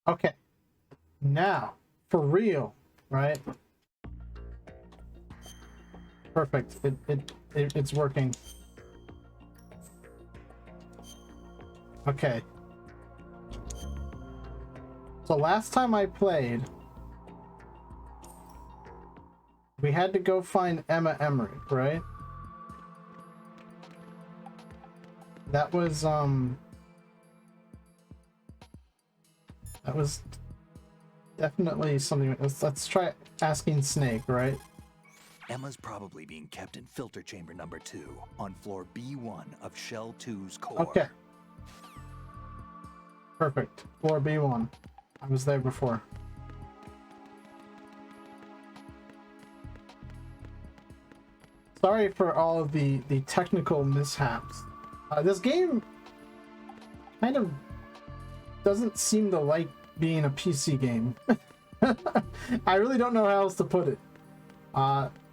Okay. Now, for real, right? Perfect. It's working. Okay. So last time I played, we had to go find Emma Emmerich, right? That was definitely something. Let's try asking Snake, right? Emma's probably being kept in filter chamber number 2 on floor B1 of Shell 2's core. Okay. Perfect. Floor B1. I was there before. Sorry for all of the technical mishaps. This game kind of doesn't seem to like being a PC game. I really don't know how else to put it.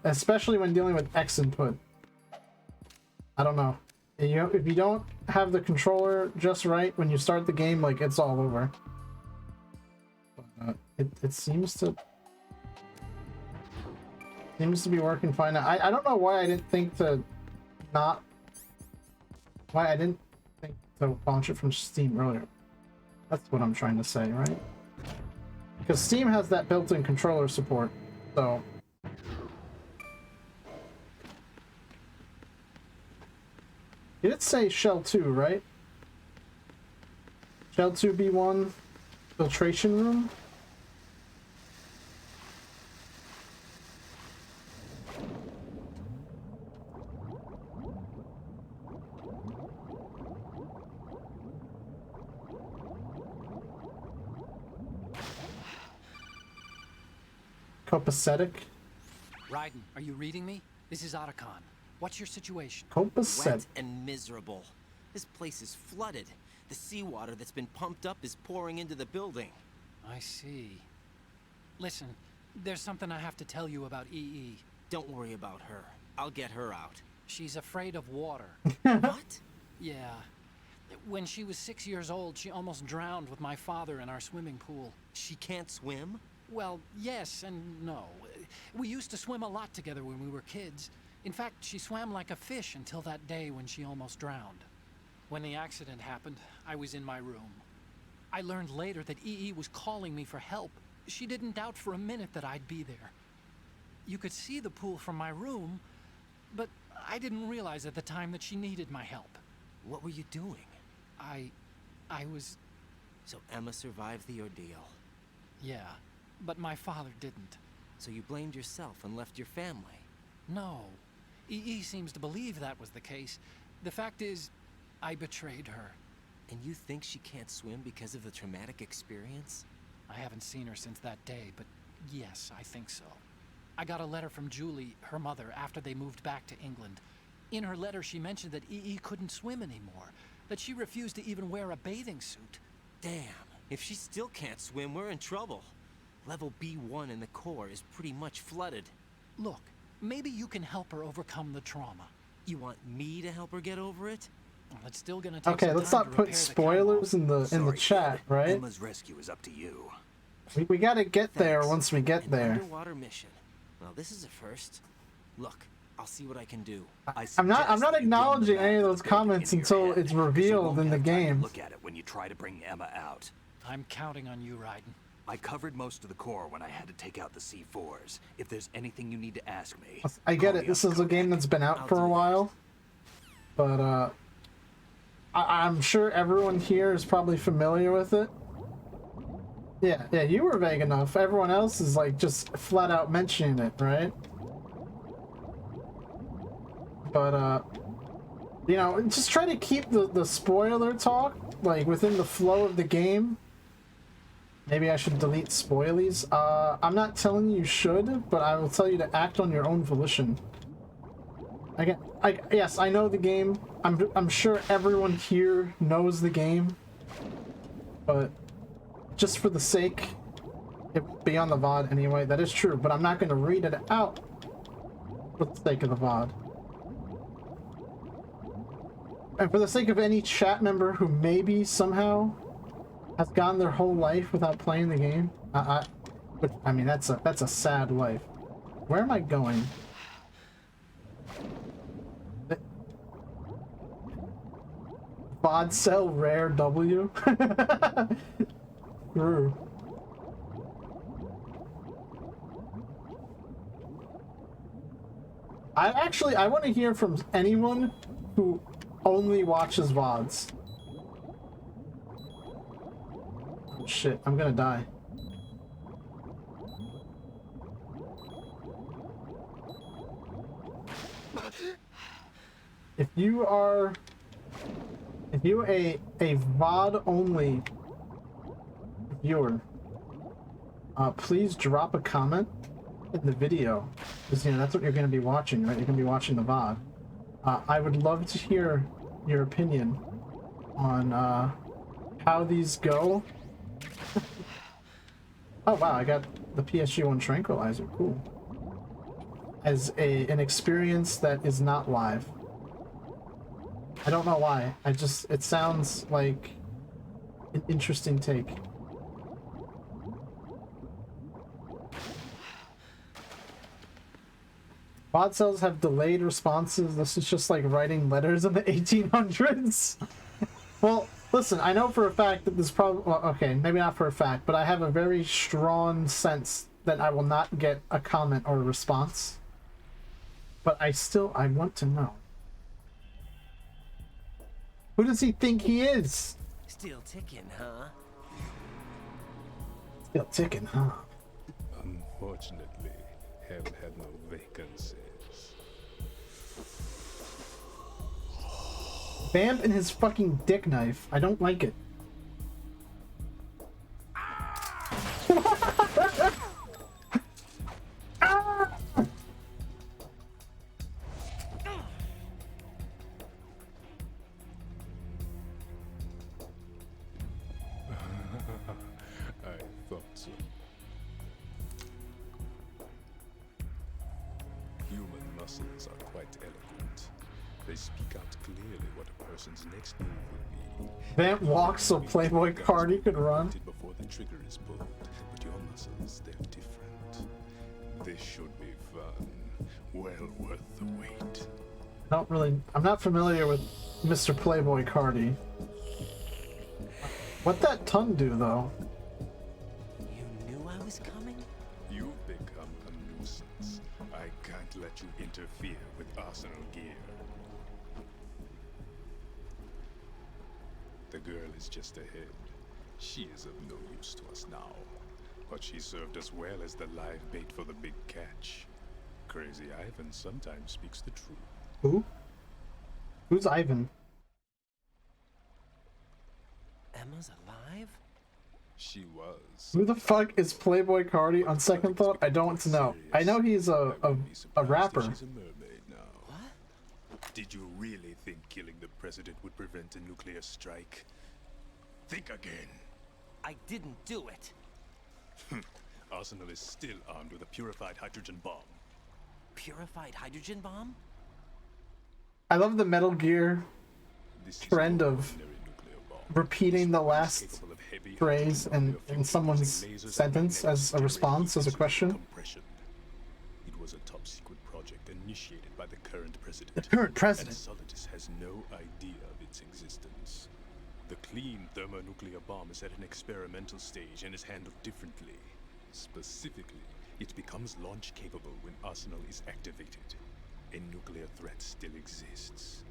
Especially when dealing with X input. I don't know. If you don't have the controller just right when you start the game, like, it's all over. But, it seems to be working fine now. I don't know why I didn't think to launch it from Steam earlier. That's what I'm trying to say, right? Because Steam has that built-in controller support, so... You did say Shell 2, right? Shell 2B1 filtration room? Copacetic? Raiden, are you reading me? This is Otacon. What's your situation? Copacetic. Wet and miserable. This place is flooded. The seawater that's been pumped up is pouring into the building. I see. Listen, there's something I have to tell you about EE. Don't worry about her. I'll get her out. She's afraid of water. What? Yeah. When she was 6 years old, she almost drowned with my father in our swimming pool. She can't swim? Well, yes and no. We used to swim a lot together when we were kids. In fact, she swam like a fish until that day when she almost drowned. When the accident happened, I was in my room. I learned later that EE was calling me for help. She didn't doubt for a minute that I'd be there. You could see the pool from my room, but I didn't realize at the time that she needed my help. What were you doing? I was... So Emma survived the ordeal. Yeah, but my father didn't. So you blamed yourself and left your family? No. EE seems to believe that was the case. The fact is, I betrayed her. And you think she can't swim because of the traumatic experience? I haven't seen her since that day, but yes, I think so. I got a letter from Julie, her mother, after they moved back to England. In her letter, she mentioned that EE couldn't swim anymore, that she refused to even wear a bathing suit. Damn, if she still can't swim, we're in trouble. Level B1 in the core is pretty much flooded. Look, maybe you can help her overcome the trauma. You want me to help her get over it? Well, it's still gonna take Okay, some let's time not to put repair the spoilers in the Sorry, chat, kid. right? Emma's rescue is up to you. We gotta get there Thanks. once we get An there. underwater mission. Well, this is a first. Look, I'll see what I can do. I'm not suggest that you bring acknowledging the any of map those the building comments into your until head, it's 'cause you revealed won't in the have time to game. Look at it when you try to bring Emma out. I'm counting on you, Raiden. I covered most of the core when I had to take out the C4s. If there's anything you need to ask me, I get call it. me This on is a game that's been out I'll for do a that. while, but I'm sure everyone here is probably familiar with it. Yeah, you were vague enough. Everyone else is like just flat out mentioning it, right? But you know, just try to keep the spoiler talk like within the flow of the game. Maybe I should delete spoilies. I'm not telling you should, but I will tell you to act on your own volition. Yes, I know the game. I'm sure everyone here knows the game, but just for the sake, it will be on the VOD anyway. That is true, but I'm not going to read it out for the sake of the VOD. And for the sake of any chat member who maybe somehow has gone their whole life without playing the game. I mean, that's a sad life. Where am I going? Vodcell rare W. True. I want to hear from anyone who only watches VODs. Oh shit, I'm gonna die. If you are a VOD only viewer, please drop a comment in the video, because you know that's what you're going to be watching, right? You're going to be watching the VOD. I would love to hear your opinion on how these go. Oh wow, I got the PSG-1 tranquilizer. Cool. As an experience that is not live. I don't know why. It sounds like an interesting take. VOD cells have delayed responses. This is just like writing letters in the 1800s. Well, listen, I know for a fact that this probably... Well, okay, maybe not for a fact, but I have a very strong sense that I will not get a comment or a response. But I want to know. Who does he think he is? Still ticking, huh? Still ticking, huh? Unfortunately, haven't had no vacancies. Vamp and his fucking dick knife. I don't like it. I thought so. Human muscles are quite eloquent. They speak out clearly what a person's next move will be. Vamp walks so Playboy Cardi could run. Before the trigger is pulled, but your muscles, they're different. This should be fun. Well worth the wait. I'm not familiar with Mr. Playboy Cardi. What'd that tongue do, though? You knew I was coming? You've become a nuisance. I can't let you interfere with Arsenal gear. The girl is just ahead. She is of no use to us now. But she served us well as the live bait for the big catch. Crazy Ivan sometimes speaks the truth. Who? Who's Ivan? Emma's alive? She was. Who the fuck is Playboy Cardi? On second thought, I don't know. I know he's a rapper. She's a mermaid now. What? Did you really think killing the president would prevent a nuclear strike? Think again. I didn't do it. Arsenal is still armed with a purified hydrogen bomb. Purified hydrogen bomb? I love the Metal Gear This is trend no of ordinary nuclear bomb. repeating the This one is last capable of heavy phrase hydrogen in nuclear someone's fusion using lasers sentence and as a response, as a question. compression. It was a top secret project initiated by the current president. The current president. And Solidus has no idea of its existence. The clean thermonuclear bomb is at an experimental stage and is handled differently. Specifically, it becomes launch capable when Arsenal is activated. A nuclear threat still exists.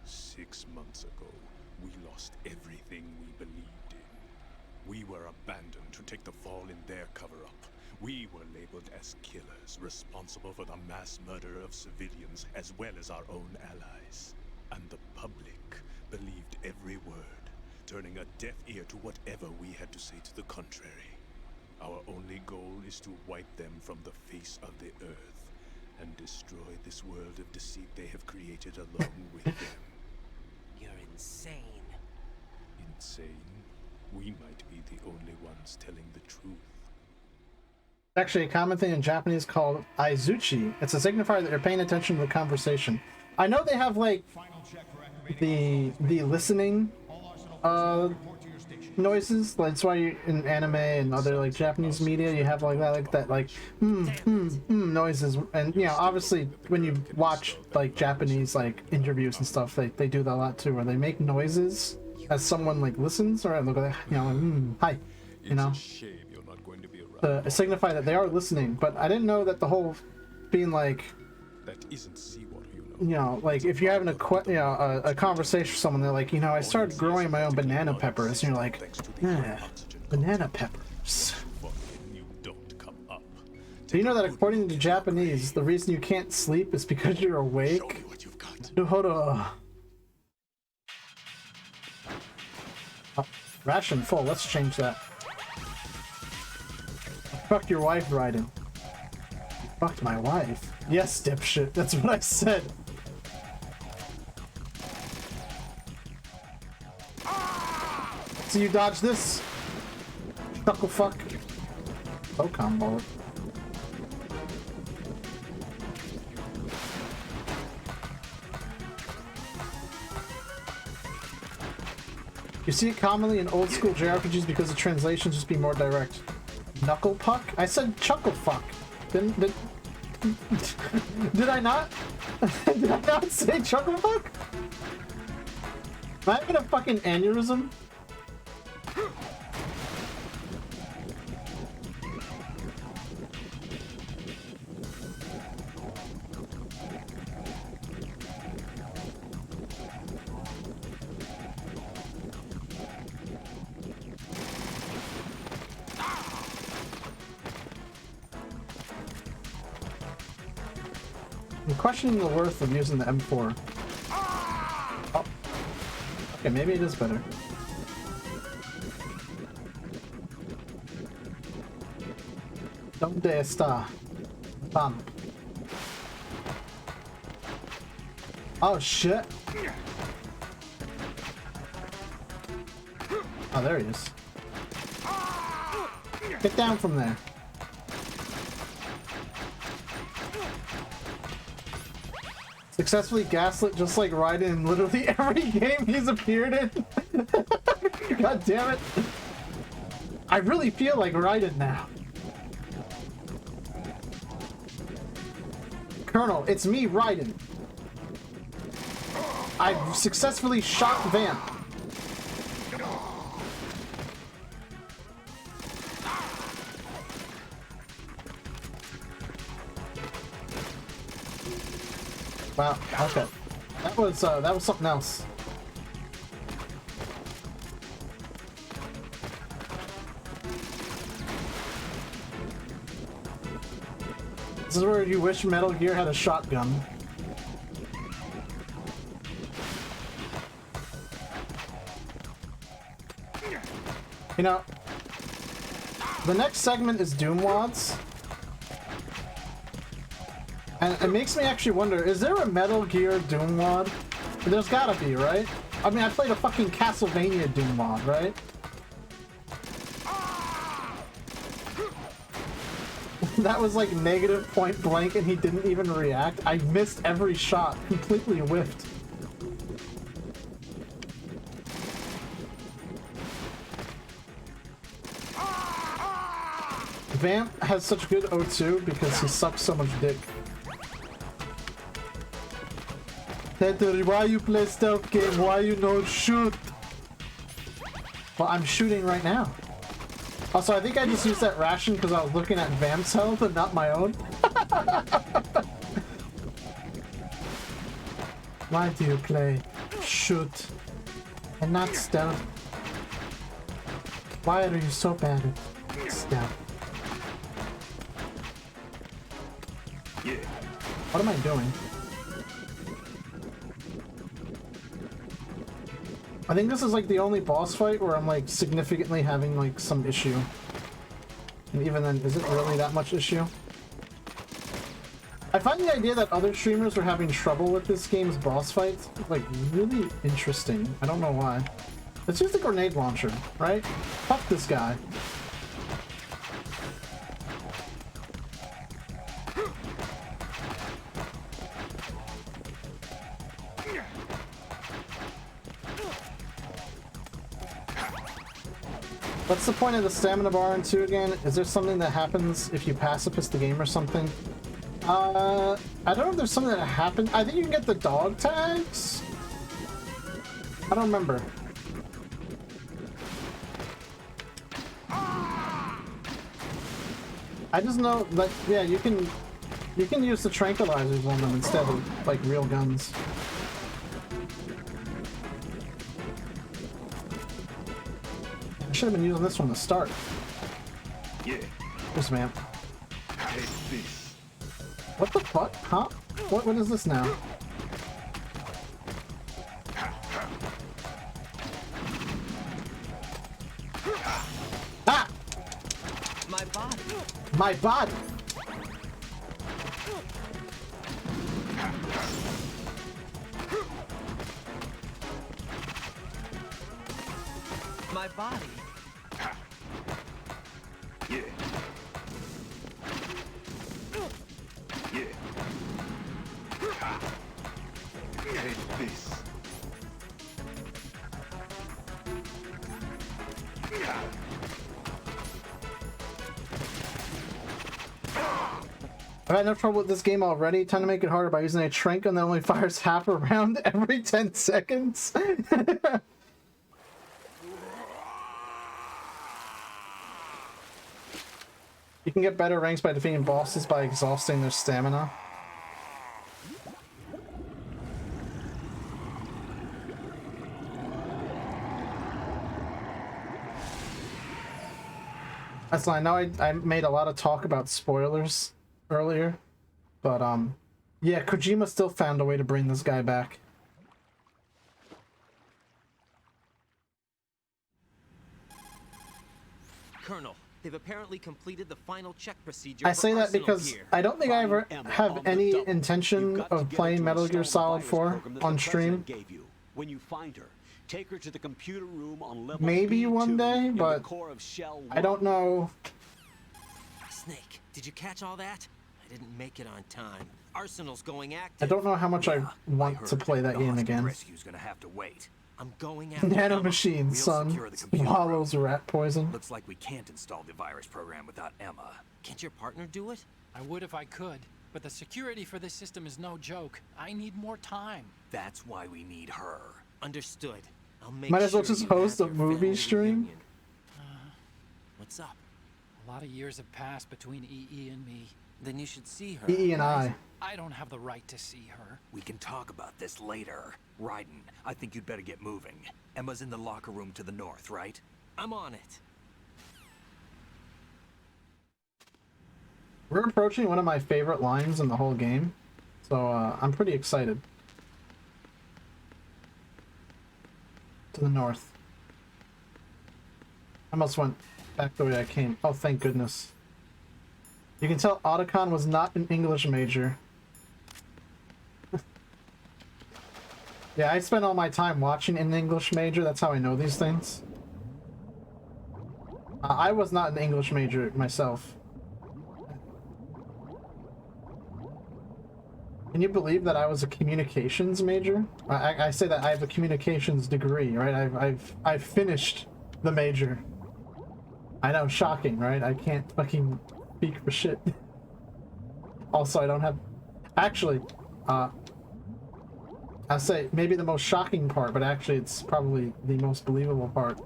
6 months ago, we lost everything we believed in. We were abandoned to take the fall in their cover-up. We were labeled as killers, responsible for the mass murder of civilians as well as our own allies. And the public believed every word, turning a deaf ear to whatever we had to say to the contrary. Our only goal is to wipe them from the face of the earth and destroy this world of deceit they have created along with them. You're insane. Insane? We might be the only ones telling the truth. Actually, a common thing in Japanese called aizuchi. It's a signifier that you're paying attention to the conversation. I know they have like the listening noises. That's why you, in anime and other like Japanese media, you have like that noises. And you know, obviously, when you watch like Japanese like interviews and stuff, they do that a lot too, where they make noises as someone like listens, or look at you know, like, hi, you know, to signify that they are listening. But I didn't know that the whole being like, That isn't seawater, you know. you know, like if you're having a conversation with someone, they're like, you know, I started growing my own banana peppers, and you're like, banana peppers. You don't come up. Do you know that according to Japanese, the reason you can't sleep is because you're Show me awake? what you've got. Hold on. Oh, ration full. Let's change that. Fuck your wife, Raiden. Fucked my wife. Yes, dipshit. That's what I said. So you dodge this. Chuckle fuck. Oh, combo. You see it commonly in old school JRPGs because the translations just be more direct. Knuckle puck? I said chuckle fuck. Did I not? Did I not say chuckle fuck? Am I having a fucking aneurysm? I'm questioning the worth of using the M4. Oh. Okay, maybe it is better. Donde está? Bam. Oh shit. Oh, there he is. Get down from there. Successfully gaslit just like Raiden in literally every game he's appeared in. God damn it. I really feel like Raiden now. Colonel, it's me, Raiden. I've successfully shot Vamp. Wow, okay. That was something else. This is where you wish Metal Gear had a shotgun. You know, the next segment is Doom Wads. And it makes me actually wonder, is there a Metal Gear Doom Wad? There's gotta be, right? I mean, I played a fucking Castlevania Doom Wad, right? That was like negative point blank and he didn't even react. I missed every shot, completely whiffed. Vamp has such good O2 because he sucks so much dick. Teteri, why you play stealth game? Why you no shoot? Well, I'm shooting right now. Also, I think I just used that ration because I was looking at Vamp's health and not my own. Why do you play shoot and not stealth? Why are you so bad at stealth? Yeah. What am I doing? I think this is like the only boss fight where I'm like significantly having like some issue. And even then, is it really that much issue? I find the idea that other streamers are having trouble with this game's boss fights like really interesting. I don't know why. Let's use the grenade launcher, right? Fuck this guy. What's the point of the stamina bar in 2 again? Is there something that happens if you pacifist the game or something? I don't know if there's something that happens. I think you can get the dog tags? I don't remember. I just know, like, yeah, you can use the tranquilizers on them instead of, like, real guns. I should have been using this from the start. Yeah. Yes, ma'am. Take this. What the fuck? Huh? What is this now? Ah! My body. My body! My body. Yeah. Yeah. Take this. I've had no trouble with this game already. Time to make it harder by using a trank gun that only fires half a round every 10 seconds. You can get better ranks by defeating bosses by exhausting their stamina. That's fine. I know I made a lot of talk about spoilers earlier, but yeah, Kojima still found a way to bring this guy back. Colonel, they've apparently completed the final check procedure. I say that because I don't think I ever have any intention of playing Metal Gear Solid 4 on stream. When you find her, take her to the computer room on level Maybe B2 one day, in the but core of Shell I don't know. Snake, did you catch all that? I didn't make it on time. Arsenal's going active. I don't know how much I want to play that game again. Rescue's gonna have to wait. I'm going after Nano Emma. machine, We'll son. secure the computer Swallows rat poison. Looks like we can't install the virus program without Emma. Can't your partner do it? I would if I could, but the security for this system is no joke. I need more time. That's why we need her. Understood. I'll make Might as well sure just you have host a your movie family stream. reunion. What's up? A lot of years have passed between EE and me. Then you should see her. EE and I. I don't have the right to see her. We can talk about this later. Raiden, I think you'd better get moving. Emma's in the locker room to the north, right? I'm on it. We're approaching one of my favorite lines in the whole game, so I'm pretty excited. To the north. I almost went back the way I came. Oh, thank goodness. You can tell Otacon was not an English major. Yeah, I spent all my time watching an English major. That's how I know these things. I was not an English major myself. Can you believe that I was a communications major? I say that I have a communications degree, right? I've finished the major. I know, shocking, right? I can't fucking speak for shit. Also, I don't have... Actually, I'll say maybe the most shocking part, but actually it's probably the most believable part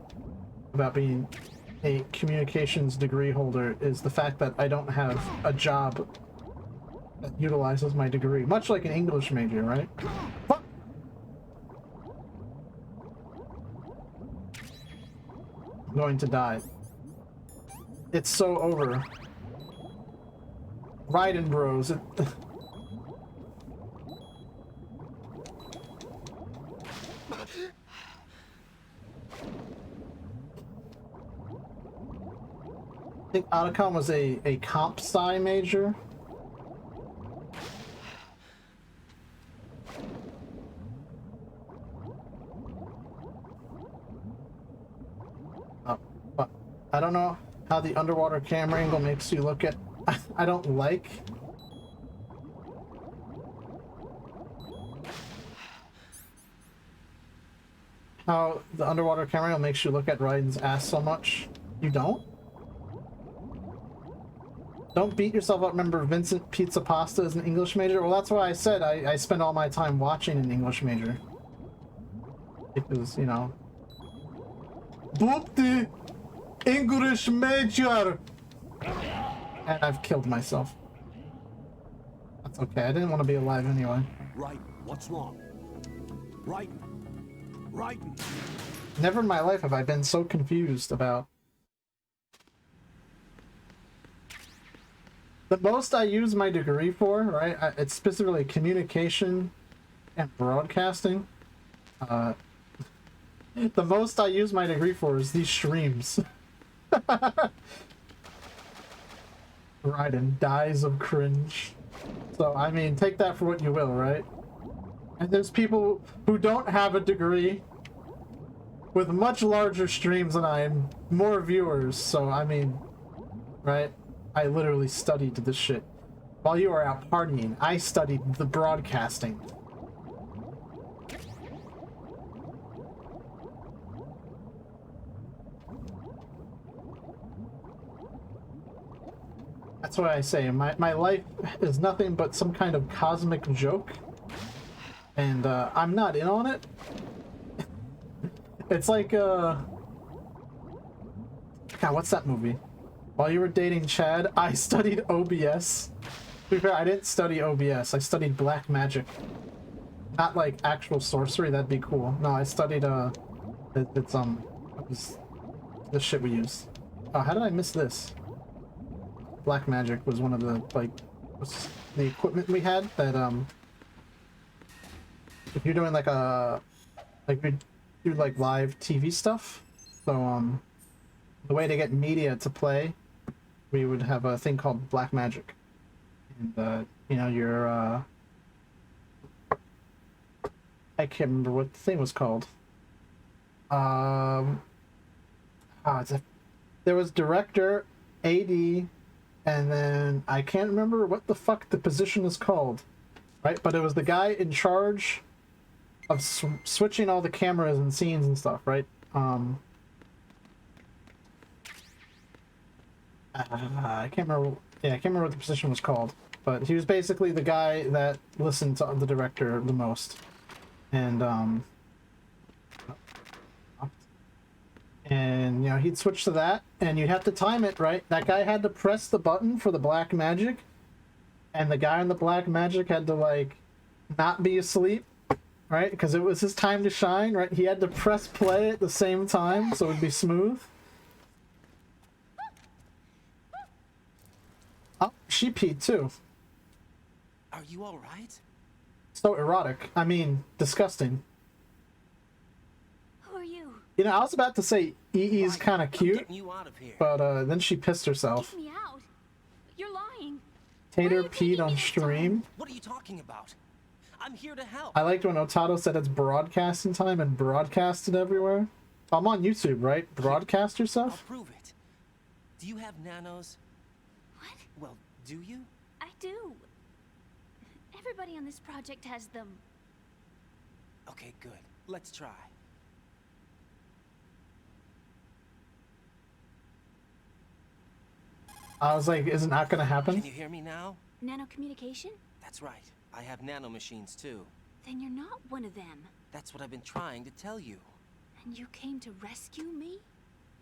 about being a communications degree holder is the fact that I don't have a job that utilizes my degree. Much like an English major, right? Fuck! I'm going to die. It's so over. Raiden bros. I think Otacon was a comp sci major. But I don't know how the underwater camera angle makes you look at... I don't like... how the underwater camera angle makes you look at Raiden's ass so much. You don't? Don't beat yourself up. Remember Vincent Pizza Pasta is an English major? Well, that's why I said I spend all my time watching an English major. Because, you know... Boop the English major! And I've killed myself. That's okay, I didn't want to be alive anyway. Right. What's wrong? Right. Right. Never in my life have I been so confused about... The most I use my degree for, right, it's specifically communication and broadcasting. The most I use my degree for is these streams. Raiden dies of cringe. So, I mean, take that for what you will, right? And there's people who don't have a degree with much larger streams than I am, more viewers, so, I mean, right? I literally studied this shit. While you were out partying, I studied the broadcasting. That's why I say my life is nothing but some kind of cosmic joke. And I'm not in on it. It's like God, what's that movie? While you were dating Chad, I studied OBS. To be fair, I didn't study OBS. I studied black magic. Not like actual sorcery. That'd be cool. No, I studied it was the shit we use. Oh, how did I miss this? Black magic was one of the the equipment we had that if you're doing like we do like live TV stuff. So the way to get media to play, we would have a thing called black magic. And you know, your I can't remember what the thing was called. There was director, AD, and then I can't remember what the fuck the position is called, right? But it was the guy in charge of switching all the cameras and scenes and stuff, right? I can't remember. Yeah, I can't remember what the position was called, but he was basically the guy that listened to the director the most, and you know, he'd switch to that, and you'd have to time it right. That guy had to press the button for the black magic, and the guy in the black magic had to like not be asleep, right? Because it was his time to shine, right? He had to press play at the same time, so it would be smooth. Oh, she peed too. Are you all right? So erotic. I mean, disgusting. Who are you? You know, I was about to say EE's kind of cute, Getting you out of here. but then she pissed herself. Get me out. You're lying. Tater Why are you taking peed on me this stream. What are you talking about? I'm here to help. I liked when Otato said it's broadcasting time and broadcasted everywhere. I'm on YouTube, right? Broadcast I'll yourself? prove it. Do you have nanos? What? Well, do you? I do. Everybody on this project has them. Okay, good. Let's try. I was like, is it not gonna happen? Can you hear me now? Nanocommunication? That's right. I have nano machines too. Then you're not one of them. That's what I've been trying to tell you. And you came to rescue me?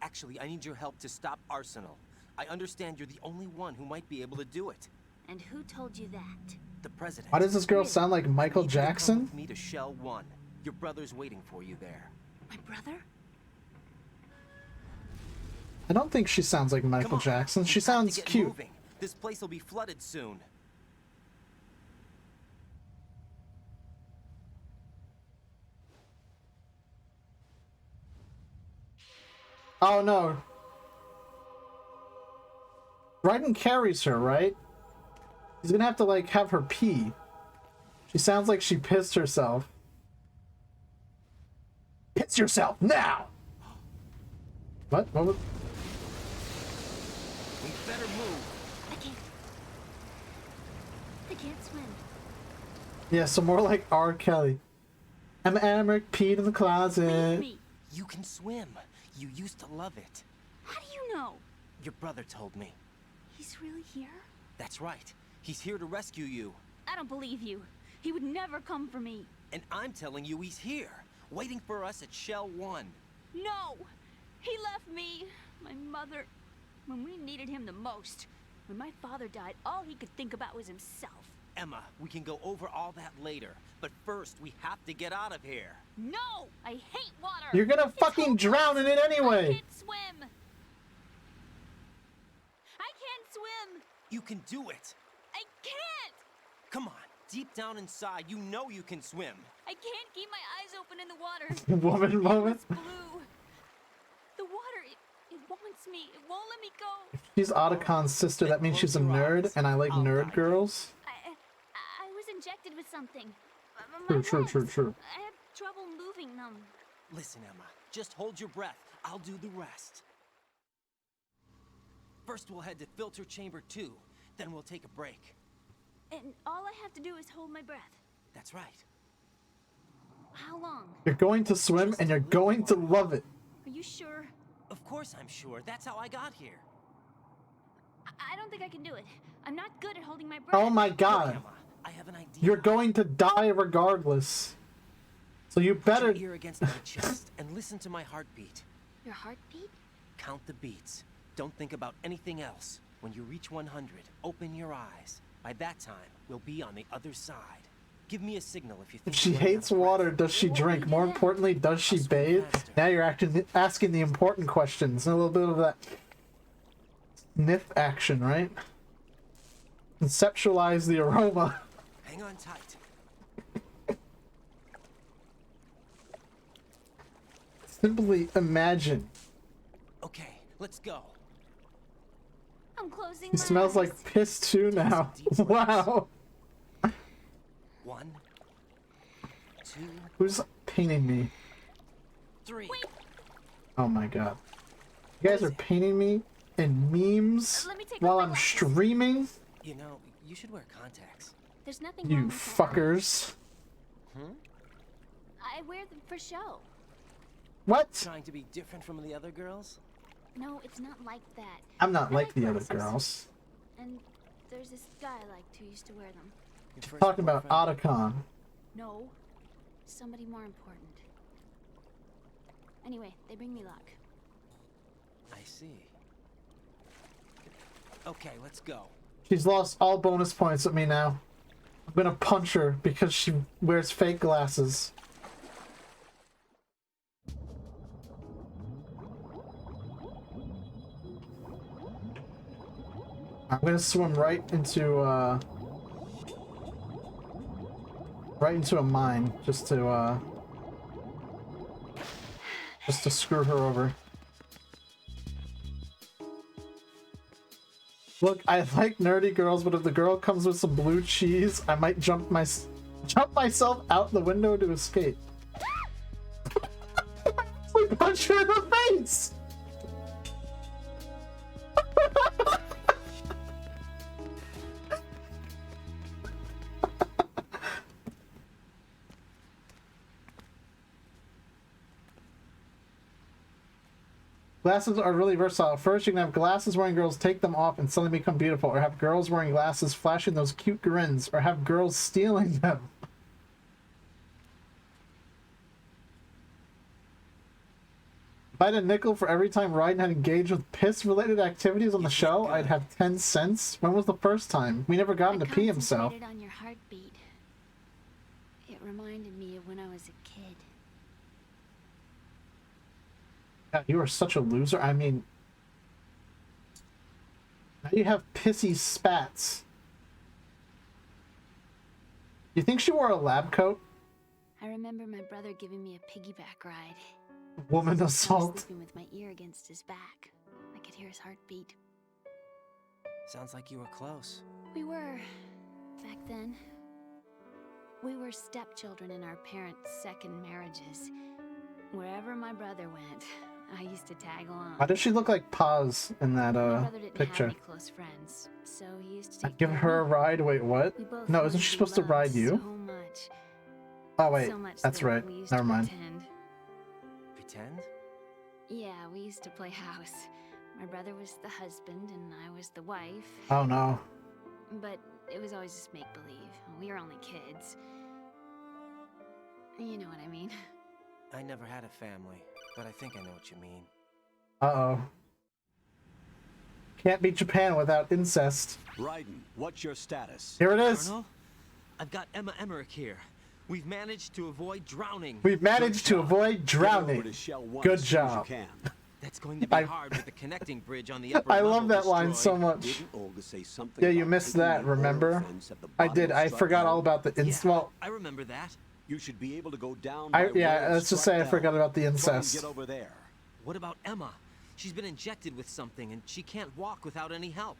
Actually, I need your help to stop Arsenal. I understand you're the only one who might be able to do it. And who told you that? The president. Why does this girl sound like Michael I need you to come Jackson? with me to Shell 1. Your brother's waiting for you there. My brother? I don't think she sounds like Michael Come on, Jackson. She we've got to sounds get cute. moving. This place will be flooded soon. Oh no. Raiden carries her, right? He's gonna have to like have her pee. She sounds like she pissed herself. Piss yourself now! What? What was... We better move. I can't swim. Yeah, so more like R. Kelly. I'm Amric, peed in the Leave closet. me. You can swim. You used to love it. How do you Your brother told me. He's really here? That's right. He's here to rescue you. I don't believe you. He would never come for me. And I'm telling you he's here, waiting for us at Shell 1. No! He left me, my mother, when we needed him the most. When my father died, all he could think about was himself. Emma, we can go over all that later, but first we have to get out of here. No! I hate water! You're gonna It's fucking hopeless. drown in it I anyway. can't swim! I can't swim! You can do it. I can't! Come on, deep down inside, you know you can swim. I can't keep my eyes open in the water. Woman moment. It's blue. The water, it wants me. It won't let me go. She's Otacon's sister. That means she's a nerd, and I like nerd girls. I was injected with something. True. I have trouble moving them. Listen, Emma, just hold your breath. I'll do the rest. First we'll head to filter chamber 2, then we'll take a break. And all I have to do is hold my breath. That's right. How long? You're going to swim, and you're going to love it. Are you sure? Of course I'm sure. That's how I got here. I don't think I can do it. I'm not good at holding my breath. Oh my Look, god. Emma, I have an idea. You're going to die regardless. So you Put better... your ear against my chest and listen to my heartbeat. Your heartbeat? Count the beats. Don't think about anything else. When you reach 100, open your eyes. By that time, we'll be on the other side. Give me a signal if you think If she you're running hates out of breath. water, does she drink? More importantly, does she bathe? Now you're asking the important questions. A little bit of that sniff action, right? Conceptualize the aroma. Hang on tight. Simply imagine. Okay, let's go. I'm closing He my smells eyes. like piss too now. Wow. 1, 2, Who's painting me? 3. Oh my god. You guys are painting me in memes Let me take while off my I'm glasses. streaming? You know, you should wear contacts. There's nothing wrong You with that. fuckers. I wear them for show. What? Trying to be different from the other girls? No, it's not like that. I'm not I like the other glasses. girls. And there's this guy I liked who used to wear them. Your first Talking about boyfriend? Otacon. No, somebody more important. Anyway, they bring me luck. I see. Okay, let's go. She's lost all bonus points with me now. I'm gonna punch her because she wears fake glasses. I'm gonna swim right into a mine just to screw her over. Look, I like nerdy girls, but if the girl comes with some blue cheese, I might jump myself out the window to escape. We punch her in the face. Glasses are really versatile. First, you can have glasses wearing girls take them off and suddenly become beautiful, or have girls wearing glasses flashing those cute grins, or have girls stealing them. If I had a nickel for every time Ryden had engaged with piss-related activities on the show, I'd have 10 cents. When was the first time? We never got him to pee himself. I concentrated on your heartbeat. It reminded me of when I was a kid. God, you are such a loser. I mean, now you have pissy spats. You think she wore a lab coat? I remember my brother giving me a piggyback ride. Woman I was assault. sleeping with my ear against his back. I could hear his heartbeat. Sounds like you were close. We were, back then. We were stepchildren in our parents' second marriages. Wherever my brother went, I used to tag along. Why does she look like Paz in that My brother didn't picture? have any close friends, so he used to take I'd give care of her a me. ride. Wait, what? We both No, learned isn't she be supposed to loved ride you? So much. Oh wait, So much that's that right. we used Never to mind. Pretend. Pretend? Yeah, we used to play house. My brother was the husband and I was the wife. Oh no. But it was always just make-believe. We were only kids. You know what I mean. I never had a family, but I think I know what you mean. Uh-oh. Can't beat Japan without incest. Raiden, what's your status? Here it is. Colonel, I've got Emma Emmerich here. We've managed to avoid drowning. We've managed to avoid Get over drowning. to Shell 1 Good as soon as job. you can. That's going to be hard with the connecting bridge on the upper I level love that line so destroyed. much. Didn't Olga say something Yeah, you about missed taking that, the oil remember? fence at the I bottom did. of I Strut forgot L? all about the Yeah, well, I remember that. You should be able to go down I by way yeah, of let's just Strut say I L. forgot about the Try and incest. get over there. What about Emma? She's been injected with something and she can't walk without any help.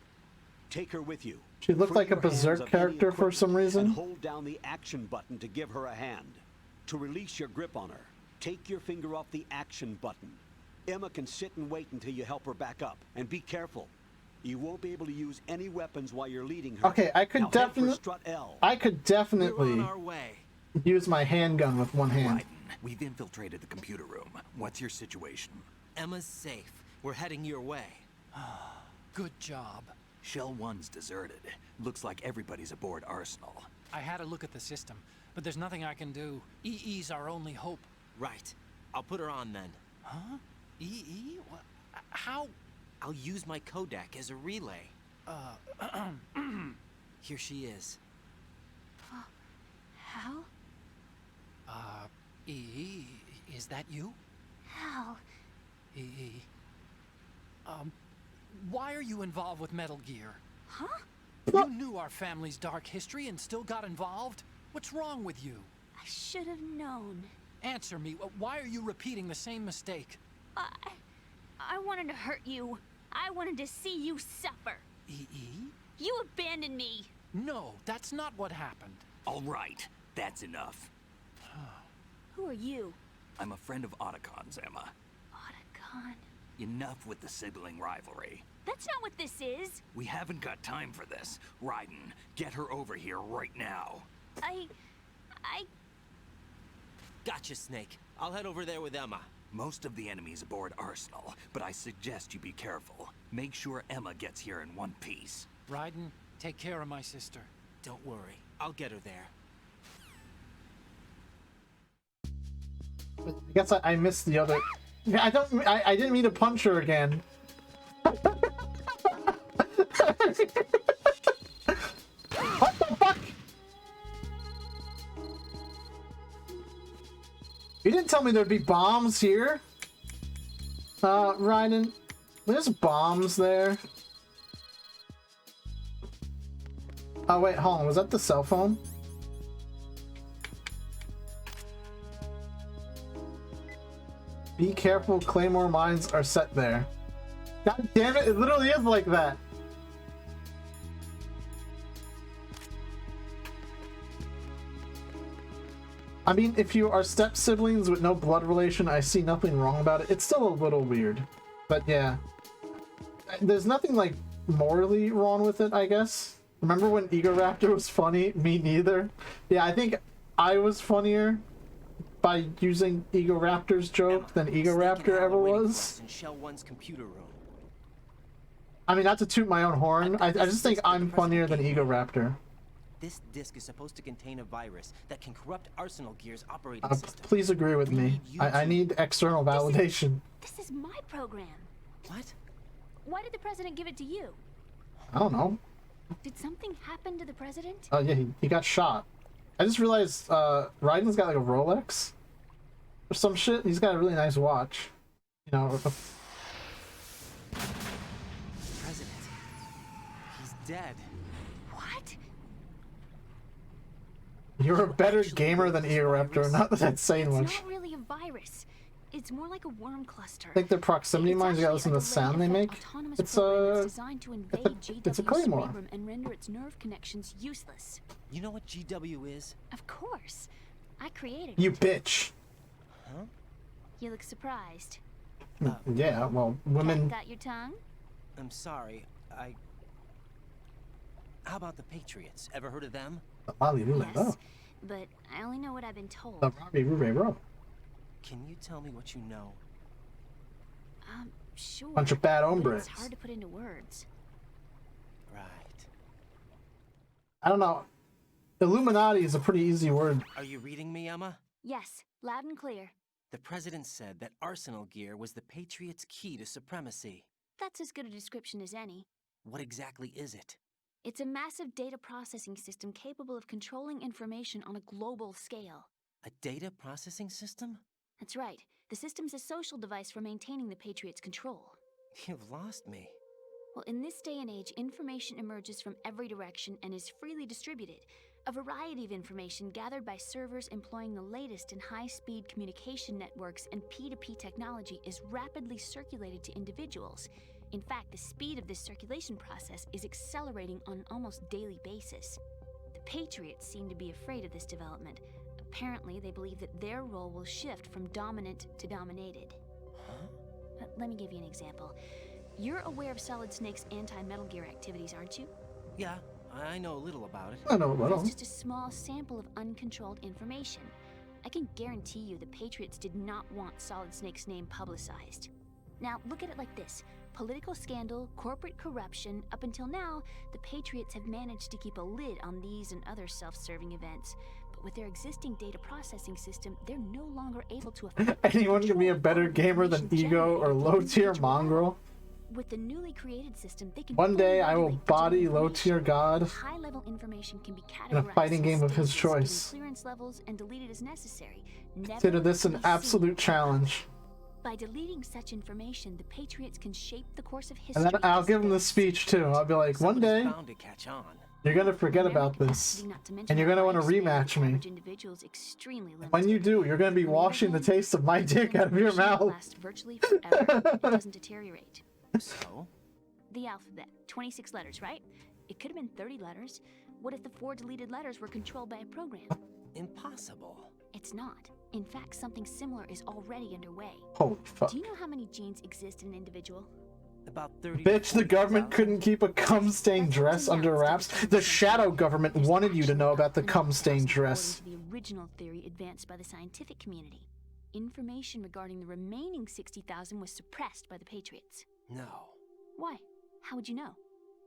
Take her with you. She looked Free like a your hands Berserk of any character for some equipment reason. And hold down the action button to give her a hand. To release your grip on her, take your finger off the action button. Emma can sit and wait until you help her back up. And be careful. You won't be able to use any weapons while you're leading her. Okay, I could Now head for definitely Strut L. I could We're definitely on our way. use my handgun with one hand. Raiden, we've infiltrated the computer room. What's your situation? Emma's safe. We're heading your way. Good job. Shell 1's deserted. Looks like everybody's aboard Arsenal. I had a look at the system, but there's nothing I can do. EE's our only hope. Right. I'll put her on then. Huh? EE? What? How? I'll use my Kodak as a relay. Here she is. How? EE, is that you? How? EE. Why are you involved with Metal Gear? Huh? You knew our family's dark history and still got involved? What's wrong with you? I should have known. Answer me. Why are you repeating the same mistake? I wanted to hurt you. I wanted to see you suffer. EE? You abandoned me. No, that's not what happened. All right, that's enough. Who are you? I'm a friend of Otacon's, Emma. Otacon. Enough with the sibling rivalry. That's not what this is. We haven't got time for this. Raiden, get her over here right now. I... Gotcha, Snake. I'll head over there with Emma. Most of the enemy's aboard Arsenal, but I suggest you be careful. Make sure Emma gets here in one piece. Raiden, take care of my sister. Don't worry. I'll get her there. I guess I missed the other. I didn't mean to punch her again. What the fuck? You didn't tell me there'd be bombs here. Raiden, there's bombs there. Oh wait, hold on. Was that the cell phone? Be careful, Claymore mines are set there. God damn it, it literally is like that. I mean, if you are step siblings with no blood relation, I see nothing wrong about it. It's still a little weird. But yeah. There's nothing like morally wrong with it, I guess. Remember when Egoraptor was funny? Me neither. Yeah, I think I was funnier by using Egoraptor's joke than Egoraptor ever was. In Shell 1's computer room. I mean, not to toot my own horn, I just think I'm funnier than Egoraptor. This disk is supposed to contain a virus that can corrupt Arsenal Gear's operating system. Please agree with me. I need external validation. This is my program. What? Why did the president give it to you? I don't know. Did something happen to the president? Oh yeah, he got shot. I just realized Raiden's got like a Rolex or some shit. He's got a really nice watch. You know. President. He's dead. What? You're a better gamer than Egoraptor. Not that that's saying It's much. not really a virus. It's more like a worm cluster. I think their proximity mines, you gotta listen to the sound they make. It's a it's a Claymore. And render its nerve connections useless. You know what GW is? Of course. I created You it. bitch. Huh? You look surprised. Yeah, well, women. Got your tongue? I'm sorry. How about the Patriots? Ever heard of them? Yes, but I only know what I've been told. The Robbie Rube Row. Can you tell me what you know? Sure. Bunch of bad but hombres. it's hard to put into words. Right. I don't know. Illuminati is a pretty easy word. Are you reading me, Emma? Yes, loud and clear. The president said that arsenal gear was the Patriots' key to supremacy. That's as good a description as any. What exactly is it? It's a massive data processing system capable of controlling information on a global scale. A data processing system? That's right. The system's a social device for maintaining the Patriots' control. You've lost me. Well, in this day and age, information emerges from every direction and is freely distributed. A variety of information gathered by servers employing the latest in high-speed communication networks and P2P technology is rapidly circulated to individuals. In fact, the speed of this circulation process is accelerating on an almost daily basis. The Patriots seem to be afraid of this development. Apparently, they believe that their role will shift from dominant to dominated. Huh? Let me give you an example. You're aware of Solid Snake's anti-Metal Gear activities, aren't you? Yeah, I know a little about it. I know about That's them. just a small sample of uncontrolled information. I can guarantee you the Patriots did not want Solid Snake's name publicized. Now, look at it like this. Political scandal, corporate corruption, up until now, the Patriots have managed to keep a lid on these and other self-serving events. But with their existing data processing system, they're no longer able to Anyone can be a better gamer than Ego or low-tier mongrel. With the newly created system, they can One day I will regulate body digital low-tier information. god High-level information can be categorized in a fighting game of his stages, given choice. clearance levels and deleted as necessary. Consider Never this to an be seen. absolute challenge. By deleting such information, the Patriots can shape the course of history. And then I'll give him the speech too. I'll be like, one day, Somebody's bound to catch on. you're gonna forget about this. And you're gonna want to rematch me. When you do, you're gonna be washing the taste of my dick out of your mouth. Lasts virtually forever. It doesn't deteriorate. So? The alphabet, 26 letters, right? It could have been 30 letters. What if the 4 deleted letters were controlled by a program? Impossible. It's not. In fact, something similar is already underway. Holy fuck. Do you know how many genes exist in an individual? About 30. Bitch, the government couldn't keep a cum-stained dress under wraps. The shadow government wanted you to know about the cum-stained dress. According to the original theory advanced by the scientific community, information regarding the remaining 60,000 was suppressed by the Patriots. No. Why? How would you know?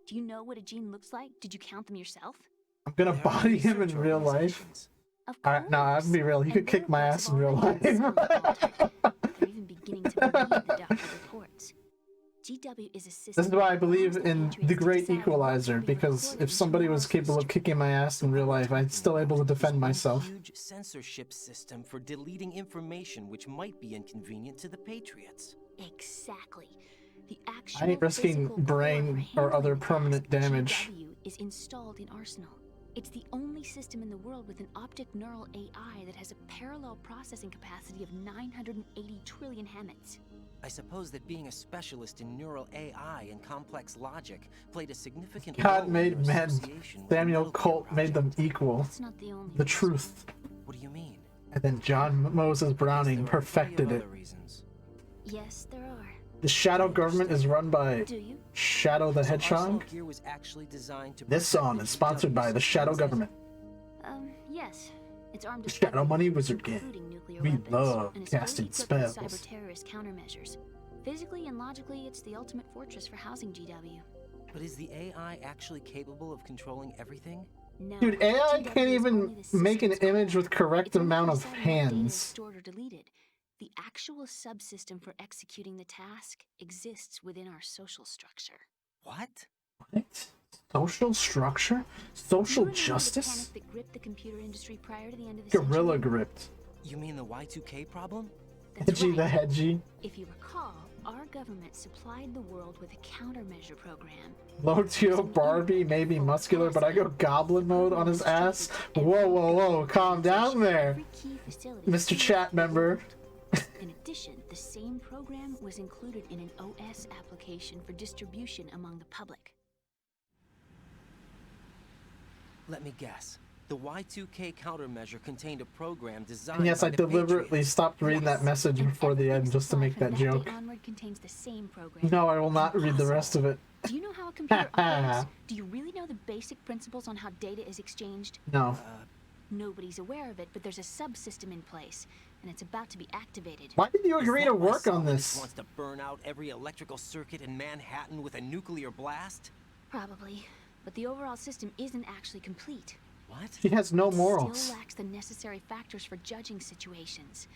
Do you know what a gene looks like? Did you count them yourself? I'm gonna There are body him in research real life. organizations. Of Alright, no, I'd be real. He could And kick my their ass in real reports have life. already been solved. They're even beginning to believe the doctor's reports. GW is a system. This is why I that believe allows the in Patriots the to Great decide Equalizer, what will be because recorded if somebody into was oral capable of history. kicking my ass in real life, I'd still able to defend myself. Huge censorship system for deleting information which might be inconvenient to the Patriots. Exactly. The I actual ain't risking physical core brain for or other handling the permanent task, damage. GW is installed in Arsenal. It's the only system in the world with an optic neural AI that has a parallel processing capacity of 980 trillion Hammets. I suppose that being a specialist in neural AI and complex logic played a significant God role in made your men. association with Samuel the Colt made them equal. That's not the only The reason. truth. What do you mean? And then John Moses Browning There are plenty of perfected it. other reasons. Yes, there are. The shadow government is run by Do you? Shadow the So Hedgehog. Arsenal Gear was actually designed to This protect song the is sponsored by the GW Shadow systems. government. Yes. It's armed The with Shadow weapons, Money Wizard Gang. including nuclear We weapons, love and is casting fully equipped spells. with cyber-terrorist countermeasures. Physically and logically, it's the ultimate fortress for housing GW. But is the AI actually capable of controlling everything? No, Dude, AI GW can't is even only the make an system's image core. with correct It's only amount of deciding what data is hands. stored or deleted. The actual subsystem for executing the task exists within our social structure. What? What? Social structure? Social Do you remember justice? the panic that gripped the computer industry prior to the end of the Gorilla century? gripped. You mean the Y2K problem? That's Hedgy the right. hedgy. If you recall, our government supplied the world with a countermeasure program. Low tier Barbie may be muscular, but I go goblin mode on his ass. Whoa, whoa, whoa, calm down there, Every key facility Mr. Chat member. In addition, the same program was included in an OS application for distribution among the public. Let me guess. The Y2K countermeasure contained a program designed And yes, by I the deliberately Patriots. stopped reading that Yes, message and before the everything end just to make supplied that from joke. day onward contains the same program. No, I will not read the rest of it. Do you know how a computer operates? Do you really know the basic principles on how data is exchanged? No. Nobody's aware of it, but there's a subsystem in place. and it's about to be activated. Why did you Is agree that to why work on Solomon this? wants to burn out every electrical circuit in Manhattan with a nuclear blast? Probably, but the overall system isn't actually complete. What? She has no It morals. still lacks the necessary factors for judging situations.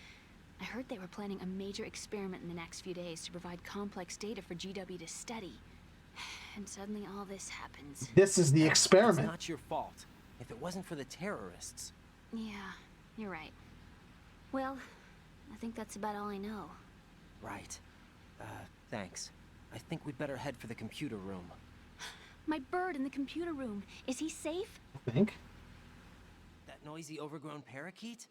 I heard they were planning a major experiment in the next few days to provide complex data for GW to study. And suddenly all this happens. This is the It's experiment. not your fault. If it wasn't for the terrorists. Yeah, you're right. Well, I think that's about all I know. Right. Thanks. I think we'd better head for the computer room. My bird in the computer room. Is he safe? I think. That noisy overgrown parakeet?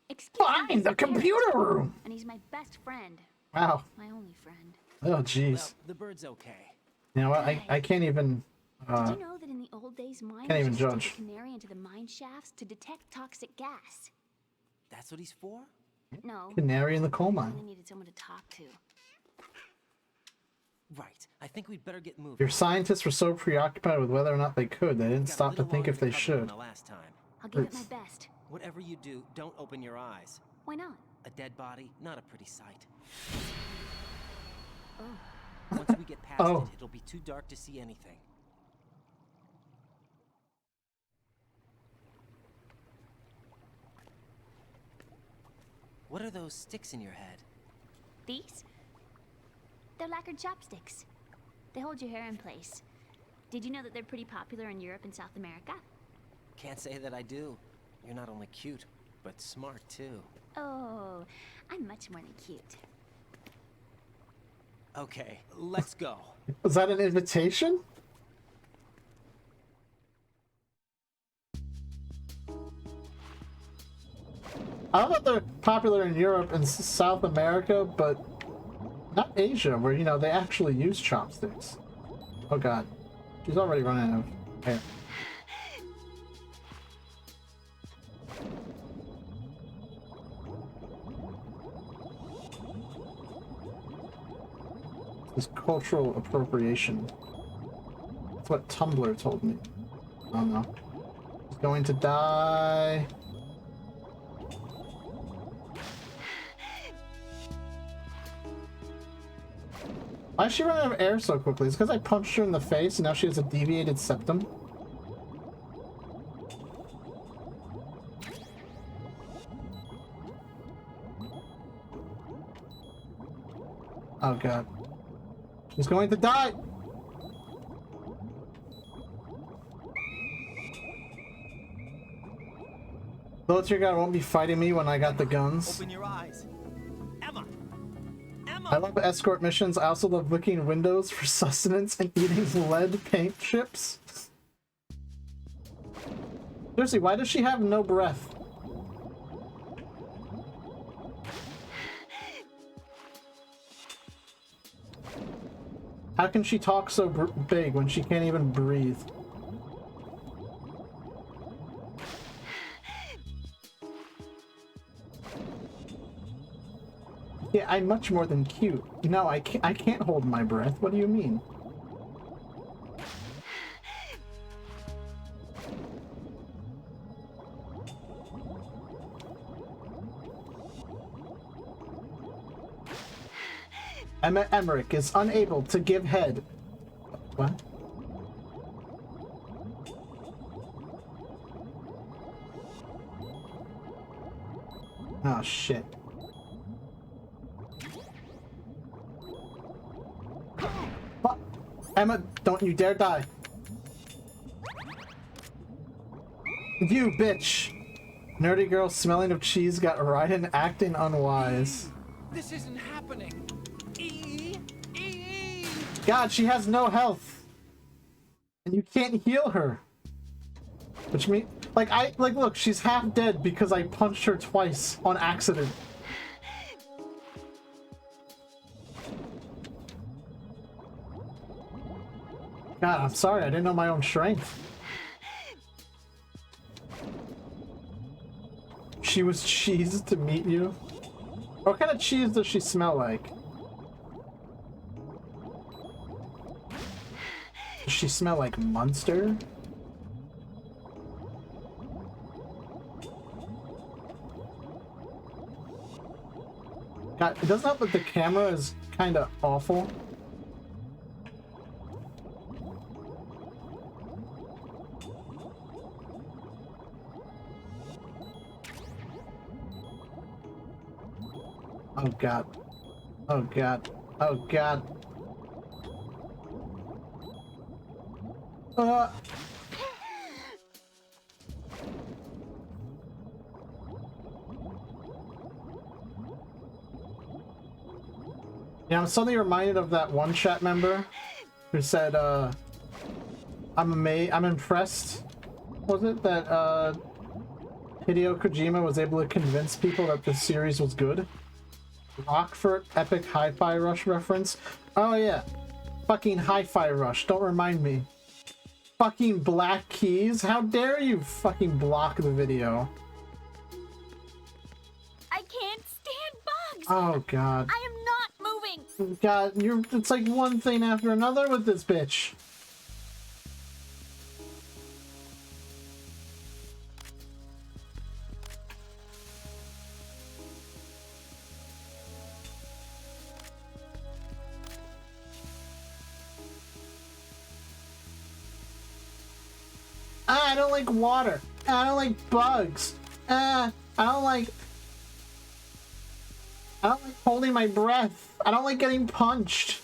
Excuse me, Fine, he's the a parrot. computer room. And he's my best friend. Wow. My only friend. Oh, Well, jeez. the bird's okay. You know what? I can't even. Did you know that in the old days, miners Can't even used to judge. take a canary into the mine shafts to detect toxic gas? That's what he's for? No, Canary in the coal I mine. only needed someone to talk to. Right. I think we'd better get moving. Your scientists were so preoccupied with whether or not they could, they didn't Got a stop to little think longer if they recovery than should. the last time. I'll give it It's- my best. Whatever you do, don't open your eyes. Why not? A dead body, not a pretty sight. Oh, Once we get past Oh. it, it'll be too dark to see anything. What are those sticks in your head? these? They're lacquered chopsticks. They hold your hair in place. Did you know that they're pretty popular in Europe and South America? Can't say that I do. You're not only cute, but smart too. Oh, I'm much more than cute. Okay, let's go. Was that an invitation? I don't know if they're popular in Europe and South America, but not Asia, where, you know, they actually use chopsticks. Oh god. She's already running out of hair. This cultural appropriation. That's what Tumblr told me. Oh no. He's going to die. Why is she running out of air so quickly? It's because I punched her in the face and now she has a deviated septum. Oh god. She's going to die! Military guy won't be fighting me when I got the guns. Open your eyes. Emma! Emma! I love escort missions. I also love licking windows for sustenance and eating lead paint chips. Seriously, why does she have no breath? How can she talk so big when she can't even breathe? Yeah, I'm much more than cute. No, I can't hold my breath. What do you mean? Emma Emmerich is unable to give head. What? Oh shit. What? Emma, don't you dare die. You bitch. Nerdy girl smelling of cheese got right in acting unwise. This isn't happening. God, she has no health. And you can't heal her. Which means, look, she's half dead because I punched her twice on accident. God, I'm sorry, I didn't know my own strength. She was cheesed to meet you? What kind of cheese does she smell like? Does she smell like Munster? God, it doesn't help that the camera is kind of awful. Oh god. Oh god. Oh god. Yeah, I'm suddenly reminded of that one chat member who said, I'm impressed. Was it that, Hideo Kojima was able to convince people that the series was good? Rockford Epic Hi-Fi Rush reference? Oh yeah. Fucking Hi-Fi Rush, don't remind me. Fucking Black Keys? How dare you fucking block the video? I can't stand bugs! Oh god. I am not moving! God, it's like one thing after another with this bitch. I don't like water. I don't like bugs. I don't like holding my breath. I don't like getting punched.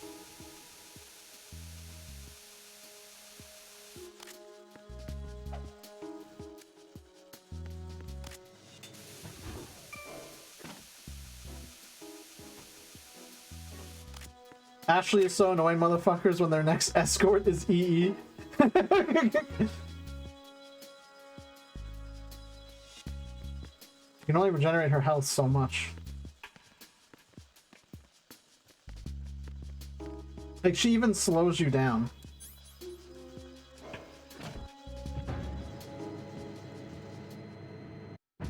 Ashley is so annoying, motherfuckers, when their next escort is EE. You can only regenerate her health so much. Like, she even slows you down.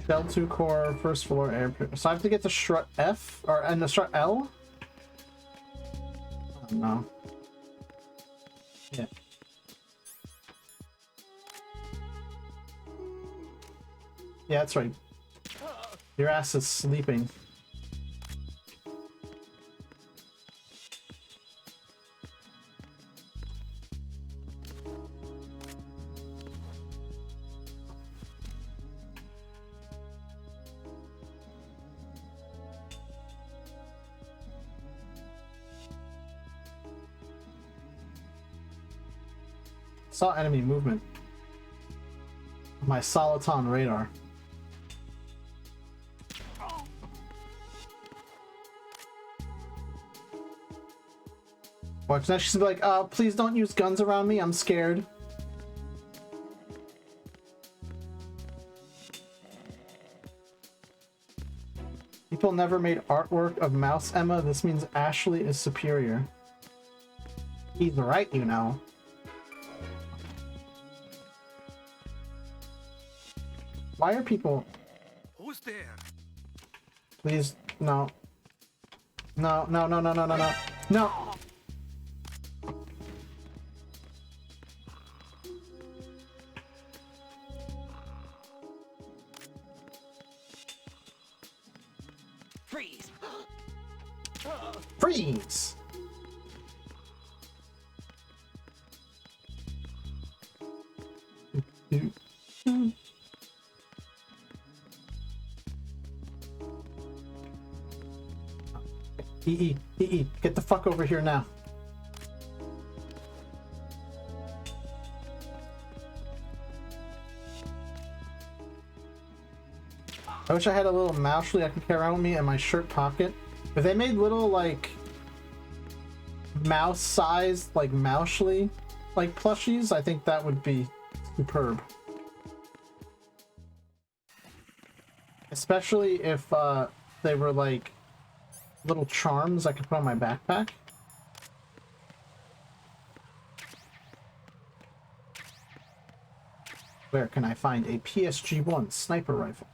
Shell 2 core, first floor air. So I have to get to strut F? And the strut L? Oh, no. Yeah. Yeah, that's right. Your ass is sleeping. Saw enemy movement. My Soliton radar. Watch that. She's gonna be like, please don't use guns around me. I'm scared. People never made artwork of Mouse Emma. This means Ashley is superior. He's right, you know. Why are people... Who's there? Please, no. No, no, no, no, no, no, no. No! Freeze! Freeze! EE, get the fuck over here now. I wish I had a little mousely I could carry around with me in my shirt pocket. If they made little, like, mouse-sized, like, mousely, like, plushies, I think that would be superb. Especially if, they were, like, little charms I could put on my backpack. Where can I find a PSG-1 sniper rifle?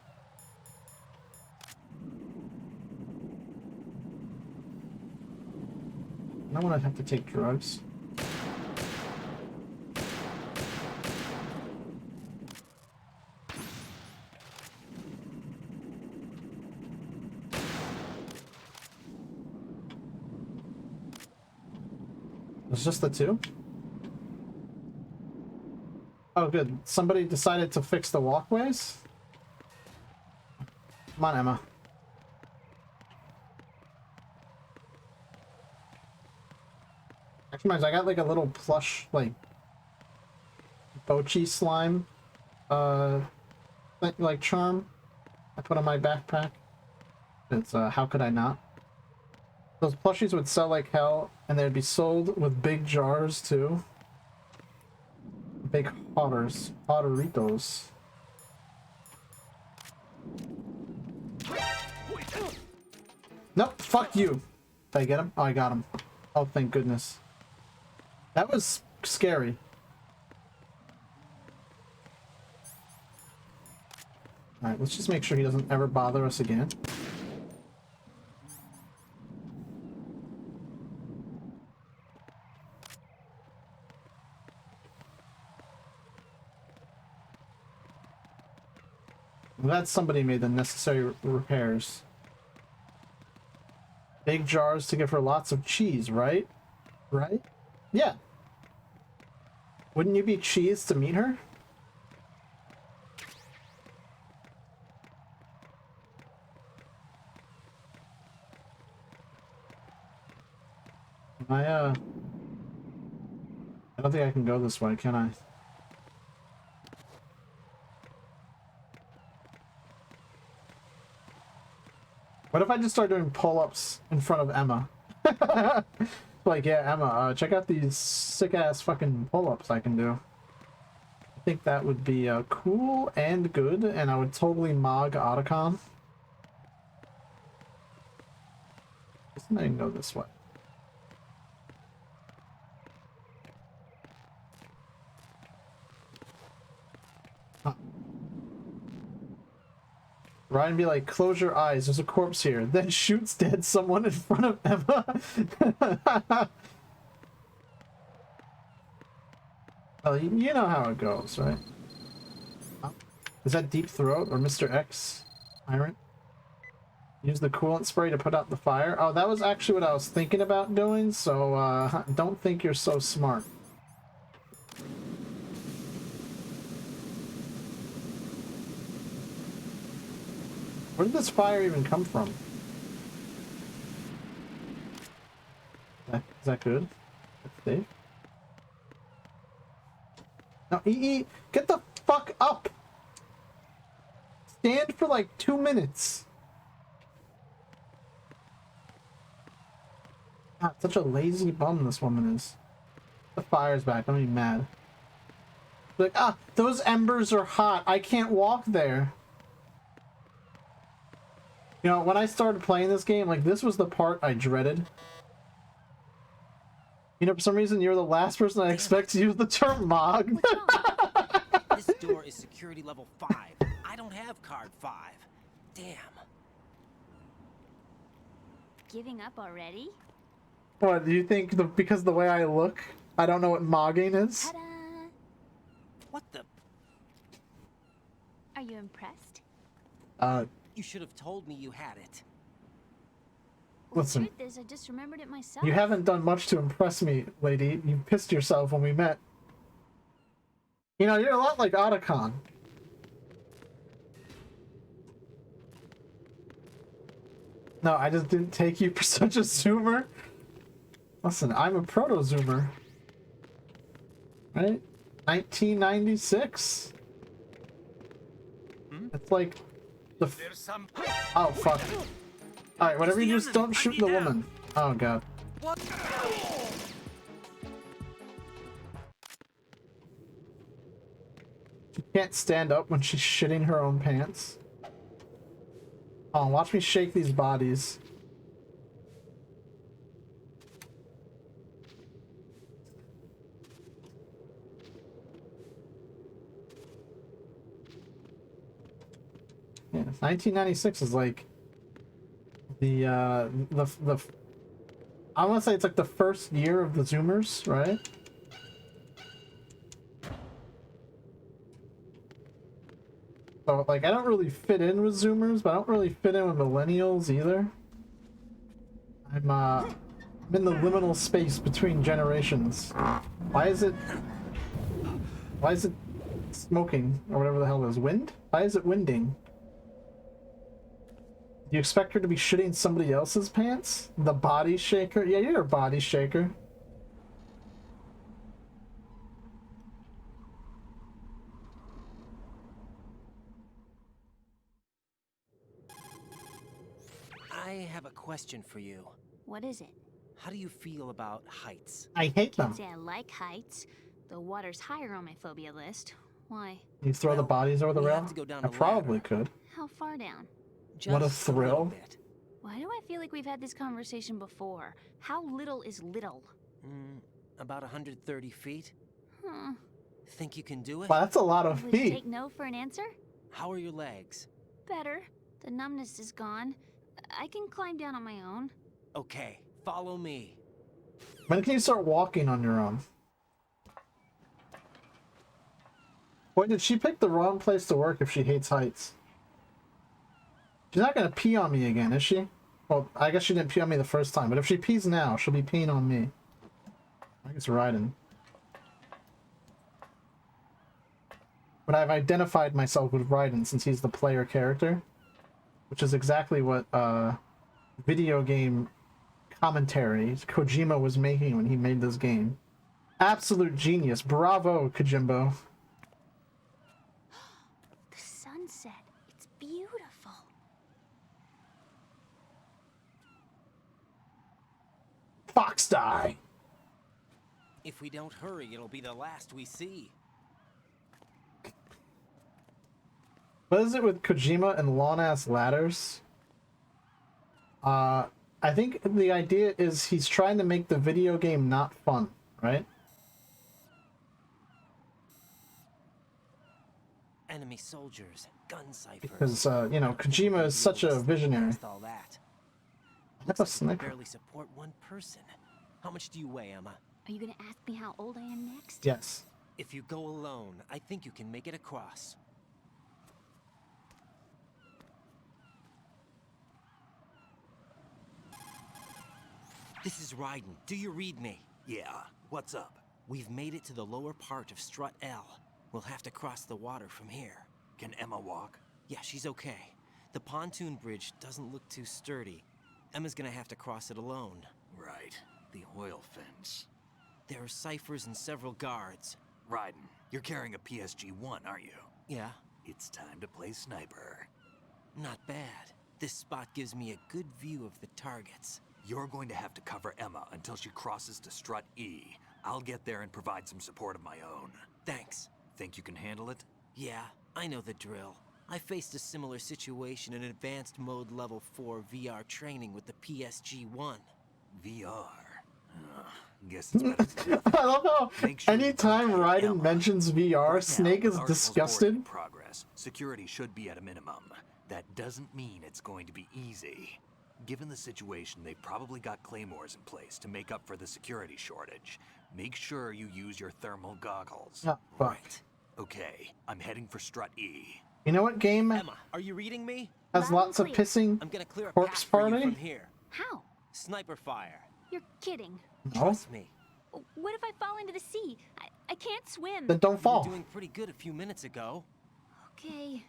I don't want to have to take drugs. It's just the two? Oh, good. Somebody decided to fix the walkways? Come on, Emma. Actually, I got like a little plush, like, Bochi slime, like charm I put on my backpack. It's, how could I not? Those plushies would sell like hell, and they'd be sold with big jars, too. Big hotters. Hotteritos. Nope, fuck you. Did I get him? Oh, I got him. Oh, thank goodness. That was scary. Alright, let's just make sure he doesn't ever bother us again. I'm glad somebody made the necessary repairs. Big jars to give her lots of cheese, right? Right? Yeah. Wouldn't you be cheese to meet her? I don't think I can go this way, can I? What if I just start doing pull-ups in front of Emma? Like, yeah, Emma, check out these sick-ass fucking pull-ups I can do. I think that would be cool and good, and I would totally mog Otacon. I can go this way. Huh. Ryan be like, close your eyes, there's a corpse here. Then shoots dead someone in front of Emma. Well, you know how it goes, right? Oh. Is that Deep Throat or Mr. X? Tyrant? Use the coolant spray to put out the fire? Oh, that was actually what I was thinking about doing, so don't think you're so smart. Where did this fire even come from? Is that good? That's safe. No, get the fuck up! Stand for like 2 minutes. God, such a lazy bum this woman is. The fire's back, I'm even mad. Like, those embers are hot. I can't walk there. You know, when I started playing this game, like, this was the part I dreaded. You know, for some reason, you're the last person I expect to use the term mog. This door is security level 5. I don't have card 5. Damn. Giving up already? What, do you think because of the way I look, I don't know what mogging is? Ta-da! What the? Are you impressed? You should have told me you had it. Listen. The truth is, I just remembered it myself. You haven't done much to impress me, lady. You pissed yourself when we met. You know, you're a lot like Otacon. No, I just didn't take you for such a zoomer. Listen, I'm a proto-zoomer. Right? 1996. It's like the... Oh, fuck. Alright, whatever you just don't shoot the woman. Oh, God. What? She can't stand up when she's shitting her own pants. Oh, watch me shake these bodies. Yeah, 1996 is like the I want to say it's like the first year of the Zoomers, right? So like I don't really fit in with Zoomers, but I don't really fit in with millennials either. I'm I'm in the liminal space between generations. Why is it smoking or whatever the hell it is? Wind? Why is it winding? Do you expect her to be shitting somebody else's pants? The body shaker? Yeah, you're a body shaker. I have a question for you. What is it? How do you feel about heights? I hate them. Can't say I like heights. The water's higher on my phobia list. Why? You throw the bodies over the we have rail? to go down I a probably ladder. could. How far down? What a Just little thrill. bit. Why do I feel like we've had this conversation before? How little is little? About 130 feet. Huh. Think you can do it? Wow, that's a lot of Would you feet. take no for an answer? How are your legs? Better. The numbness is gone. I can climb down on my own. Okay, follow me. When can you start walking on your own? Boy, did she pick the wrong place to work if she hates heights. She's not gonna pee on me again, is she? Well, I guess she didn't pee on me the first time, but if she pees now, she'll be peeing on me. I guess Raiden. But I've identified myself with Raiden since he's the player character, which is exactly what video game commentary Kojima was making when he made this game. Absolute genius. Bravo, Kojimbo. The sunset. It's beautiful. Fox die. If we don't hurry, it'll be the last we see. What is it with Kojima and long-ass ladders? I think the idea is he's trying to make the video game not fun, right? Enemy soldiers, gun ciphers. Because, you know, Kojima is such a visionary. All that. That's a Looks like we sniper. barely support one person. How much do you weigh, Emma? Are you gonna ask me how old I am next? Yes. If you go alone, I think you can make it across. This is Raiden. Do you read me? Yeah, what's up? We've made it to the lower part of Strut L. We'll have to cross the water from here. Can Emma walk? Yeah, she's okay. The pontoon bridge doesn't look too sturdy. Emma's gonna have to cross it alone. Right, the oil fence. There are ciphers and several guards. Raiden, you're carrying a PSG-1, aren't you? Yeah, It's time to play sniper. not bad. This spot gives me a good view of the targets. You're going to have to cover Emma until she crosses to Strut E. I'll get there and provide some support of my own. Thanks. Think you can handle it? Yeah, I know the drill. I faced a similar situation in advanced mode level 4 VR training with the PSG-1. VR. Guess it's better to do. I love how Make sure you anytime protect Raiden Emma. mentions VR, Right now, Snake the is article's disgusted. boarding in progress. Security should be at a minimum. That doesn't mean it's going to be easy. Given the situation, they've probably got claymores in place to make up for the security shortage. Make sure you use your thermal goggles. Oh, fuck. Right. Okay, I'm heading for Strut E. You know what game Emma, are you reading me? has Loud and lots of clear. pissing? I'm gonna clear a Corpse path for you party? from here. How? Sniper fire. You're kidding. No? Trust me. What if I fall into the sea? I can't swim. Then don't You were fall. doing pretty good a few minutes ago. Okay.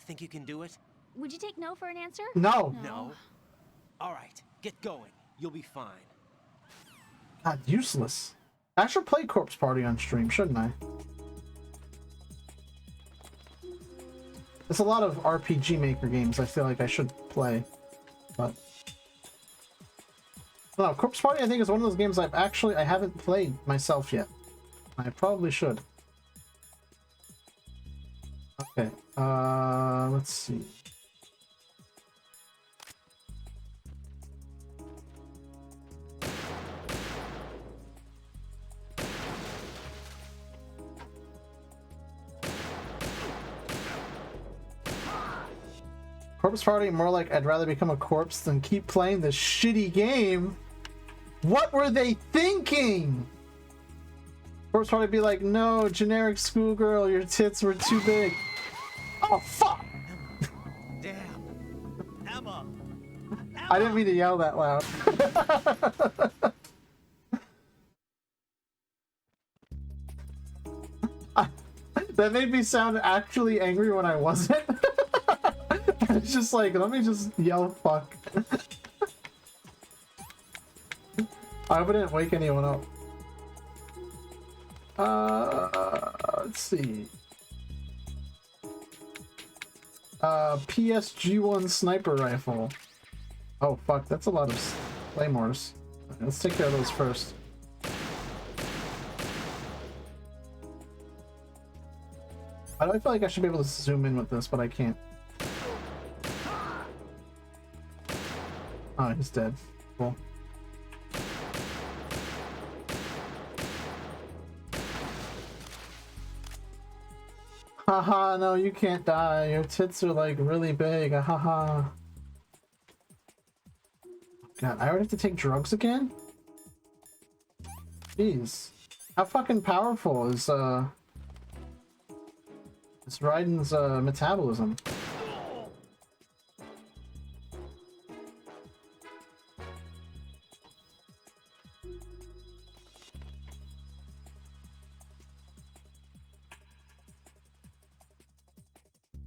Think you can do it? Would you take no for an answer? No. No. All right, get going. You'll be fine. God, useless. I should play Corpse Party on stream, shouldn't I? There's a lot of RPG Maker games I feel like I should play, but I don't know. Corpse Party I think is one of those games I haven't played myself yet. I probably should. Okay, let's see. Corpse Party, more like I'd rather become a corpse than keep playing this shitty game. What were they thinking? Corpse Party be like, no, generic schoolgirl, your tits were too big. Oh, fuck! Damn. Emma. I didn't mean to yell that loud. That made me sound actually angry when I wasn't. It's just like, let me just yell fuck. I hope I didn't wake anyone up. Let's see. PSG-1 sniper rifle. Oh fuck, that's a lot of claymores. Let's take care of those first. I feel like I should be able to zoom in with this, but I can't. Oh, he's dead. Cool. Haha, no, you can't die. Your tits are like really big. Haha. God, I already have to take drugs again? Jeez. How fucking powerful is Raiden's metabolism?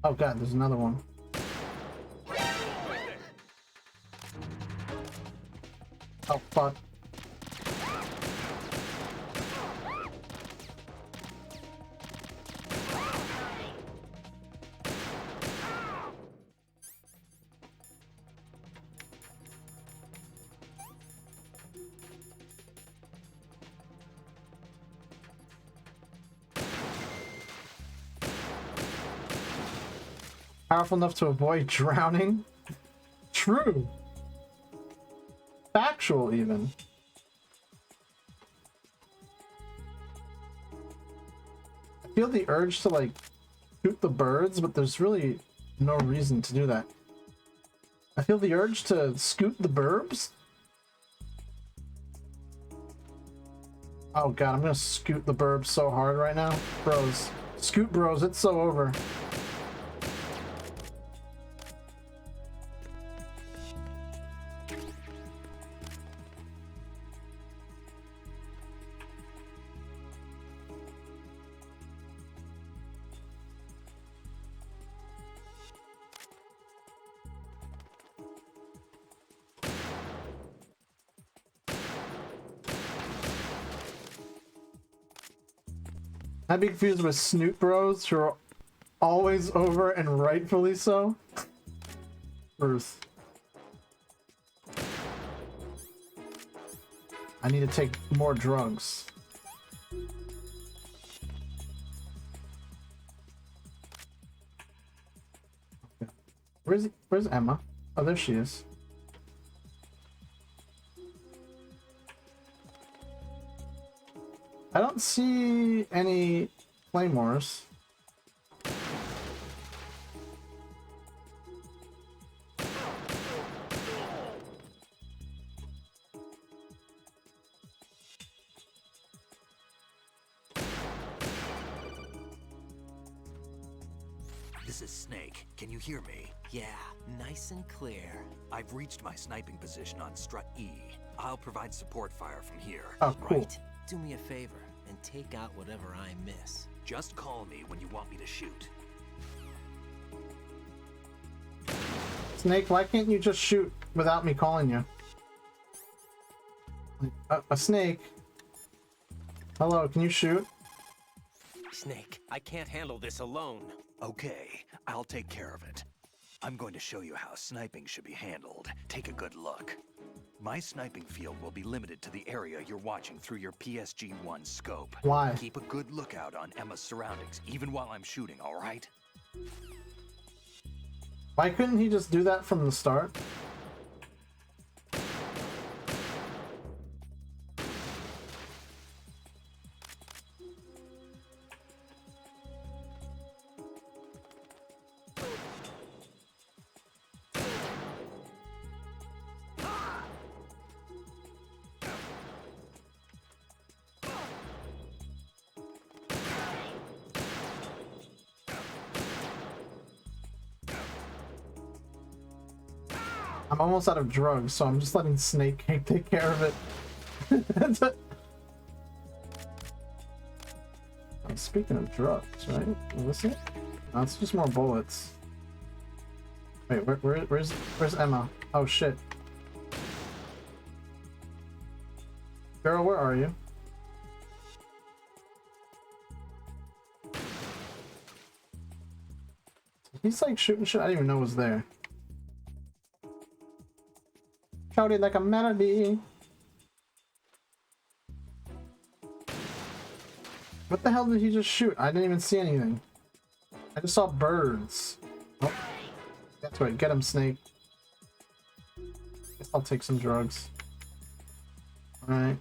Oh god, there's another one. Oh fuck. Powerful enough to avoid drowning? True. Factual, even. I feel the urge to, like, shoot the birds, but there's really no reason to do that. I feel the urge to scoot the burbs. Oh god, I'm gonna scoot the burbs so hard right now. Bros. Scoot bros, it's so over. I'd be confused with snoot bros who are always over and rightfully so. Bruce. I need to take more drugs. Where's Emma? Oh, there she is. I don't see any claymores. This is Snake. Can you hear me? Yeah, nice and clear. I've reached my sniping position on strut E. I'll provide support fire from here. Oh, cool. Right. Do me a favor and take out whatever I miss. Just call me when you want me to shoot. Snake, why can't you just shoot without me calling you? A snake. Hello, can you shoot? Snake, I can't handle this alone. Okay, I'll take care of it. I'm going to show you how sniping should be handled. Take a good look. My sniping field will be limited to the area you're watching through your PSG-1 scope. Why? Keep a good lookout on Emma's surroundings, even while I'm shooting, all right? Why couldn't he just do that from the start? I'm almost out of drugs, so I'm just letting Snake take care of it. Speaking of drugs, right? Is this it? No, it's just more bullets. Wait, where's Emma? Oh shit. Girl, where are you? He's like shooting shit I didn't even know was there. Shouted like a melody. What the hell did he just shoot? I didn't even see anything. I just saw birds. Oh, that's right. Get him, Snake. Guess I'll take some drugs. Alright.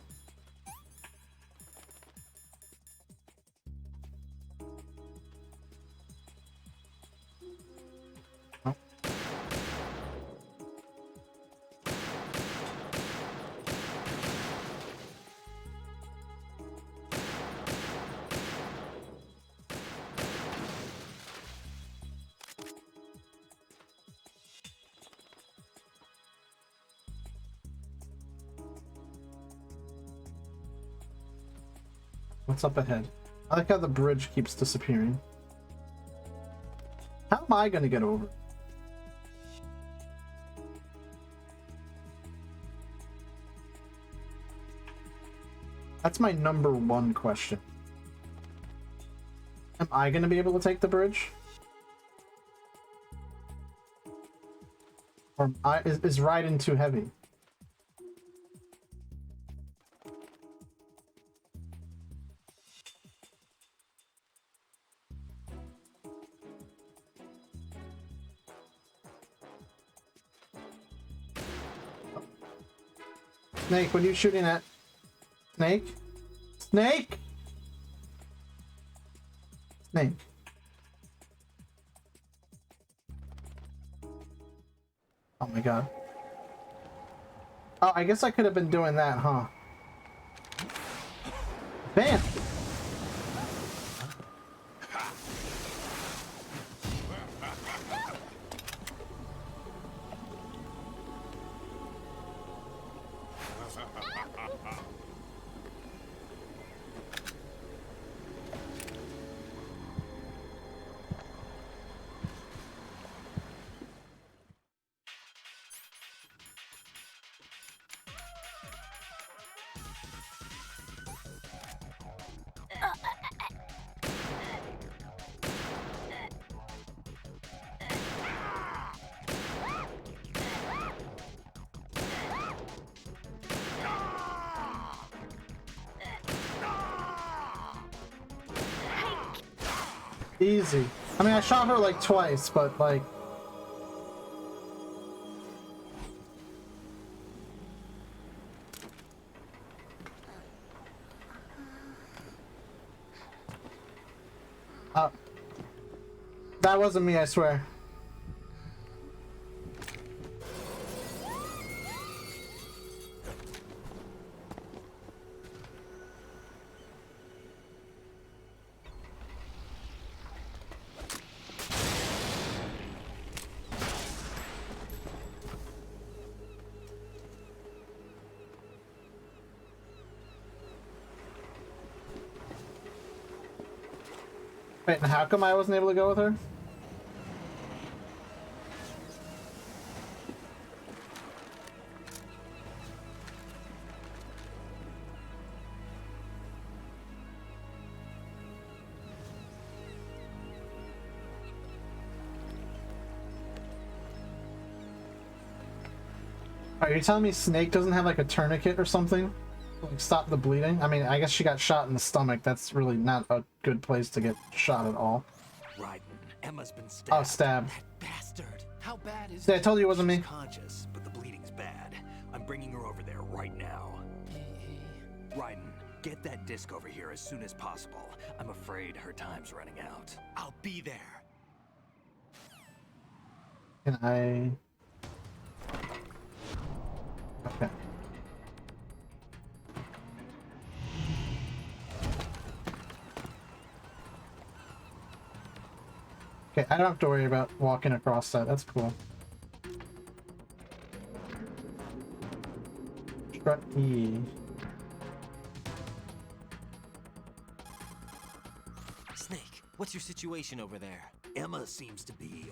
Oh. What's up ahead? I like how the bridge keeps disappearing. How am I gonna get over? That's my #1 question. Am I gonna be able to take the bridge? Or is riding too heavy? Snake, what are you shooting at? Snake? Snake? Snake. Oh my god. Oh, I guess I could have been doing that, huh? Bam! Easy. I mean, I shot her like twice, but like... that wasn't me, I swear. Wait, and how come I wasn't able to go with her? Are you telling me Snake doesn't have like a tourniquet or something? Like stop the bleeding? I mean, I guess she got shot in the stomach. That's really not a good place to get shot at all. Raiden, Emma's been stabbed. Oh, stabbed. That bastard. How bad is See, I it? told you it wasn't me. She's conscious, but the bleeding's bad. I'm bringing her over there right now. Raiden, get that disc over here as soon as possible. I'm afraid her time's running out. I'll be there. Can I... Okay. Okay, I don't have to worry about walking across that. That's cool. Strut E. Snake, what's your situation over there? Emma seems to be,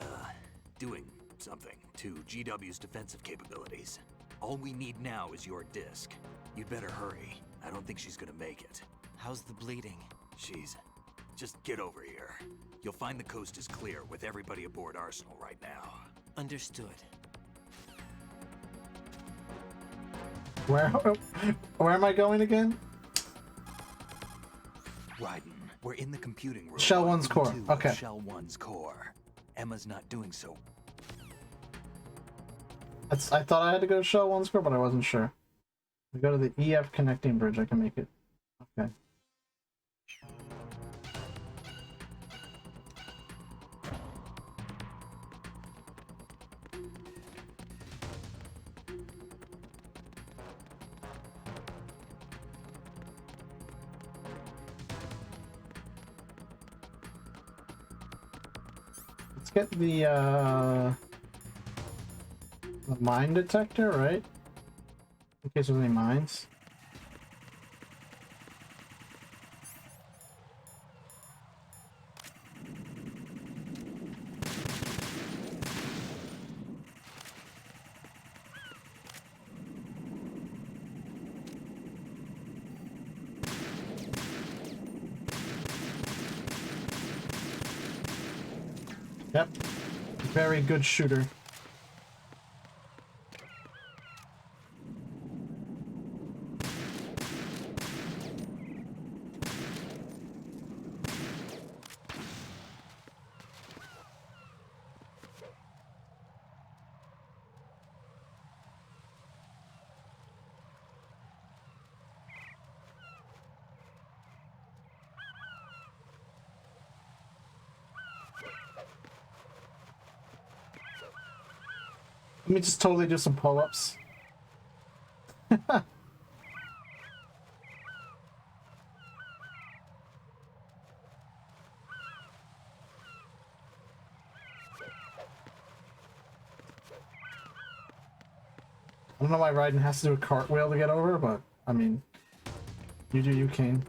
doing something to GW's defensive capabilities. All we need now is your disc. You'd better hurry. I don't think she's gonna make it. How's the bleeding? Just get over here. You'll find the coast is clear with everybody aboard Arsenal right now. Understood. Where am I going again? Raiden, we're in the computing room. Shell 1's core. Two of Okay. Shell 1's core. Emma's not doing so. I thought I had to go to Shell 1's core, but I wasn't sure. We go to the EF connecting bridge. I can make it. Okay. Let's get the mine detector, right? In case there's any mines. Yep. Very good shooter. Let me just totally do some pull-ups. I don't know why Raiden has to do a cartwheel to get over, but I mean, you do you, Kane.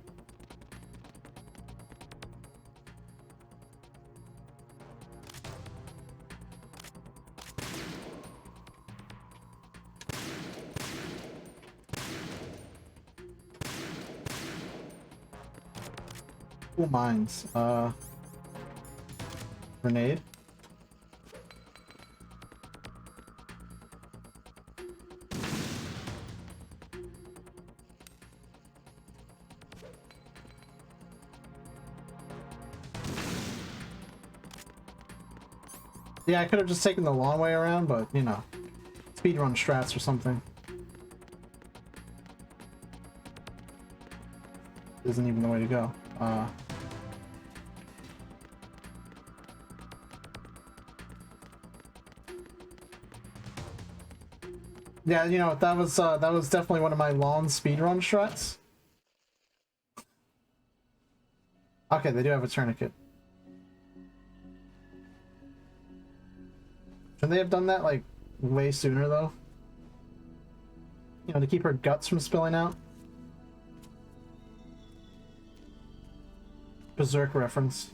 Cool mines. Grenade. Yeah, I could have just taken the long way around, but you know, speedrun strats or something. Isn't even the way to go. Yeah, you know, that was definitely one of my long speedrun strats. Okay, they do have a tourniquet. Shouldn't they have done that like way sooner though? You know, to keep her guts from spilling out. Berserk reference.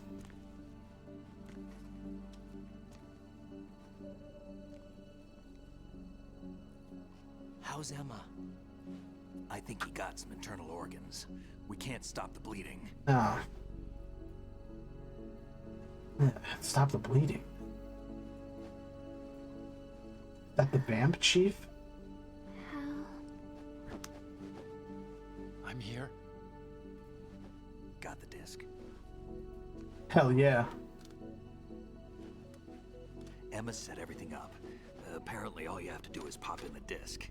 How's Emma? I think he got some internal organs. We can't stop the bleeding. Ah. Stop the bleeding. Is that the vamp chief? I'm here. Got the disc. Hell yeah. Emma set everything up. Apparently all you have to do is pop in the disc.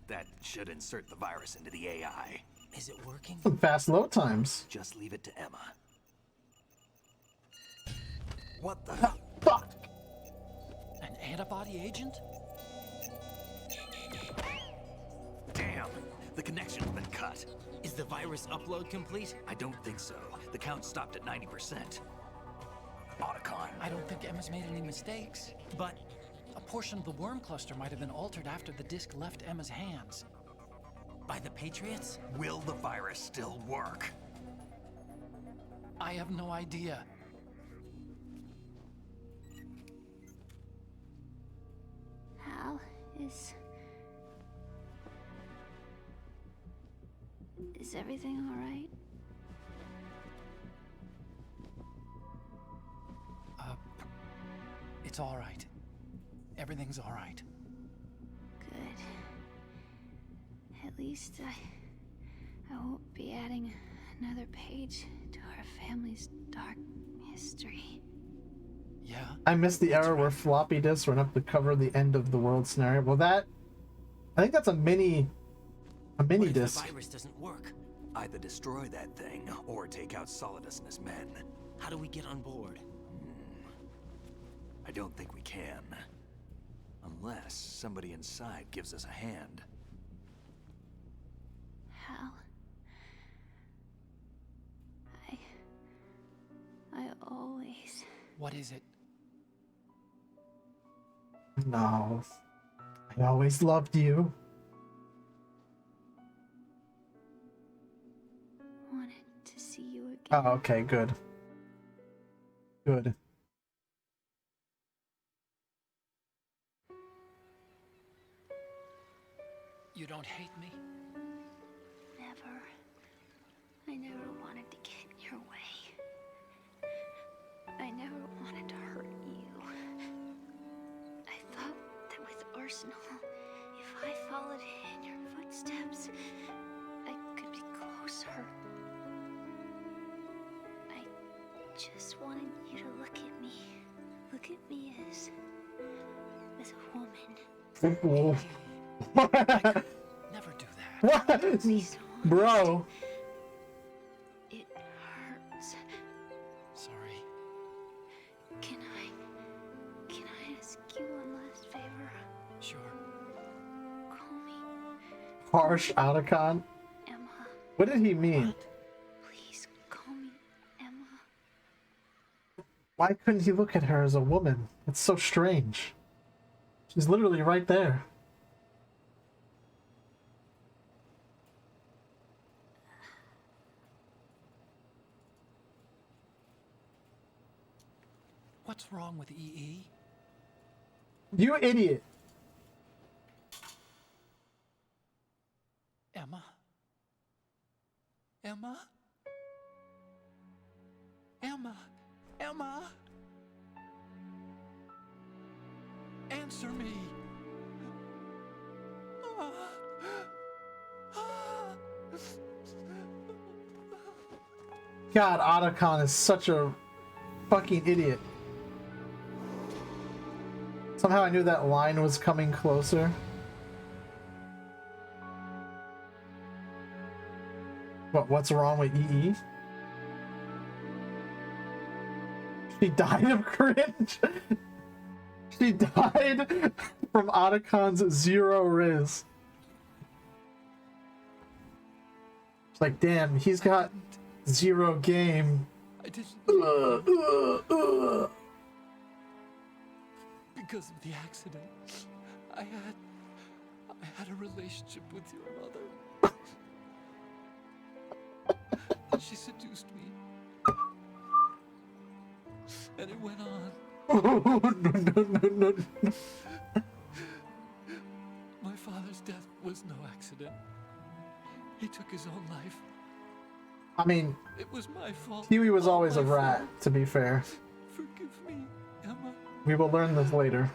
That should insert the virus into the AI. Is it working? Some fast load times. Just leave it to Emma. What the? Fuck! An antibody agent? Damn! The connection's been cut. Is the virus upload complete? I don't think so. The count stopped at 90%. Otacon. I don't think Emma's made any mistakes. But A portion of the worm cluster might have been altered after the disc left Emma's hands. By the Patriots? Will the virus still work? I have no idea. Hal, is everything all right? It's all right. Everything's all right. Good. At least I won't be adding another page to our family's dark history. Yeah? I missed the era where floppy disks went up to cover the end of the world scenario. Well, I think that's a mini What if the disc. virus doesn't work? Either destroy that thing, or take out Solidus and his men. How do we get on board? I don't think we can. Unless somebody inside gives us a hand. Hal, I always... What is it? No. I always loved you. wanted to see you again. Oh, okay, good. Good. You don't hate me? Never. I never wanted to get in your way. I never wanted to hurt you. I thought that with Arsenal, if I followed in your footsteps, I could be closer. I just wanted you to look at me. Look at me as a woman. Never do that. What? Please don't. Bro. It hurts. Sorry. Can I ask you one last favor? Sure. Call me Harsh Otacon. Emma. What did he mean? Please call me Emma. Why couldn't he look at her as a woman? It's so strange. She's literally right there. What's wrong with EE? You idiot. Emma? Emma? Emma? Emma? Answer me. God, Otacon is such a fucking idiot. Somehow I knew that line was coming closer. What's wrong with EE? She died of cringe. She died from Otacon's zero riz. It's like, damn, he's got zero game. I didn't. Because of the accident, I had a relationship with your mother. She seduced me. And it went on. No. My father's death was no accident. He took his own life. I mean, It was my fault. Huey was All always my a rat, fault. to be fair. Forgive me, Emma. We will learn this later.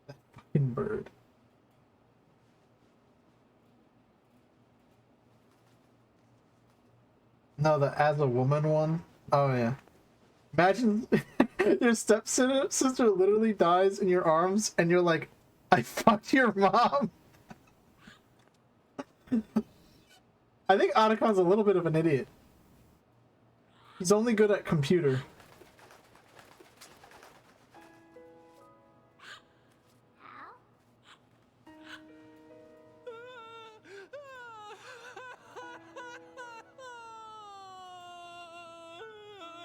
That fucking bird. No, the as a woman one? Oh yeah. Imagine your stepsister literally dies in your arms and you're like, I fucked your mom. I think Otacon's a little bit of an idiot. He's only good at computer.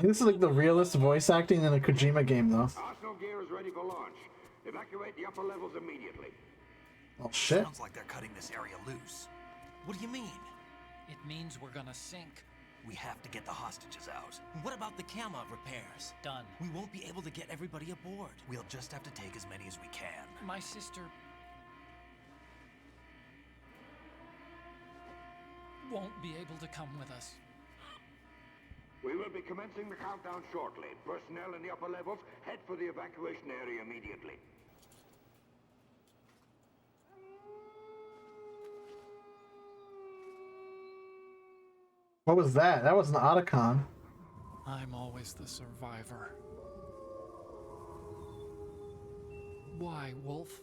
This is like the realest voice acting in a Kojima game, though. Arsenal gear is ready for launch. Evacuate the upper levels immediately. Oh shit. Sounds like they're cutting this area loose. What do you mean? It means we're gonna sink. We have to get the hostages out. What about the camo repairs? Done. We won't be able to get everybody aboard. We'll just have to take as many as we can. My sister won't be able to come with us. We will be commencing the countdown shortly. Personnel in the upper levels, head for the evacuation area immediately. What was that? That was an Otacon. I'm always the survivor. Why, Wolf?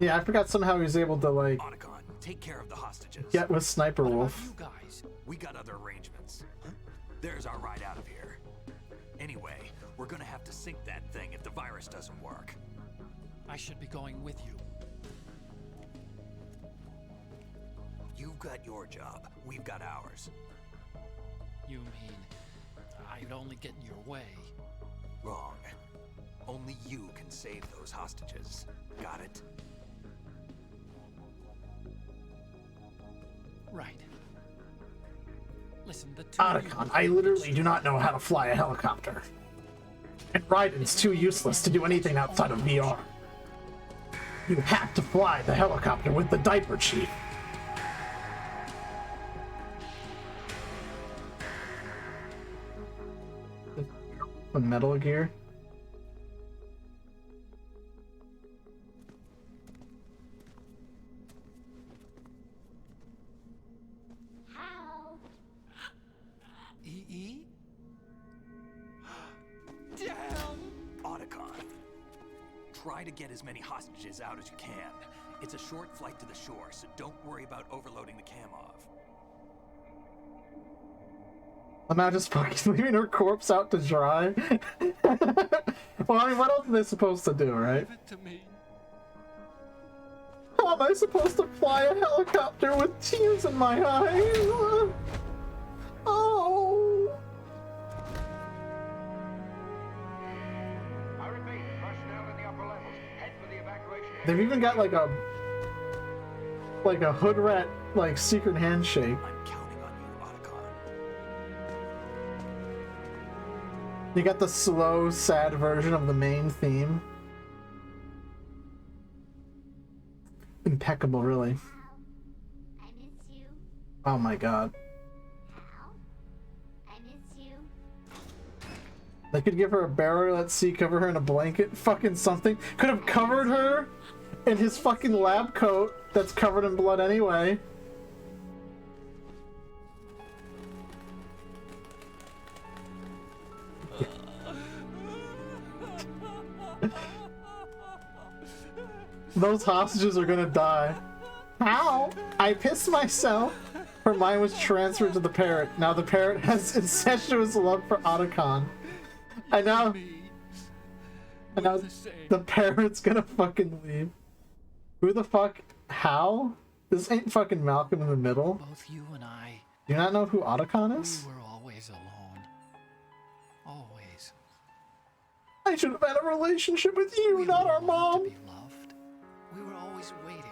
Yeah, I forgot somehow he was able to, like, Otacon, take care of the hostages. get with Sniper What about Wolf. you guys? We got other arrangements. There's our ride out of here. Anyway, we're gonna have to sink that thing if the virus doesn't work. I should be going with you. You've got your job. We've got ours. You mean I'd only get in your way? Wrong. Only you can save those hostages. Got it? Right. Listen, the two of you- Otacon, I literally do not know how to fly a helicopter. And Raiden's too useless to do anything outside of VR. You have to fly the helicopter with the diaper chief. Metal Gear. EE? Damn! Otacon. Try to get as many hostages out as you can. It's a short flight to the shore, so don't worry about overloading the Kamov. I'm not just fucking leaving her corpse out to dry. Well, I mean, what else are they supposed to do, right? Give it to me. How am I supposed to fly a helicopter with tears in my eyes? Oh. I repeat, personnel in the upper levels, head for the evacuation area. They've even got like a hood rat like secret handshake. I'm counting on you, Otacon. You got the slow, sad version of the main theme. Impeccable, really. I miss you. Oh my god. Hal, I miss you. They could give her a barrel, let's see, cover her in a blanket, fucking something. Could have covered her in his fucking lab coat that's covered in blood anyway. Those hostages are gonna die. How? I pissed myself. Her mind was transferred to the parrot. Now the parrot has incestuous love for Otacon. And now the parrot's gonna fucking leave. Who the fuck? How? This ain't fucking Malcolm in the Middle. Both you and I, Do you not know who Otacon is? we were always alone. Always. I should have had a relationship with you, not our wanted mom. to be loved. We were always waiting.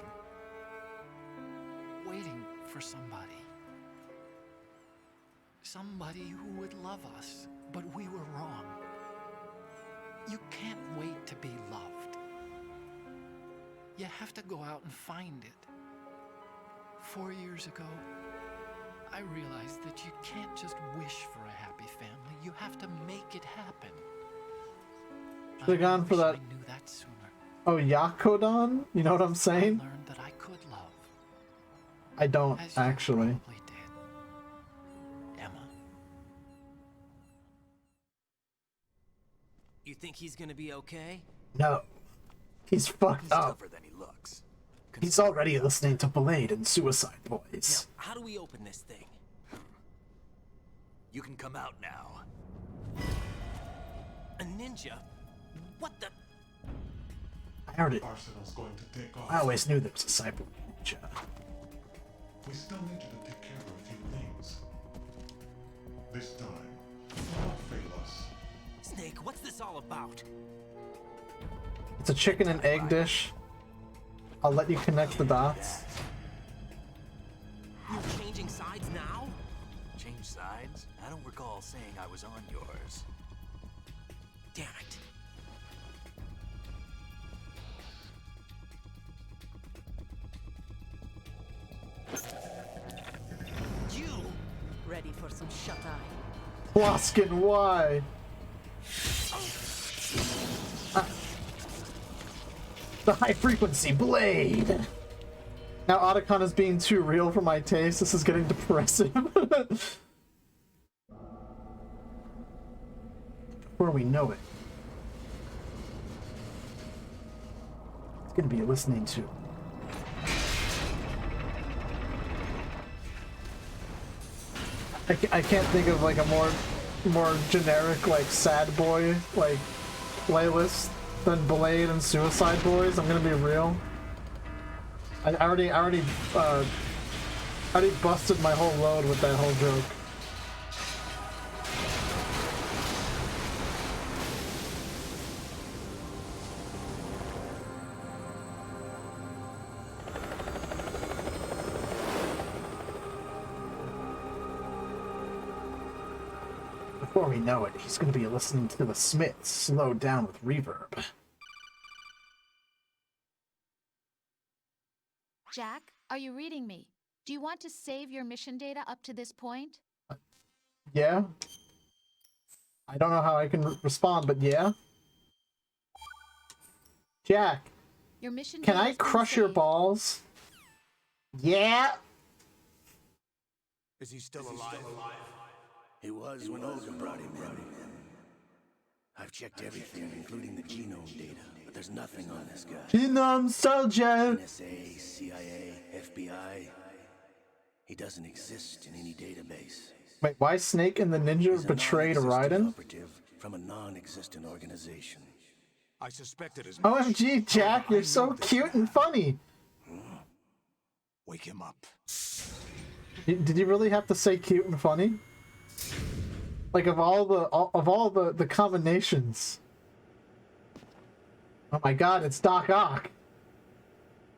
Waiting for somebody. Somebody who would love us. But we were wrong. You can't wait to be loved. You have to go out and find it. 4 years ago, I realized that you can't just wish for a happy family. You have to make it happen. Should've gone for wish that- I knew that sooner. Oh, Yakodon? You know what I'm I saying? learned that I could love. I don't, As you actually. probably did. Emma. You think he's gonna be okay? No. He's fucked He's up. tougher than he looks. He's already listening to Blade and Suicide Now, Boys. how do we open this thing? You can come out now. A ninja? What the? Arsenal's going to take off. I always knew there was a cyber ninja. We still need you to take care of a few things. This time, do not fail us. Snake, what's this all about? It's a chicken and egg dish. I'll let you connect the dots. You're changing sides now? Change sides? I don't recall saying I was on yours. Damn it. You! Ready for some shut-eye? Ploskin, why? Ah. The high-frequency blade! Now Otacon is being too real for my taste. This is getting depressive. Before we know it, it's gonna be listening to. I can't think of like a more generic like sad boy like playlist than Blade and Suicide Boys. I'm gonna be real. I already busted my whole load with that whole joke. Before we know it, he's going to be listening to the Smiths slowed down with reverb. Jack, are you reading me? Do you want to save your mission data up to this point? Yeah? I don't know how I can respond, but yeah? Jack, Your mission can data I has been crush your saved. balls? Yeah? Is he still alive? He was when Olga brought him in. I've checked everything, including the genome data, but there's nothing on this guy. Genome soldier! NSA, CIA, FBI. He doesn't exist in any database. Wait, why Snake and the Ninja He's a betrayed non-existent Raiden? operative from a non-existent organization. I suspected as much. OMG, Jack, you're so cute and funny! Wake him up. Did you really have to say cute and funny? Like of all the combinations. Oh my god, it's Doc Ock.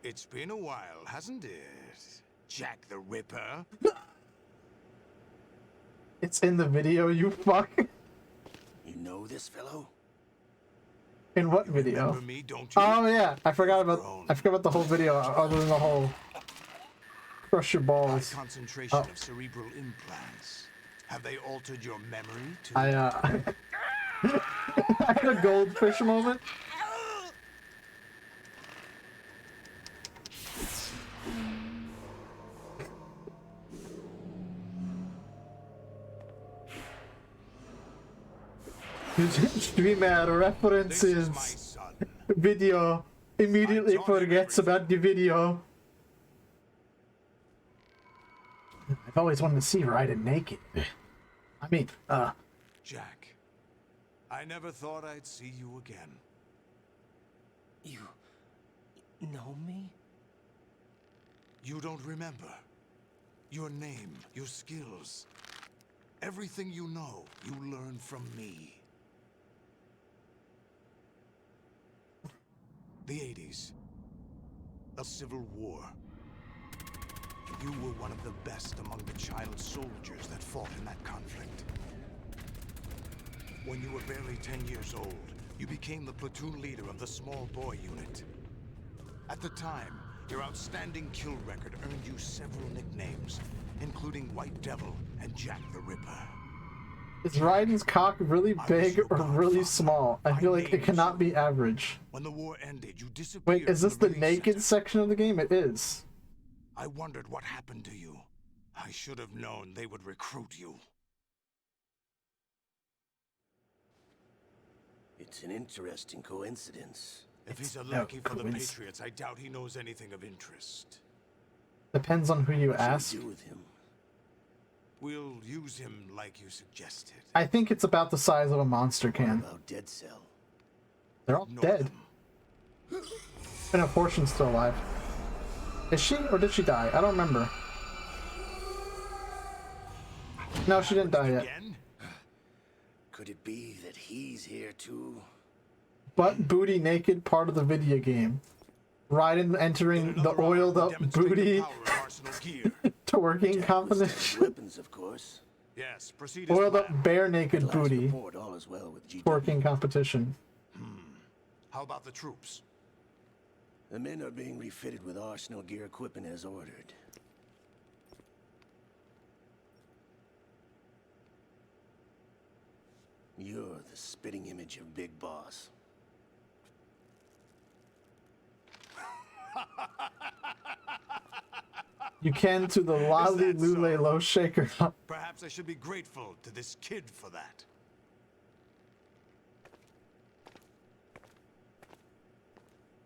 It's been a while, hasn't it? Jack the Ripper. It's in the video, you fuck. You know this fellow? In what video? Remember me, don't you? Oh yeah, I forgot about the whole video other than the whole crush your balls. High concentration of cerebral implants. Have they altered your memory too? I had a goldfish moment. Stream ad references video immediately forgets about the video. I've always wanted to see Raiden naked. I mean, Jack, I never thought I'd see you again. You know me? You don't remember. Your name, your skills. Everything you know, you learned from me. The 80s. A civil war. You were one of the best among the child soldiers that fought in that conflict. When you were barely 10 years old, you became the platoon leader of the small boy unit. At the time, your outstanding kill record earned you several nicknames, including White Devil and Jack the Ripper. is Raiden's cock really big or really small? I feel like it cannot be average. When the war ended, you disappeared. Wait, is this the naked section of the game? It is. I wondered what happened to you. I should have known they would recruit you. It's an interesting coincidence. If he's a lackey for the Patriots, I doubt he knows anything of interest. Depends on who you ask. Do with him? We'll use him like you suggested. I think it's about the size of a monster can. What about Dead Cell? They're all dead. And a portion's still alive. Is she, or did she die? I don't remember. No, she didn't die yet. Could it be that he's here too? Butt booty naked part of the video game. Raiden entering the oiled up booty twerking competition. Weapons, of course. Yes, proceed. Oiled up bare naked booty All is well with GW. twerking competition. How about the troops? The men are being refitted with arsenal gear equipment as ordered. You're the spitting image of Big Boss. You can to the Lolly Lule Low Shaker. Perhaps I should be grateful to this kid for that.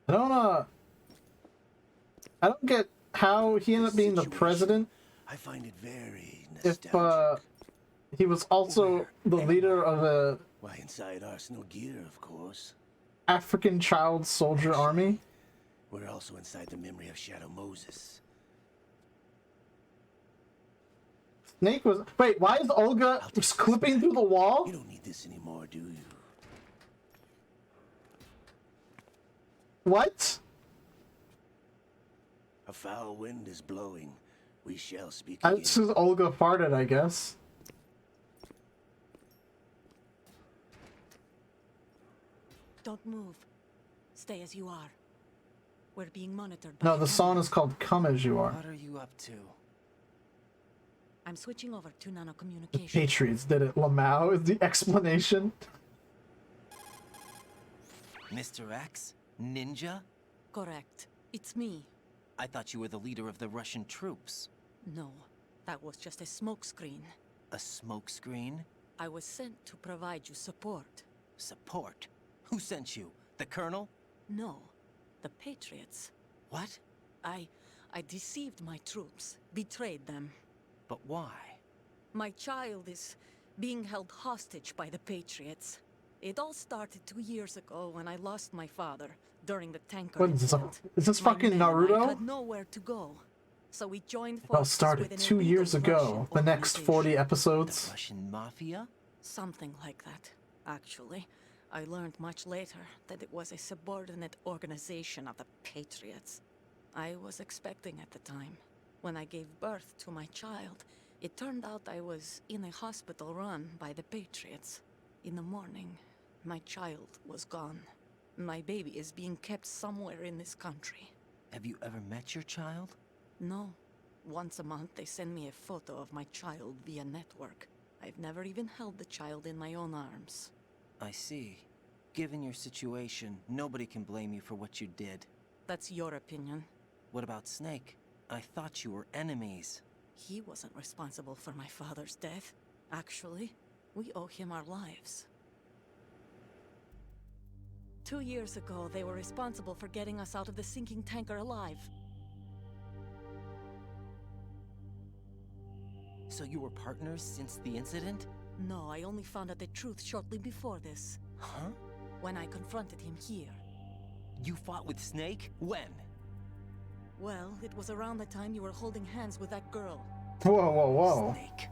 I don't get how he ended up being the president. I find it very If he was also the leader of a why inside arsenal gear, of course. African child soldier army. We're also inside the memory of Shadow Moses. Snake was. Wait, why is Olga just clipping through the wall? You don't need this anymore, do you? What? A foul wind is blowing. We shall speak again. This is Olga farted, I guess. Don't move. Stay as you are. We're being monitored. No, the song is called "Come As You Are." What are you up to? I'm switching over to The nanocommunication. Patriots did it. Lamau is the explanation. Mr. X? Ninja? Correct. It's me. I thought you were the leader of the Russian troops. No, that was just a smokescreen. A smokescreen? I was sent to provide you support. Support? Who sent you? The Colonel? No, the Patriots. What? I deceived my troops, betrayed them. But why? My child is being held hostage by the Patriots. It all started 2 years ago when I lost my father during the tanker What is this? incident. Is this My fucking men, I Naruto? had nowhere to go. So we joined It all forces started with an 2 years illegal ago. Russian The next 40 organization. episodes. Russian mafia? Something like that, actually. I learned much later that it was a subordinate organization of the Patriots. I was expecting at the time. When I gave birth to my child, it turned out I was in a hospital run by the Patriots. In the morning, my child was gone. My baby is being kept somewhere in this country. Have you ever met your child? No. Once a month, they send me a photo of my child via network. I've never even held the child in my own arms. I see. Given your situation, nobody can blame you for what you did. That's your opinion. What about Snake? I thought you were enemies. He wasn't responsible for my father's death. Actually, we owe him our lives. 2 years ago, they were responsible for getting us out of the sinking tanker alive. So you were partners since the incident? No, I only found out the truth shortly before this. Huh? When I confronted him here. You fought with Snake? When? Well, it was around the time you were holding hands with that girl. Whoa, whoa, whoa. Snake.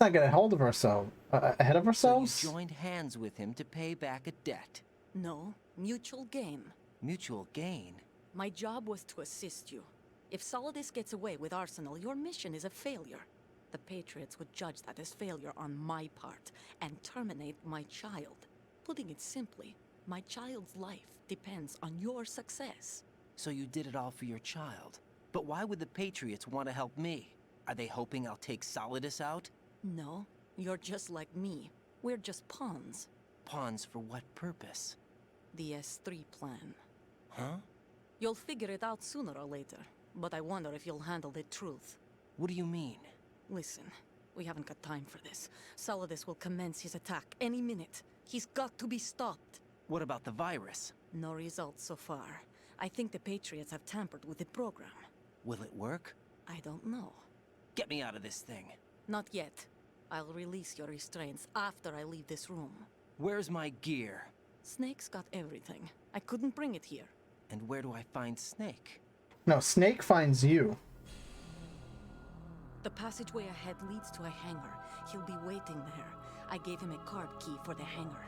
Not get a hold of ourselves. Ahead of ourselves? So you joined hands with him to pay back a debt. No, mutual gain. Mutual gain? My job was to assist you. If Solidus gets away with Arsenal, your mission is a failure. The Patriots would judge that as failure on my part and terminate my child. Putting it simply, my child's life depends on your success. So you did it all for your child. But why would the Patriots want to help me? Are they hoping I'll take Solidus out? No, you're just like me. We're just pawns. Pawns for what purpose? The S3 plan. Huh? You'll figure it out sooner or later, but I wonder if you'll handle the truth. What do you mean? Listen, we haven't got time for this. Solidus will commence his attack any minute. He's got to be stopped. What about the virus? No results so far. I think the Patriots have tampered with the program. Will it work? I don't know. Get me out of this thing. Not yet. I'll release your restraints after I leave this room. Where's my gear? Snake's got everything. I couldn't bring it here. And where do I find Snake? No, Snake finds you. The passageway ahead leads to a hangar. He'll be waiting there. I gave him a card key for the hangar.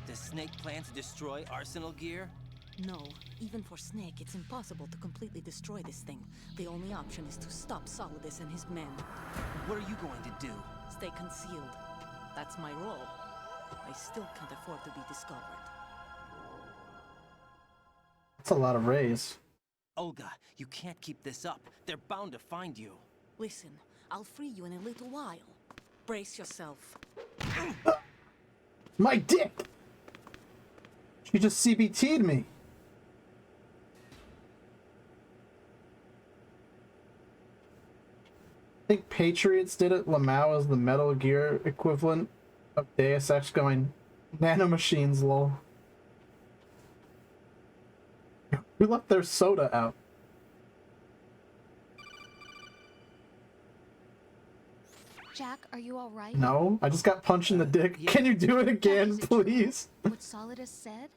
Does Snake plan to destroy Arsenal gear? No, even for Snake, it's impossible to completely destroy this thing. The only option is to stop Solidus and his men. What are you going to do? Stay concealed. That's my role. I still can't afford to be discovered. That's a lot of rays. Olga, you can't keep this up. They're bound to find you. Listen, I'll free you in a little while. Brace yourself. My dick! She just CBT'd me. I think Patriots did it. Lamau is the Metal Gear equivalent of Deus Ex going, nanomachines, lol. Who left their soda out? Jack, are you all right? No, I just got punched in the dick. Yeah. Can you do it again, please? What Solidus said?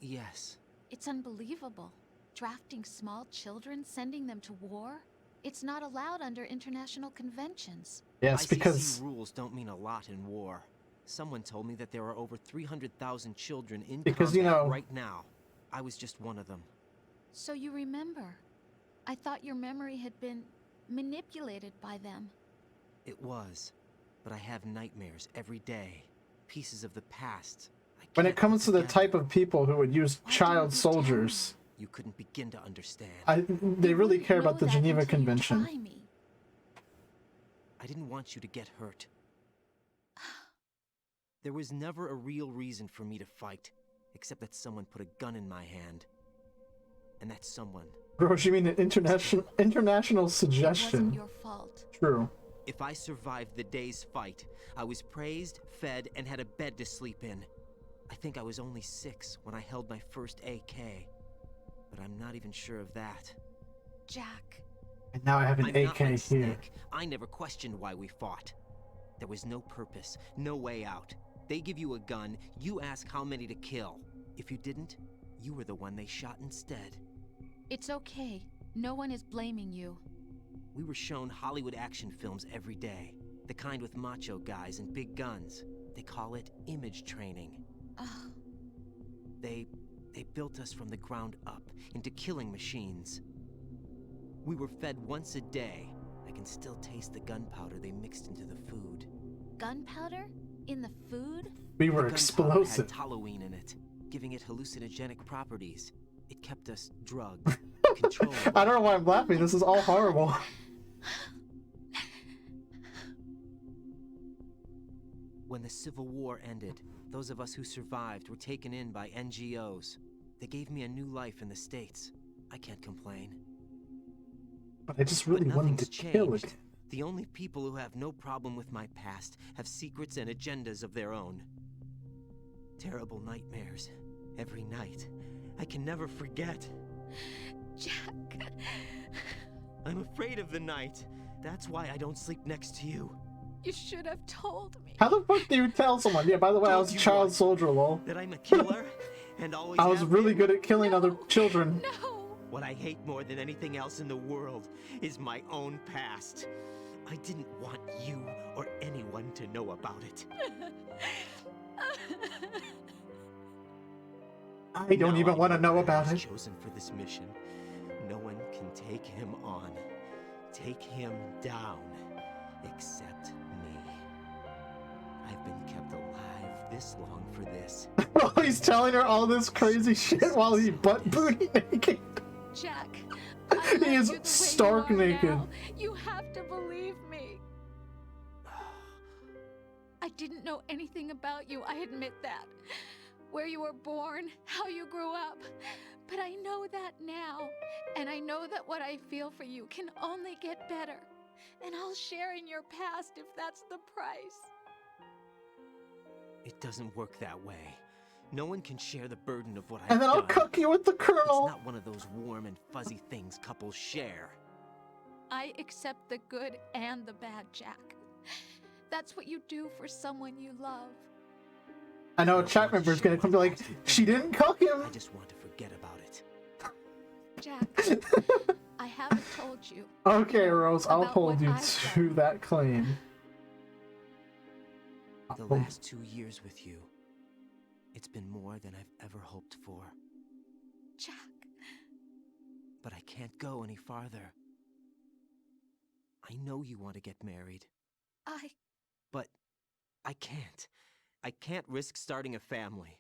Yes. It's unbelievable. Drafting small children, sending them to war? It's not allowed under international conventions. Yes, ICC because rules don't mean a lot in war. Someone told me that there are over 300,000 children in Because, combat you know, right now. I was just one of them. So you remember. I thought your memory had been manipulated by them. It was. But I have nightmares every day. Pieces of the past. when it comes to the type of people who would use child soldiers, You couldn't begin to understand. they really care about the Geneva Convention. I didn't want you to get hurt. There was never a real reason for me to fight, except that someone put a gun in my hand. And that someone... Rose, you mean an international suggestion? It wasn't your fault. True. If I survived the day's fight, I was praised, fed, and had a bed to sleep in. I think I was only 6 when I held my first AK. But I'm not even sure of that. Jack. And now I have an I'm AK not like here. Snake. I never questioned why we fought. There was no purpose, no way out. They give you a gun, you ask how many to kill. If you didn't, you were the one they shot instead. It's okay. No one is blaming you. We were shown Hollywood action films every day. The kind with macho guys and big guns. They call it image training. They built us from the ground up into killing machines. We were fed once a day. I can still taste the gunpowder they mixed into the food. Gunpowder? In the food? We were The gunpowder explosive. had toluene in it, giving it hallucinogenic properties. It kept us drugged, controlled. I don't know why I'm laughing. This is all horrible. When the Civil War ended, those of us who survived were taken in by NGOs. They gave me a new life in the States. I can't complain. But I just really wanted to kill it. The only people who have no problem with my past have secrets and agendas of their own. Terrible nightmares. Every night. I can never forget. Jack. I'm afraid of the night. That's why I don't sleep next to you. You should have told me. How the fuck do you tell someone? Yeah, by the way, I was a child soldier, lol. That I'm a killer and always I was have really been? good at killing other children. What I hate more than anything else in the world is my own past. I didn't want you or anyone to know about it. I don't even want to know about it. Chosen for this mission. No one can take him on, take him down, except me. I've been kept alive this long for this. Oh, he's telling her all this crazy shit while he's butt booty naked. Jack. He is stark naked. Now. You have to believe me. I didn't know anything about you, I admit that. Where you were born, how you grew up. But I know that now. And I know that what I feel for you can only get better. And I'll share in your past if that's the price. It doesn't work that way. No one can share the burden of what I've And then I'll done. cook you with the Colonel. It's not one of those warm and fuzzy things couples share. I accept the good and the bad, Jack. That's what you do for someone you love. I know a chat member is gonna come be like, she didn't cook him. I just want to forget about it. Jack, I haven't told you. Okay, Rose, I'll about hold what you I've to that claim. The last 2 years with you, it's been more than I've ever hoped for. Jack. But I can't go any farther. I know you want to get married. But I can't. I can't risk starting a family.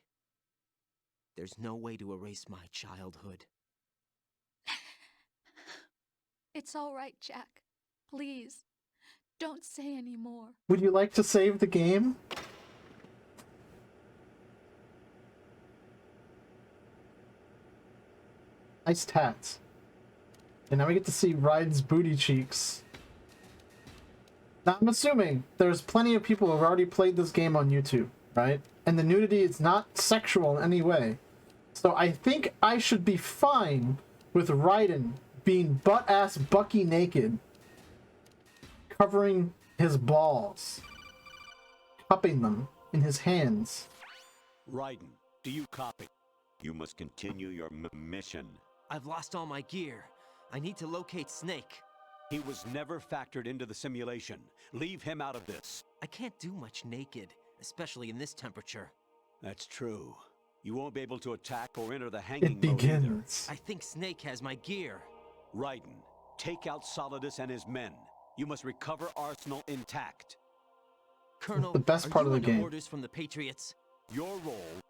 There's no way to erase my childhood. It's all right, Jack. Please, don't say any more. Would you like to save the game? Nice tats. And now we get to see Raiden's booty cheeks. Now I'm assuming there's plenty of people who have already played this game on YouTube, right? And the nudity is not sexual in any way. So I think I should be fine with Raiden being butt-ass Bucky naked, covering his balls, cupping them in his hands. Raiden, do you copy? You must continue your mission. I've lost all my gear. I need to locate Snake. He was never factored into the simulation. Leave him out of this. I can't do much naked, especially in this temperature. That's true. You won't be able to attack or enter the hanging It begins. I think Snake has my gear. Raiden, take out Solidus and his men. You must recover Arsenal intact. Colonel, the best part of the game. Orders from the Patriots? Your role,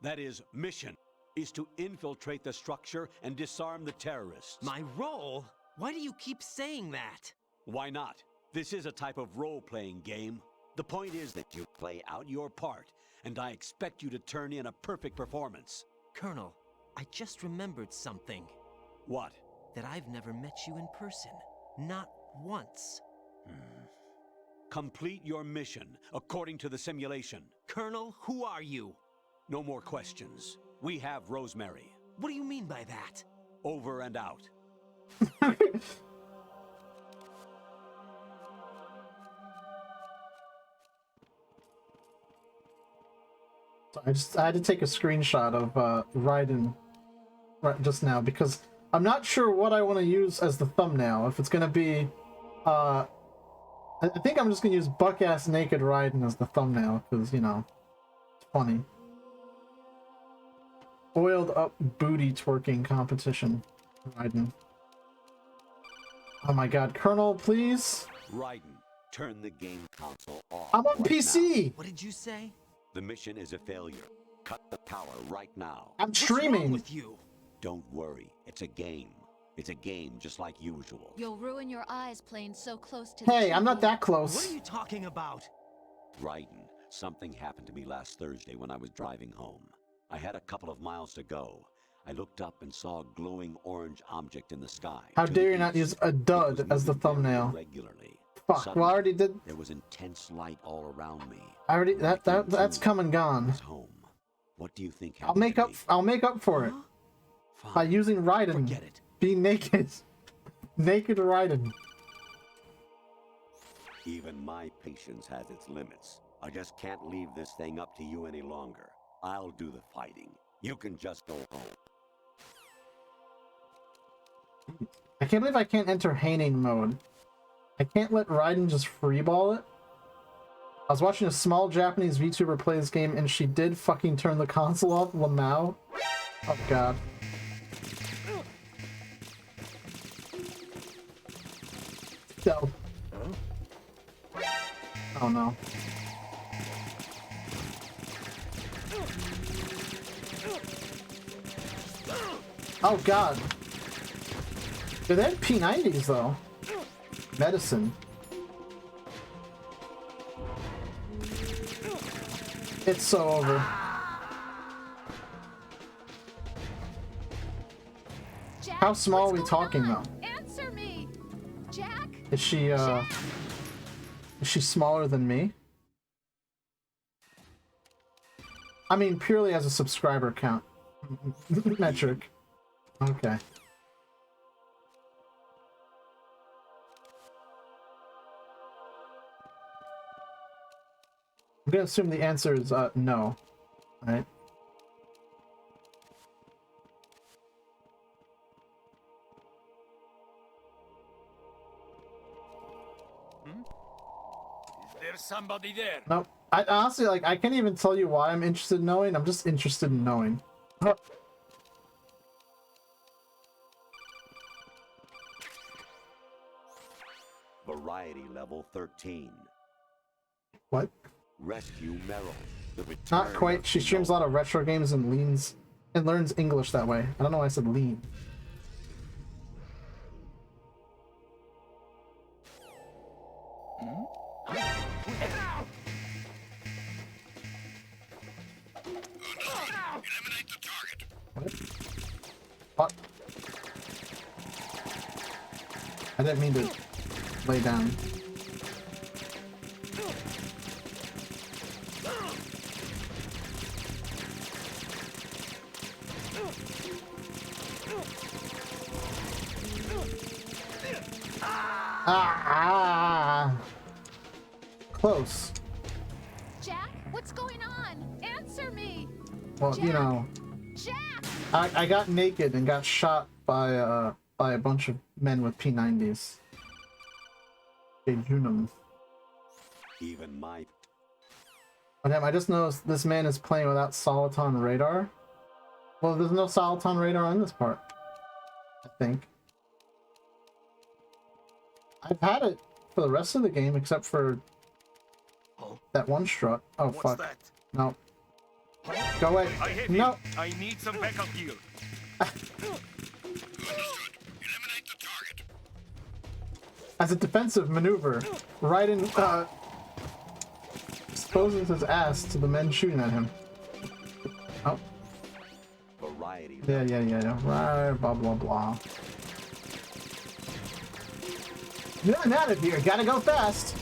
that is mission, is to infiltrate the structure and disarm the terrorists. My role? Why do you keep saying that? Why not? This is a type of role-playing game. The point is that you play out your part, and I expect you to turn in a perfect performance. Colonel, I just remembered something. What? That I've never met you in person. Not once. Complete your mission, according to the simulation. Colonel, who are you? No more questions. We have Rosemary. What do you mean by that? Over and out. So I had to take a screenshot of Raiden right just now because I'm not sure what I want to use as the thumbnail. If it's gonna be, I think I'm just gonna use buck-ass naked Raiden as the thumbnail because, you know, it's funny. Oiled up booty twerking competition, Raiden. Oh my god, Colonel, please. Raiden, turn the game console off. I'm on PC. Now. What did you say? The mission is a failure. Cut the power right now. I'm streaming. What's wrong with you? Don't worry. It's a game. It's a game just like usual. You'll ruin your eyes playing so close to Hey, the I'm not that close. What are you talking about? Raiden, something happened to me last Thursday when I was driving home. I had a couple of miles to go. I looked up and saw a glowing orange object in the sky. How dare you not use a dud as the thumbnail? Regularly. Fuck, Suddenly, well I already did. There was intense light all around me. I already that's come and gone. Home. What do you think I'll make up for it by using Raiden. Forget it. Being naked. Naked Raiden. Even my patience has its limits. I just can't leave this thing up to you any longer. I'll do the fighting. You can just go home. I can't believe I can't enter Haining mode. I can't let Raiden just freeball it. I was watching a small Japanese VTuber play this game and she did fucking turn the console off, Lamau. Oh god. No. Oh no. Oh god. Dude, they had P90s though. Medicine. It's so over. Jack, How small are we what's talking going on? though? Answer me, Jack. Is she smaller than me? I mean, purely as a subscriber count metric. Okay. I'm gonna assume the answer is no. Alright. Is there somebody there? Nope. I honestly, like, I can't even tell you why I'm interested in knowing. I'm just interested in knowing. Huh. Variety level 13. What? Rescue Meryl. The return Not quite. of She streams a lot of retro games and learns English that way. I don't know why I said lean. What? I didn't mean to lay down. Ah! Close. Jack, what's going on? Answer me! Well, Jack! you know, Jack! I got naked and got shot by a bunch of men with P90s. They Junum. Even my... Oh, damn, I just noticed this man is playing without Soliton radar. Well, there's no Soliton radar on this part, I think. I've had it for the rest of the game, except for that one strut. Oh, What's fuck. that? No. Go away. I hit No. him. I need some backup gear. As a defensive maneuver, Raiden exposes his ass to the men shooting at him. Oh. Variety. Yeah. Right, blah, blah, blah. Getting out of here. Gotta go fast.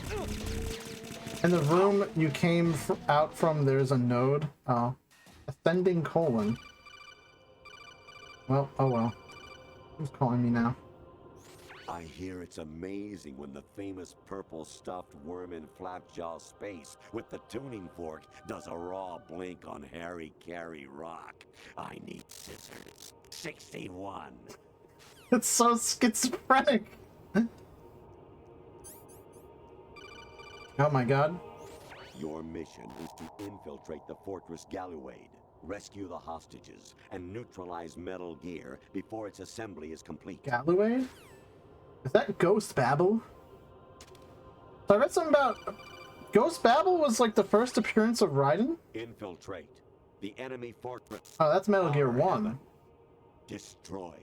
In the room you came out from, there's a node. Oh. Ascending colon. Well, oh well. Who's calling me now? I hear it's amazing when the famous purple stuffed worm in Flapjaw space with the tuning fork does a raw blink on Harry Carey rock. I need scissors. 61. It's so schizophrenic. Oh my god. Your mission is to infiltrate the Fortress Galluade, rescue the hostages, and neutralize Metal Gear before its assembly is complete. Galluade? Is that Ghost Babel? So I read something about... Ghost Babel was like the first appearance of Raiden? Infiltrate the enemy fortress. Oh, that's Metal Gear 1. Destroy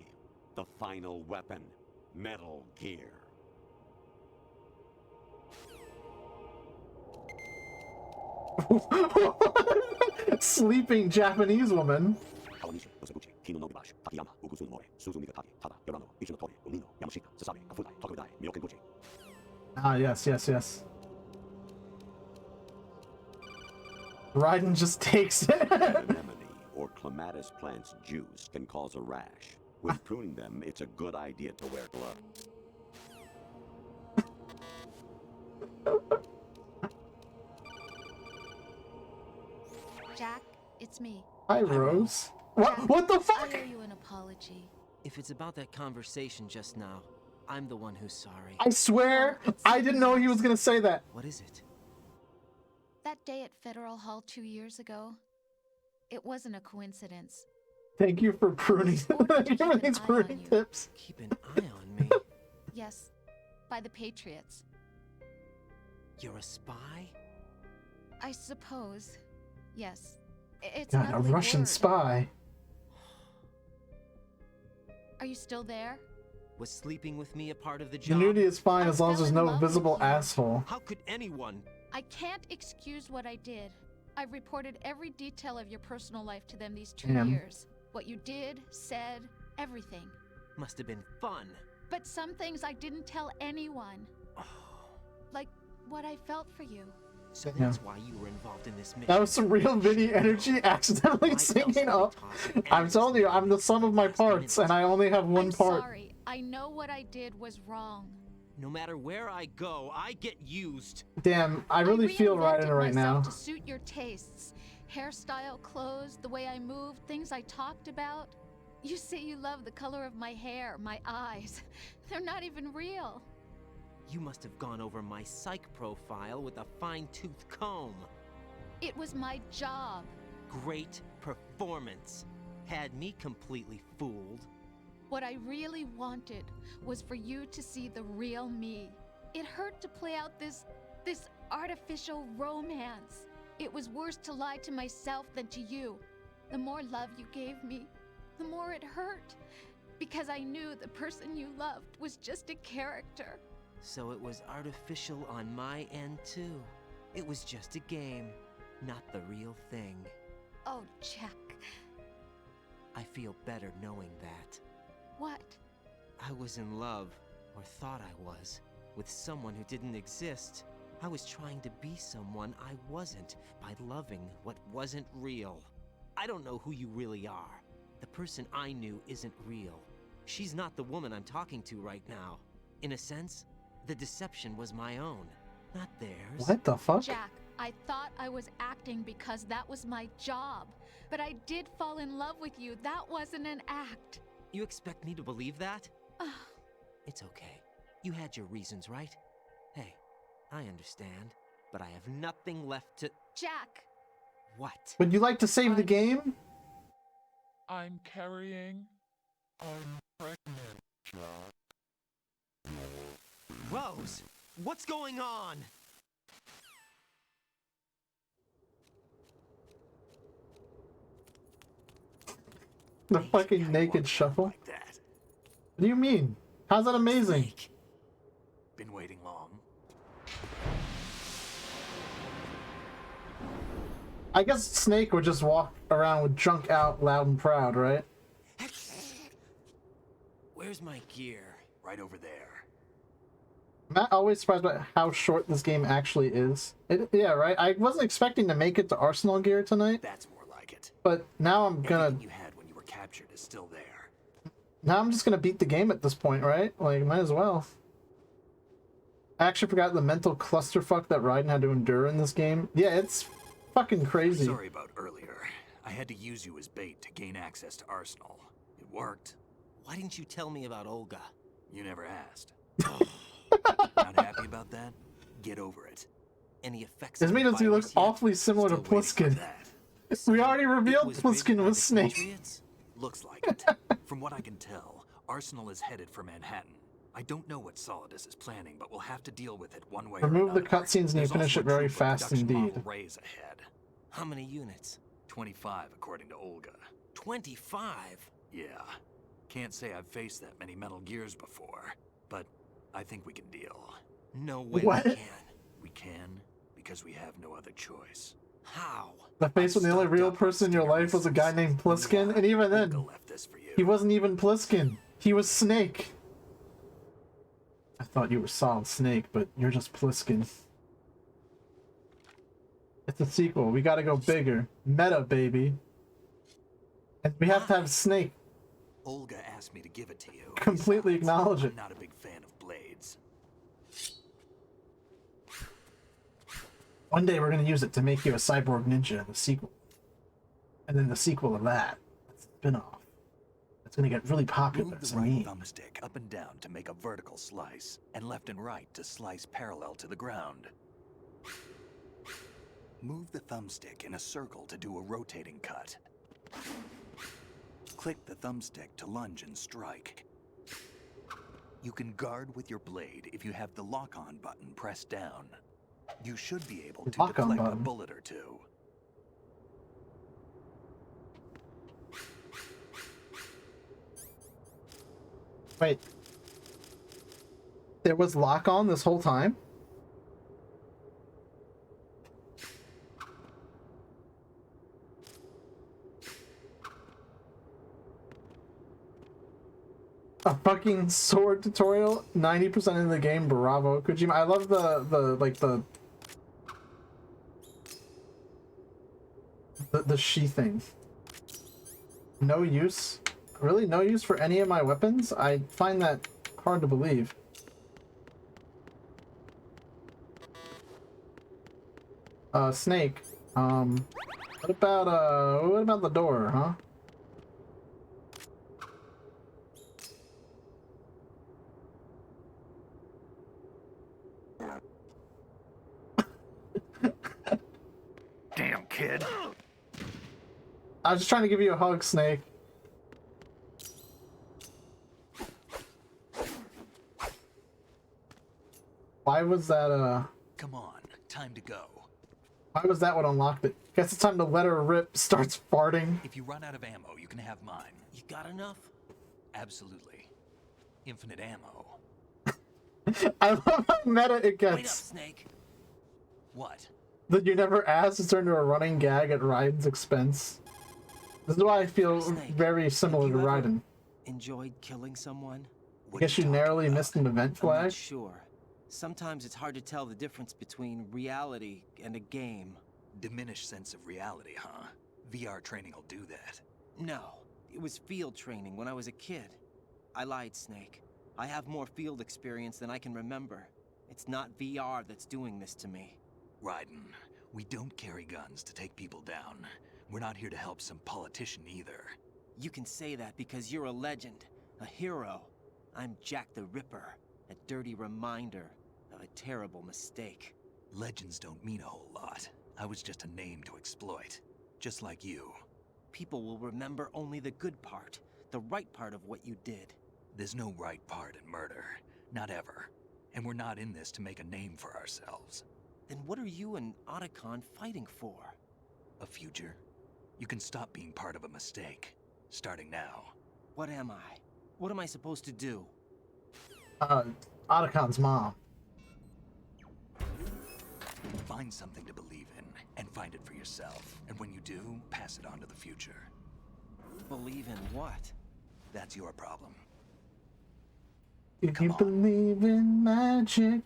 the final weapon, Metal Gear. Sleeping Japanese woman. Ah, yes. Raiden just takes it. Anemone or clematis plant's juice can cause a rash. When pruning them, it's a good idea to wear gloves. Jack, it's me. Hi, Rose. What the fuck? I owe you an apology. If it's about that conversation just now, I'm the one who's sorry. I swear, I didn't know he was gonna say that. What is it? That day at Federal Hall 2 years ago, it wasn't a coincidence. Thank you for pruning. Thank you for these pruning tips. Keep an eye on me. Yes, by the Patriots. You're a spy? I suppose. Yes. It's God, an a ugly Russian word. spy. Are you still there? Was sleeping with me a part of the The job? nudity is fine as long as there's fell in no love with visible you. asshole. How could anyone? I can't excuse what I did. I've reported every detail of your personal life to them these 2 Damn. years. What you did, said, everything. Must have been fun. But some things I didn't tell anyone. Like what I felt for you. So that's why you were involved in this mission. That was some real Vinny energy accidentally singing up. I'm telling you, I'm the sum of my parts, and I only have one I'm part. sorry. I know what I did was wrong. No matter where I go, I get used. Damn, I really feel reinvented Raiden right now. myself to suit your tastes. Hairstyle, clothes, the way I moved, things I talked about. You say you love the color of my hair, my eyes. They're not even real. You must have gone over my psych profile with a fine-tooth comb. It was my job. Great performance. Had me completely fooled. What I really wanted was for you to see the real me. It hurt to play out this artificial romance. It was worse to lie to myself than to you. The more love you gave me, the more it hurt. Because I knew the person you loved was just a character. So it was artificial on my end too. It was just a game, not the real thing. Oh, Jack. I feel better knowing that. What? I was in love, or thought I was, with someone who didn't exist. I was trying to be someone I wasn't by loving what wasn't real. I don't know who you really are. The person I knew isn't real. She's not the woman I'm talking to right now. In a sense, the deception was my own, not theirs. What the fuck? Jack, I thought I was acting because that was my job. But I did fall in love with you. That wasn't an act. You expect me to believe that? It's okay. You had your reasons, right? Hey, I understand, but I have nothing left to... Jack! What? Would you like to save the game? I'm carrying... I'm pregnant, Jack. Rose! What's going on? The fucking naked shuffle? Like that. What do you mean? How's that amazing? Snake. Been waiting long? I guess Snake would just walk around with junk out loud and proud, right? Where's my gear? Right over there. I'm not always surprised by how short this game actually is. Yeah, right? I wasn't expecting to make it to Arsenal gear tonight. That's more like it. But now I'm gonna... Everything you had when you were captured is still there. Now I'm just gonna beat the game at this point, right? Like, might as well. I actually forgot the mental clusterfuck that Raiden had to endure in this game. Yeah, it's fucking crazy. Sorry about earlier. I had to use you as bait to gain access to Arsenal. It worked. Why didn't you tell me about Olga? You never asked. Not happy about that? Get over it. Any effects? This means he looks awfully similar to Pliskin. We already revealed Pliskin was Snake. Looks like it. From what I can tell, Arsenal is headed for Manhattan. I don't know what Solidus is planning, but we'll have to deal with it one way or another. Remove the cutscenes and you finish it very fast indeed. Raise ahead. How many units? 25, according to Olga. 25? Yeah. Can't say I've faced that many Metal Gears before, but I think we can deal. No way What? we can. We can, because we have no other choice. How? The face when the only real person in your life was a guy named Pliskin, and even then, he wasn't even Pliskin. He was Snake. I thought you were Solid Snake, but you're just Pliskin. It's a sequel. We gotta go bigger. Meta, baby. And we have to have Snake. Olga asked me to give it to you. Completely acknowledge it. I'm not a big fan of blades. One day we're gonna use it to make you a cyborg ninja in the sequel. And then the sequel of that. That's a spin-off. It's gonna get really popular. Move It's the a right meme. thumbstick up and down to make a vertical slice, and left and right to slice parallel to the ground. Move the thumbstick in a circle to do a rotating cut. Click the thumbstick to lunge and strike. You can guard with your blade if you have the lock-on button pressed down. You should be able to Lock-on deflect a button. bullet or two. Wait. There was lock on this whole time? A fucking sword tutorial? 90% of the game, bravo. Kojima, I love the sheathing. No use? Really? No use for any of my weapons? I find that hard to believe. Snake. What about the door, huh? Damn, kid. I was just trying to give you a hug, Snake. Why was that, Come on, time to go. why was that what unlocked it? Guess it's time to let her rip. Starts farting. If you run out of ammo, you can have mine. You got enough? Absolutely. Infinite ammo. I love how meta it gets. Wait up, Snake. What? That you never asked to turn into a running gag at Raiden's expense. This is why I feel Snake, very similar to have you ever Raiden. Enjoyed killing someone? I guess you narrowly missed an event I'm flag. not sure. Sometimes it's hard to tell the difference between reality and a game. Diminished sense of reality, huh? VR training will do that. No, it was field training when I was a kid. I lied, Snake. I have more field experience than I can remember. It's not VR that's doing this to me. Raiden, we don't carry guns to take people down. We're not here to help some politician either. You can say that because you're a legend, a hero. I'm Jack the Ripper, a dirty reminder of a terrible mistake. Legends don't mean a whole lot. I was just a name to exploit. Just like you. People will remember only the good part, the right part of what you did. There's no right part in murder. Not ever. And we're not in this to make a name for ourselves. Then what are you and Otacon fighting for? A future? You can stop being part of a mistake. Starting now. What am I? What am I supposed to do? Otacon's mom. Find something to believe in, and find it for yourself. And when you do, pass it on to the future. Believe in what? That's your problem. If you believe in magic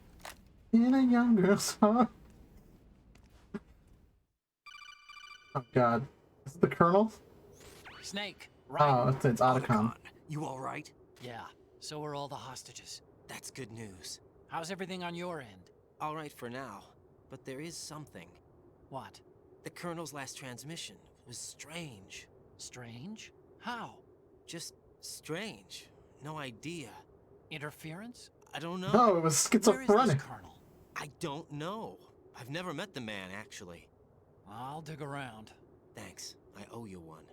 in a young girl's heart. Oh god. Is it the Colonel? Snake, right? Oh, it's Otacon. You alright? Yeah, so are all the hostages. That's good news. How's everything on your end? All right for now, but there is something. What? The Colonel's last transmission was strange. Strange? How? Just strange. No idea. Interference? I don't know. No, it was schizophrenic. Where is this Colonel? I don't know. I've never met the man, actually. I'll dig around. Thanks. I owe you one.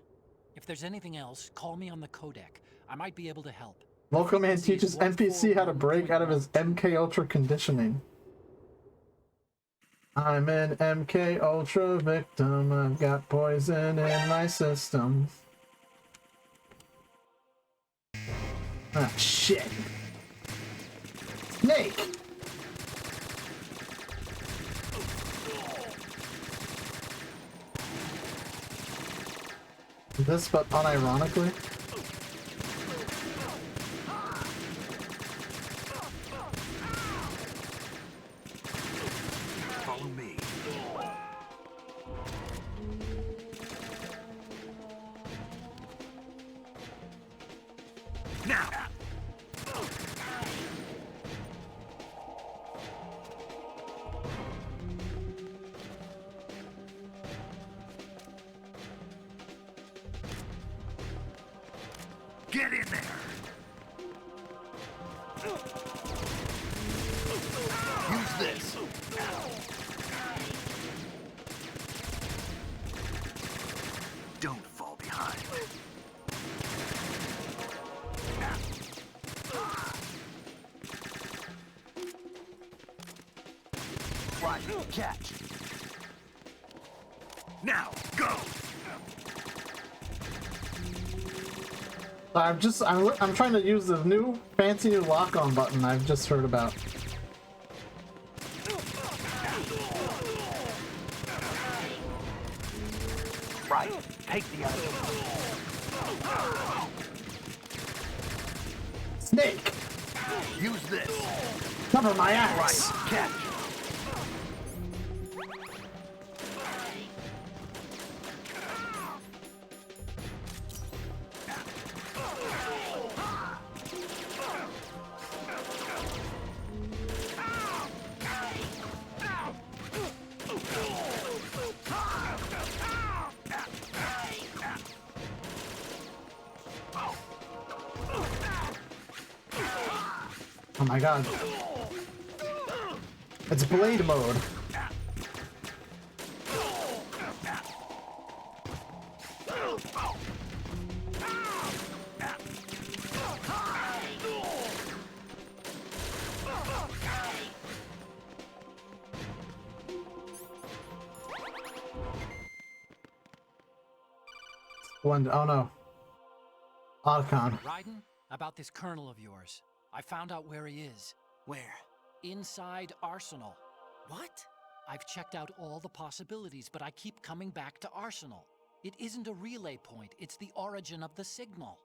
If there's anything else, call me on the codec. I might be able to help. Local man teaches NPC how to break out of his MK Ultra conditioning. I'm an MK Ultra victim. I've got poison in my system. Ah, shit. Snake! This, but unironically. Follow me. Now! Get in there! Use this! Don't fall behind. Right, catch. Now, go! I'm trying to use the new fancy new lock-on button I've just heard about. Right, take the other. Snake! Use this. Cover my ass! Right, catch. my god. It's blade mode. One, oh no. Otacon. Raiden, about this colonel of yours. I found out where he is. Where? Inside Arsenal. What? I've checked out all the possibilities, but I keep coming back to Arsenal. It isn't a relay point, it's the origin of the signal.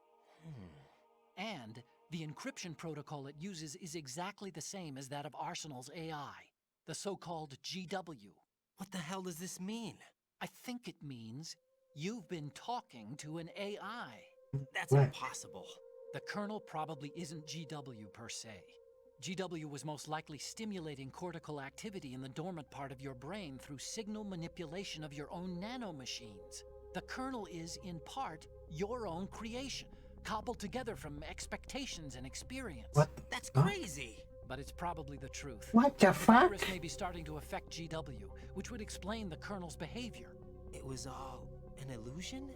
And the encryption protocol it uses is exactly the same as that of Arsenal's AI, the so-called GW. What the hell does this mean? I think it means you've been talking to an AI. That's impossible. The Colonel probably isn't GW per se. GW was most likely stimulating cortical activity in the dormant part of your brain through signal manipulation of your own nanomachines. The Colonel is, in part, your own creation, cobbled together from expectations and experience. What? That's crazy. But it's probably the truth. What the fuck? The virus may be starting to affect GW, which would explain the Colonel's behavior. It was all an illusion?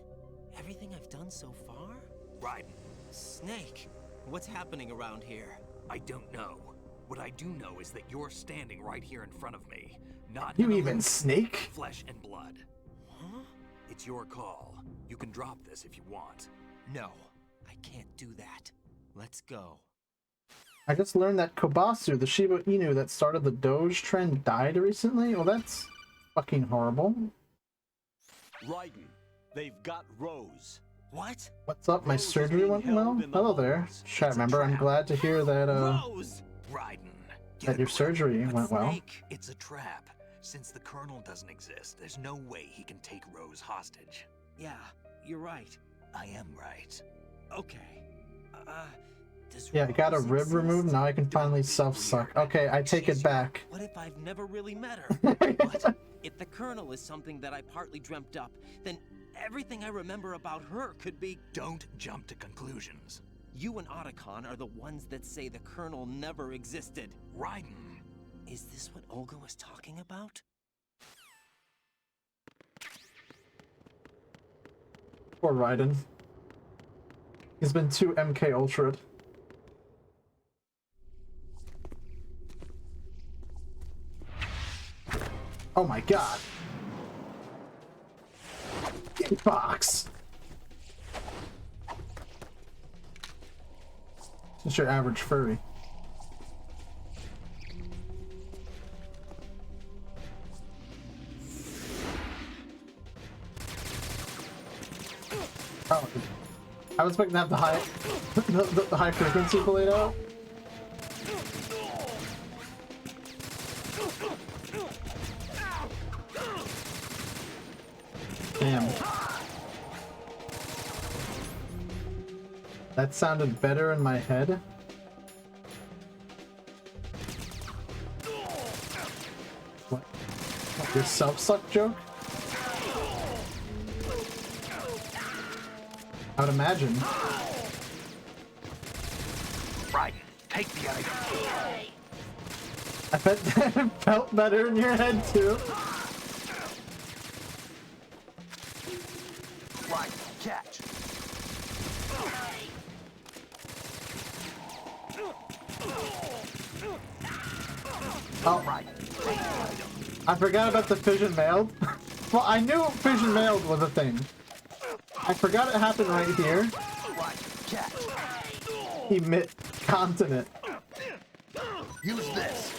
Everything I've done so far? Raiden. Snake, what's happening around here? I don't know. What I do know is that you're standing right here in front of me. Not You an even illusion, Snake? flesh and blood. Huh? It's your call. You can drop this if you want. No, I can't do that. Let's go. I just learned that Kobasu, the Shiba Inu that started the Doge trend, died recently. Well, that's fucking horrible. Raiden, they've got Rose. What? What's up? My Rose is surgery being went held well? in the Hello there. halls. Chat It's a member, I'm trap. glad to hear that, Rose! Raiden. that Get your a surgery grip. went well. Snake! It's a trap. Since the Colonel doesn't exist, there's no way he can take Rose hostage. Yeah, you're right. I am right. Okay. Does Yeah, I got a Rose rib exist? removed, now I can finally self-suck. Okay, I take it back. What if I've never really met her? What? If the Colonel is something that I partly dreamt up, then everything I remember about her could be... Don't jump to conclusions. You and Otacon are the ones that say the Colonel never existed. Raiden. Is this what Olga was talking about? Poor Raiden. He's been too MK Ultra'd. Oh my god. Box. Just your average furry. Oh, I was expecting to have the high, the high frequency played out. Damn. That sounded better in my head. What? Your self-suck joke? I would imagine. Raiden, take the item. I bet that felt better in your head too. Raiden, catch. Oh, I forgot about the fission mailed. Well, I knew fission mailed was a thing. I forgot it happened right here. Emit continent. Use this.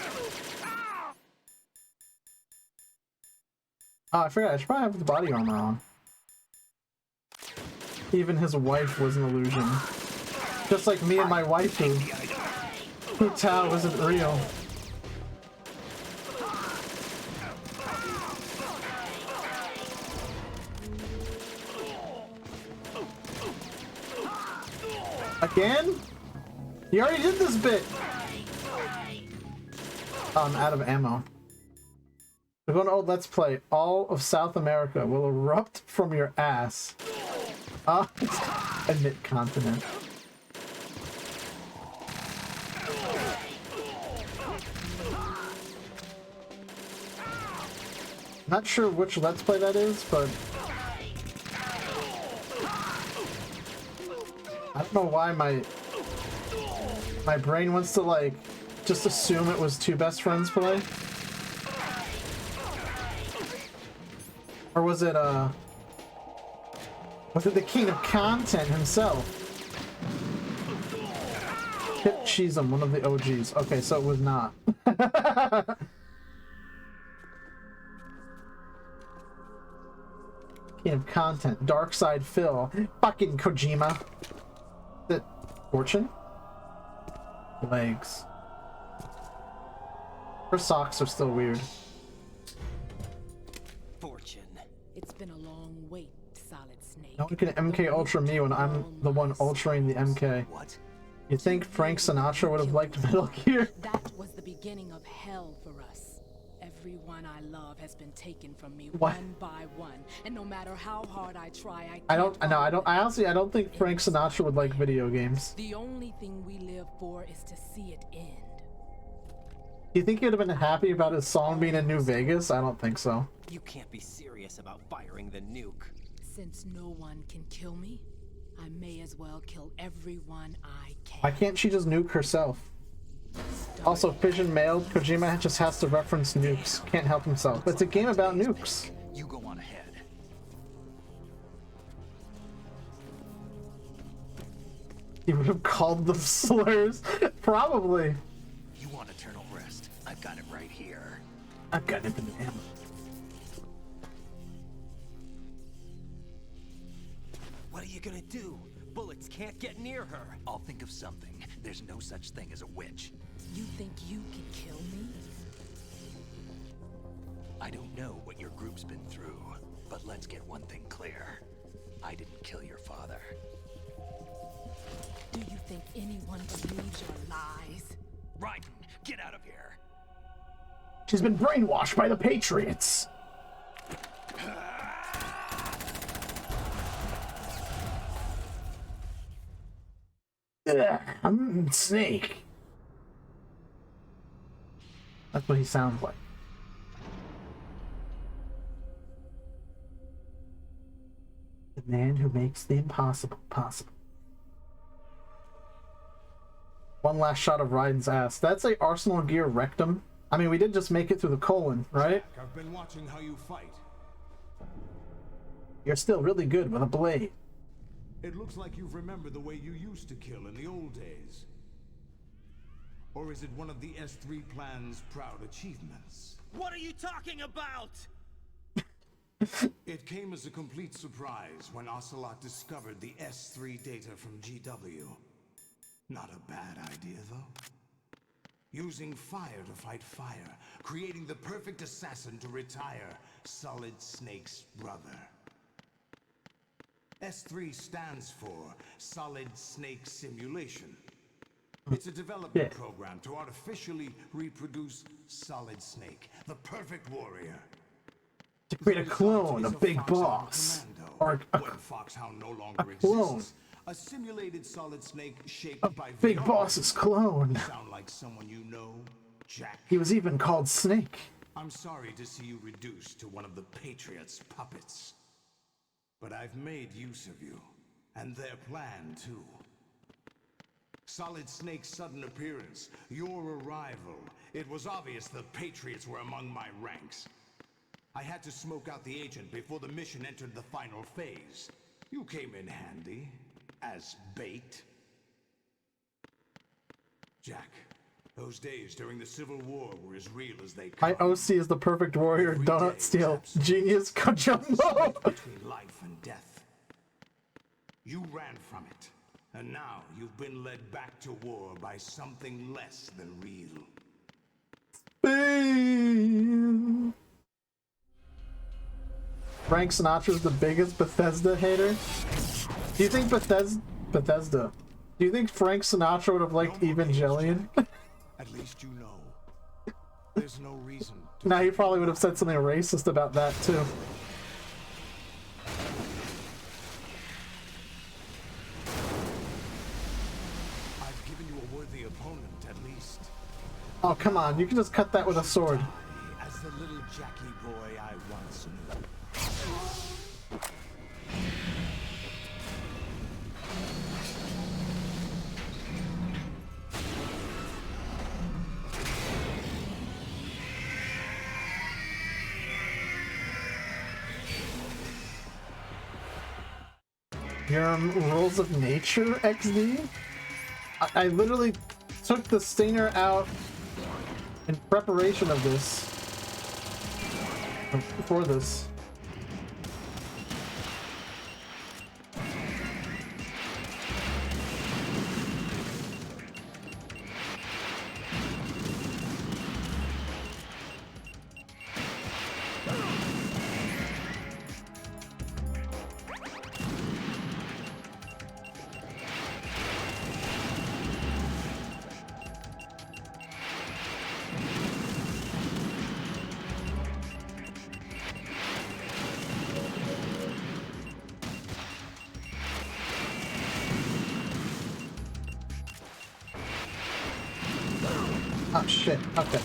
Oh, I forgot. I should probably have the body armor on. Even his wife was an illusion. Just like me and my waifu. Hu Tao isn't real. Again? You already did this bit! Oh, I'm out of ammo. We're going to old Let's Play. All of South America will erupt from your ass. Admit continent. Not sure which Let's Play that is, but I don't know why my brain wants to like just assume it was two best friends play. Or was it the king of content himself? Pip Cheesem, one of the OGs. Okay, so it was not. King of content, Dark Side Phil, fucking Kojima. Is it Fortune? Legs. Her socks are still weird. Fortune. It's been a long wait, Solid Snake. No one can MK Ultra me when I'm the one ultraing the MK. What? You think Frank Sinatra would have liked Metal Gear? That was the beginning of hell for us. Everyone I love has been taken from me What? one by one, and no matter how hard I try, I honestly don't think Frank Sinatra would like video games. The only thing we live for is to see it end. Do you think he'd have been happy about his song being in New Vegas? I don't think so. You can't be serious about firing the nuke. Since no one can kill me, I may as well kill everyone I can. Why can't she just nuke herself? Also, Fission Mail, Kojima just has to reference nukes. Can't help himself. It's a game about nukes. You go on ahead. He would have called them slurs. Probably. You want eternal rest? I've got it right here. I've got it in the ammo. What are you gonna do? Bullets can't get near her. I'll think of something. There's no such thing as a witch. You think you can kill me? I don't know what your group's been through, but let's get one thing clear. I didn't kill your father. Do you think anyone believes your lies? Raiden, get out of here. She's been brainwashed by the Patriots. Ugh, I'm Snake. That's what he sounds like. The man who makes the impossible possible. One last shot of Raiden's ass. That's a Arsenal Gear rectum. I mean, we did just make it through the colon, right? I've been watching how you fight. You're still really good with a blade. It looks like you've remembered the way you used to kill in the old days. Or is it one of the S3 plan's proud achievements? What are you talking about? It came as a complete surprise when Ocelot discovered the S3 data from GW. Not a bad idea, though. Using fire to fight fire, creating the perfect assassin to retire Solid Snake's brother. S3 stands for Solid Snake Simulation. It's a development program to artificially reproduce Solid Snake, the perfect warrior. To create a clone of Big Boss. Or a Foxhound no longer clone. exists. A simulated Solid Snake shaped of by Big VR. Boss's clone. Sound like someone you know, Jack? He was even called Snake. I'm sorry to see you reduced to one of the Patriots' puppets. But I've made use of you, and their plan too. Solid Snake's sudden appearance, your arrival. It was obvious the Patriots were among my ranks. I had to smoke out the agent before the mission entered the final phase. You came in handy, as bait. Jack, those days during the Civil War were as real as they come. IOC is the perfect warrior, donut steal, genius, Kojumbo. Between life and death. You ran from it, and now you've been led back to war by something less than real. Bam. Frank Sinatra's the biggest Bethesda hater. Do you think Bethesda? Do you think Frank Sinatra would have liked Evangelion? At least you know. There's no reason. Now he probably would have said something racist about that too. I've given you a worthy opponent, at least. Oh come on, you can just cut that with a sword. As was the little Jackie boy I once knew. Your rules of nature, XD? I literally took the Stainer out in preparation of this. For this. Oh shit, okay.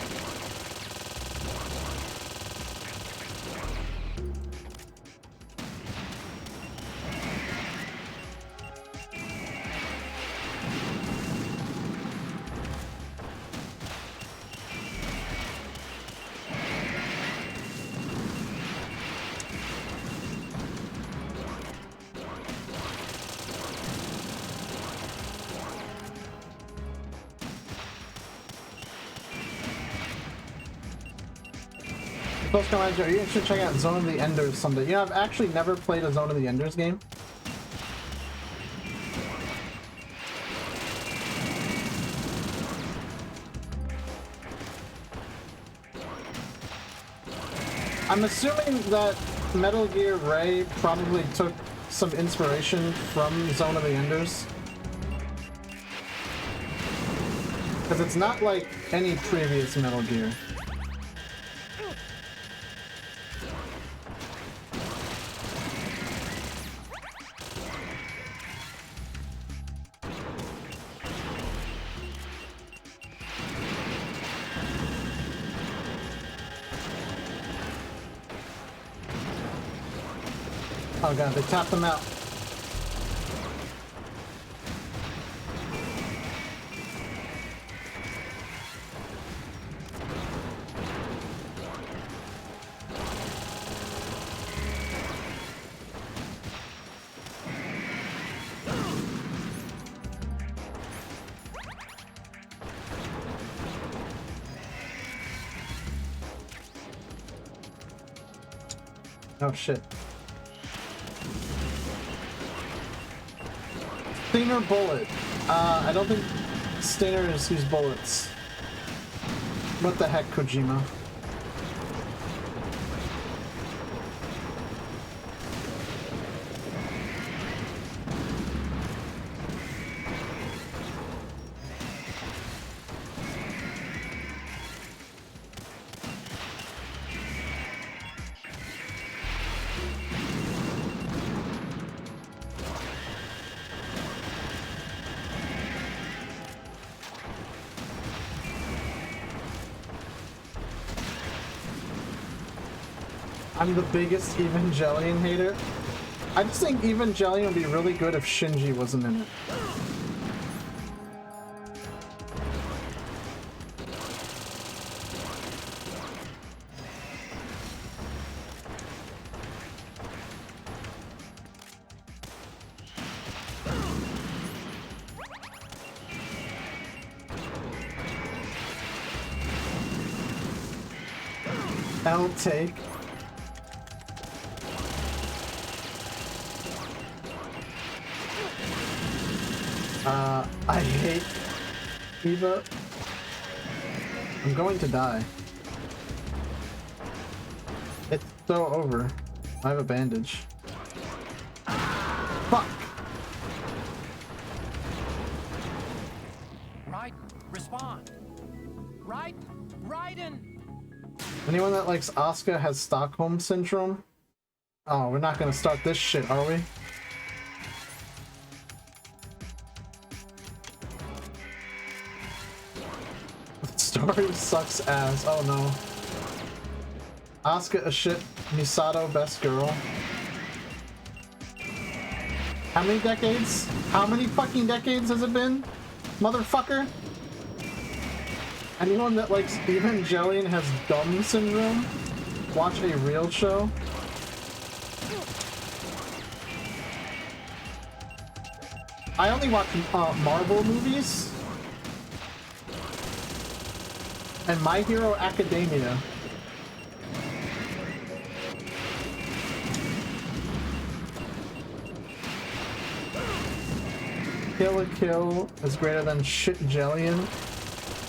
Post comments, are you interested in checking out Zone of the Enders someday? You know, I've actually never played a Zone of the Enders game. I'm assuming that Metal Gear Ray probably took some inspiration from Zone of the Enders. Because it's not like any previous Metal Gear. Oh god, they tapped them out. Oh shit. Stainer bullet. I don't think Stainers use bullets. What the heck, Kojima? I'm the biggest Evangelion hater. I just think Evangelion would be really good if Shinji wasn't in it. I'll take. I hate Eva. I'm going to die. It's so over. I have a bandage. Fuck! Raiden, respond. Raiden! Anyone that likes Asuka has Stockholm Syndrome? Oh, we're not gonna start this shit, are we? Story sucks ass. Oh no. Asuka a shit. Misato best girl. How many decades? How many fucking decades has it been? Motherfucker? Anyone that likes Evangelion has dumb syndrome? Watch a real show? I only watch Marvel movies. And My Hero Academia. Kill a Kill is greater than Shit Jellion.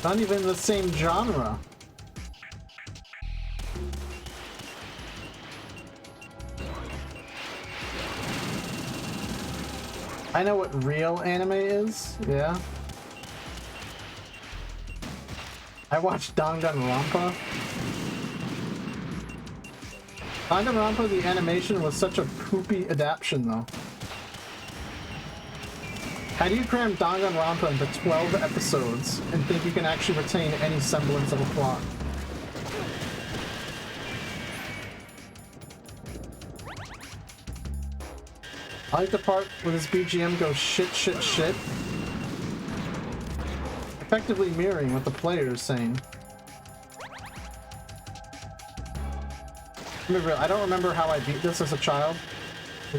Not even the same genre. I know what real anime is, yeah. I watched Danganronpa. Danganronpa, the animation was such a poopy adaptation though. How do you cram Danganronpa into 12 episodes and think you can actually retain any semblance of a plot? I like the part where this BGM goes shit, shit, shit. Effectively mirroring what the player is saying. I don't remember how I beat this as a child.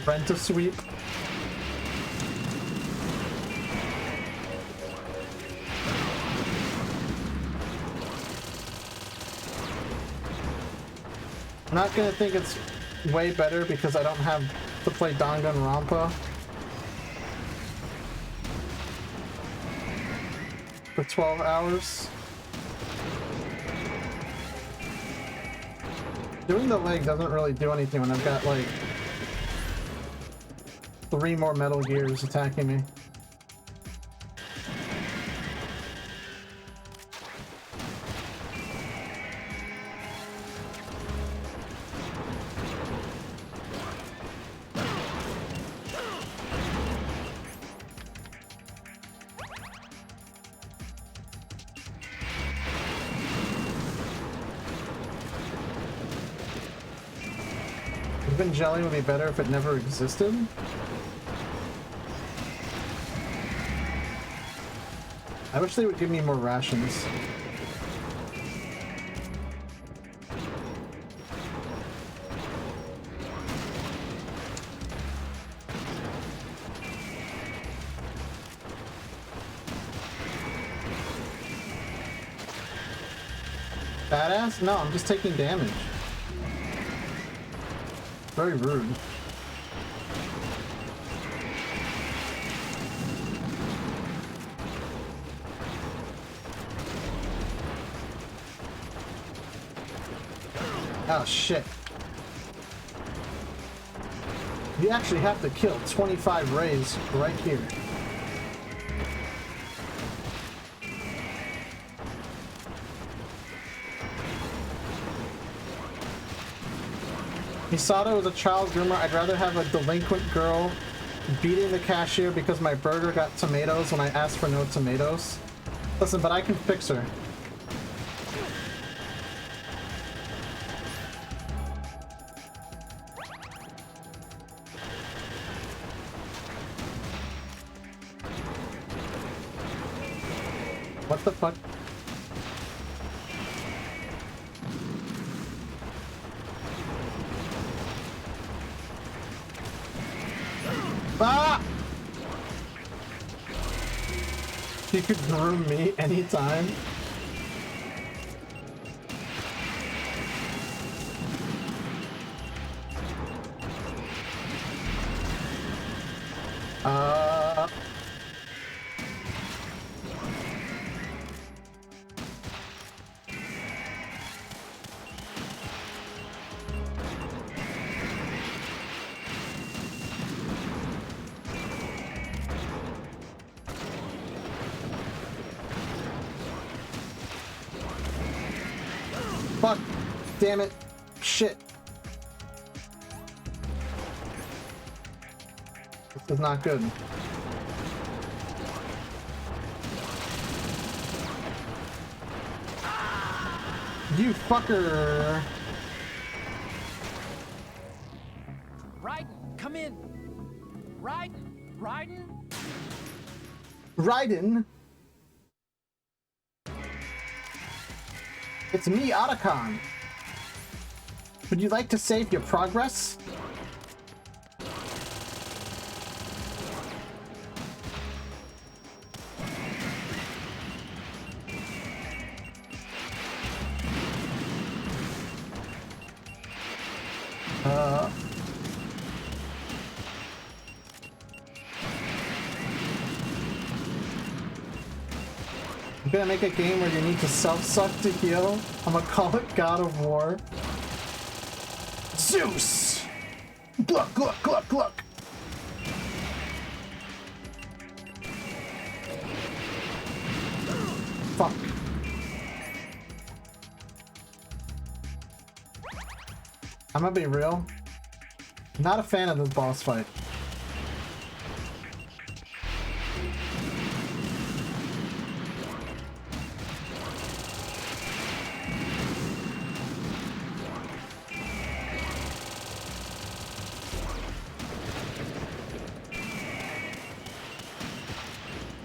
Rent a sweep. I'm not gonna think it's way better because I don't have to play Danganronpa for 12 hours. Doing the leg doesn't really do anything when I've got like 3 more Metal Gears attacking me. Jelly would be better if it never existed. I wish they would give me more rations. Badass? No, I'm just taking damage. Very rude. Oh shit. You actually have to kill 25 rays right here. Misato is a child groomer. I'd rather have a delinquent girl beating the cashier because my burger got tomatoes when I asked for no tomatoes. Listen, but I can fix her. What the fuck? Ah! You could groom me anytime. Fuck. Damn it. Shit. This is not good. You fucker. in. Raiden. Raiden. It's me, Otacon. Would you like to save your progress? I'm gonna make a game where you need to self-suck to heal. I'm gonna call it God of War. Zeus! Gluck, gluck, gluck, gluck! Fuck. I'm gonna be real. Not a fan of this boss fight.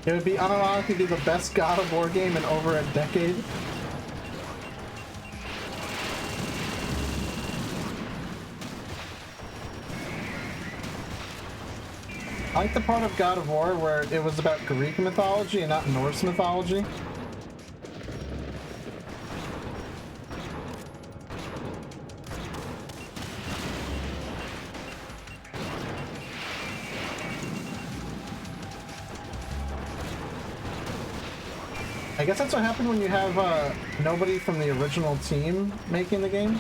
It would be unironically be the best God of War game in over a decade. I like the part of God of War where it was about Greek mythology and not Norse mythology. I guess that's what happened when you have nobody from the original team making the game.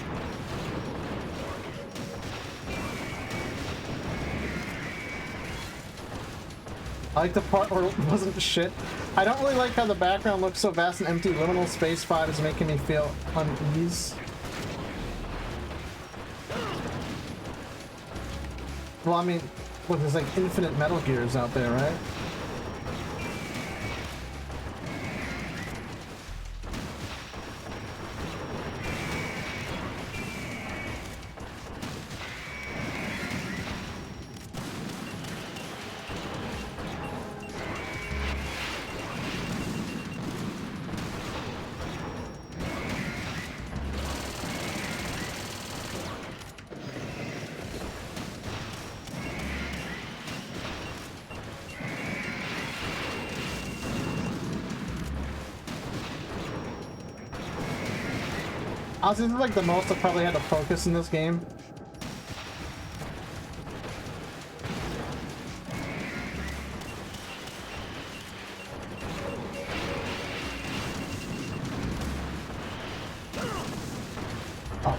I like the part where it wasn't shit. I don't really like how the background looks so vast and empty. Liminal space pod is making me feel unease. Well, I mean, look, there's like infinite Metal Gears out there, right? Honestly, this is like the most I probably had to focus in this game. Oh.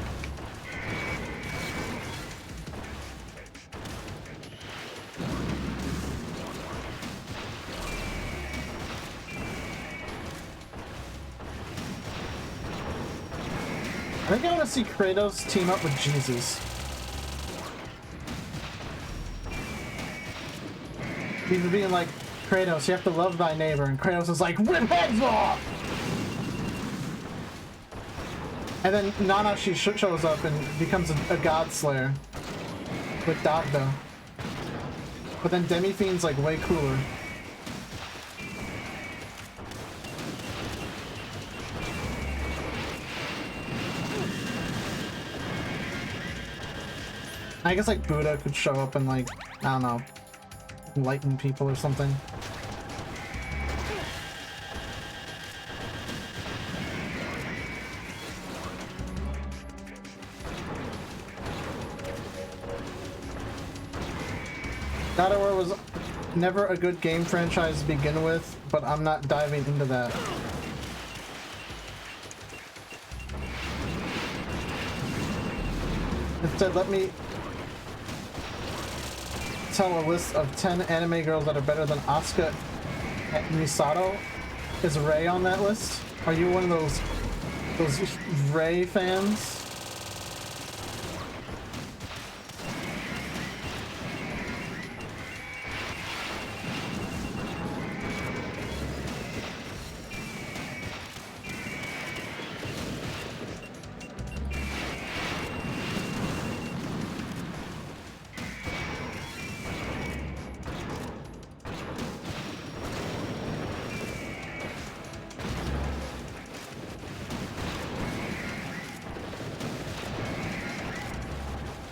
I think I want to see Kratos team up with Jesus. Even being like, Kratos, you have to love thy neighbor, and Kratos is like, rip heads off! And then Nanashi shows up and becomes a god slayer with Dagda. But then Demi-Fiend's like way cooler. I guess like Buddha could show up and like, I don't know, enlighten people or something. God of War was never a good game franchise to begin with, but I'm not diving into that. Instead, let me tell a list of 10 anime girls that are better than Asuka Misato. Is Rei on that list? Are you one of those Rei fans?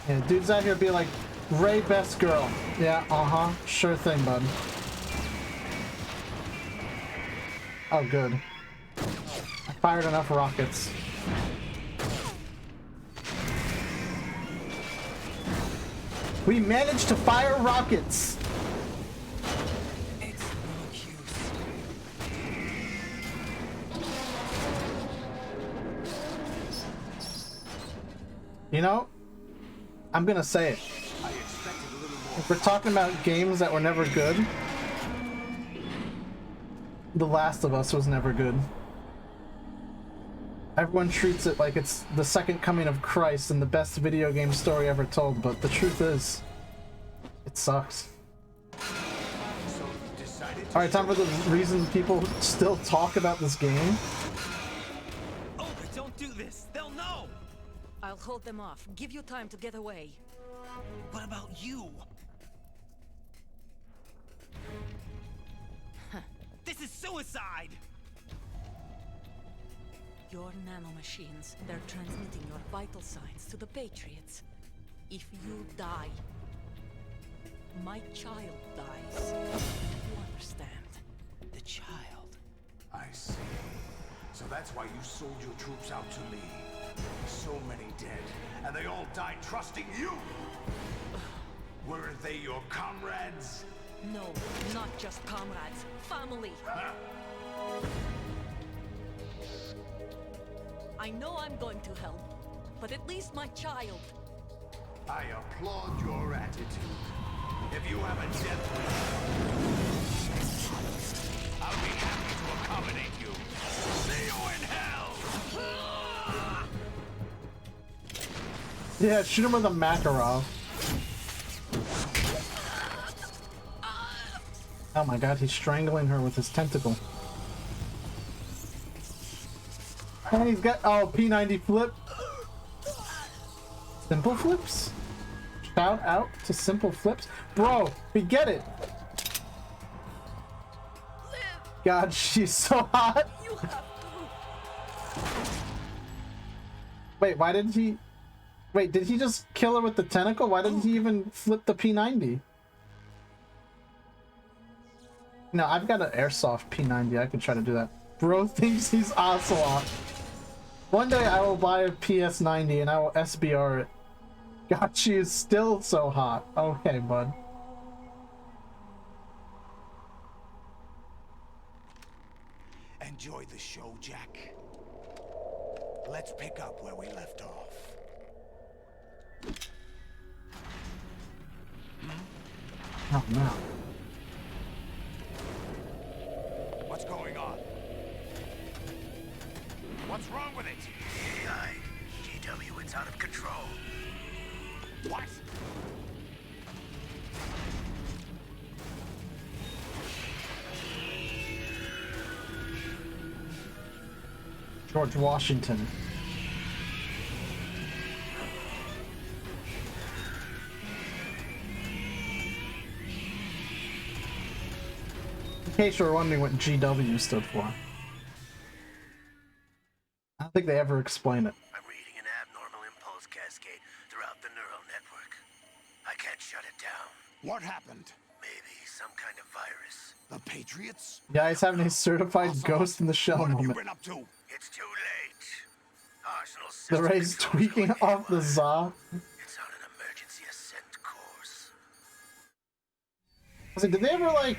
Yeah, dude's out here be like, Ray best girl. Yeah, uh-huh. Sure thing, bud. Oh, good. I fired enough rockets. We managed to fire rockets! It's no use. You know, I'm gonna say it. If we're talking about games that were never good, The Last of Us was never good. Everyone treats it like it's the second coming of Christ and the best video game story ever told, but the truth is, it sucks. Alright, time for the reason people still talk about this game. Oh, don't do this! They'll know! I'll hold them off. Give you time to get away. What about you? This is suicide! Your nanomachines, they're transmitting your vital signs to the Patriots. If you die, my child dies. You understand? The child. I see. So that's why you sold your troops out to me. So many dead, and they all died trusting you! Weren't they your comrades? No, not just comrades. Family. Huh? I know I'm going to hell, but at least my child. I applaud your attitude. If you have a death wish, I'll be happy to accommodate you. See you in hell! Yeah, shoot him with a Makarov. Oh my god, he's strangling her with his tentacle. And he's got, oh, P90 flip. Simple flips? Shout out to simple flips. Bro, we get it. God, she's so hot. Wait, why didn't he... Wait, did he just kill her with the tentacle? Why didn't he even flip the P90? No, I've got an airsoft P90. I could try to do that. Bro thinks he's Ocelot. One day I will buy a PS90 and I will SBR it. God, she is still so hot. Okay, bud. Enjoy the show, Jack. Let's pick up where we left off. Oh, no. What's going on? What's wrong with it? AI. GW, it's out of control. What? George Washington. In case you were wondering what GW stood for. I don't think they ever explain it. I'm reading an abnormal impulse cascade throughout the neural network. I can't shut it down. What happened? Maybe some kind of virus. The Patriots? Yeah, he's having a certified ghost in the shell What have you moment. been up to? It's too late. Arsenal The system Ray's controls tweaking going off the Za. It's on an emergency ascent course. I was like, did they ever, like,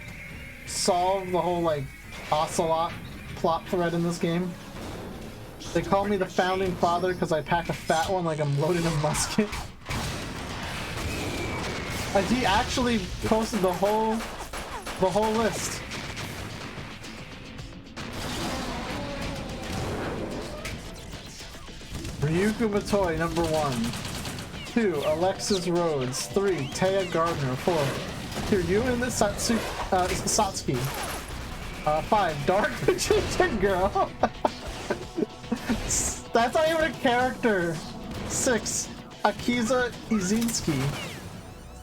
solve the whole, like, Ocelot plot thread in this game? They call me the founding father because I pack a fat one like I'm loading a musket. And he actually posted the whole list. Ryuko Matoy, number 1. 2, Alexis Rhodes. 3, Taya Gardner. 4, Kiryu and the Satsuki. 5, Dark Magician Girl. That's not even a character. 6, Akiza Izinski.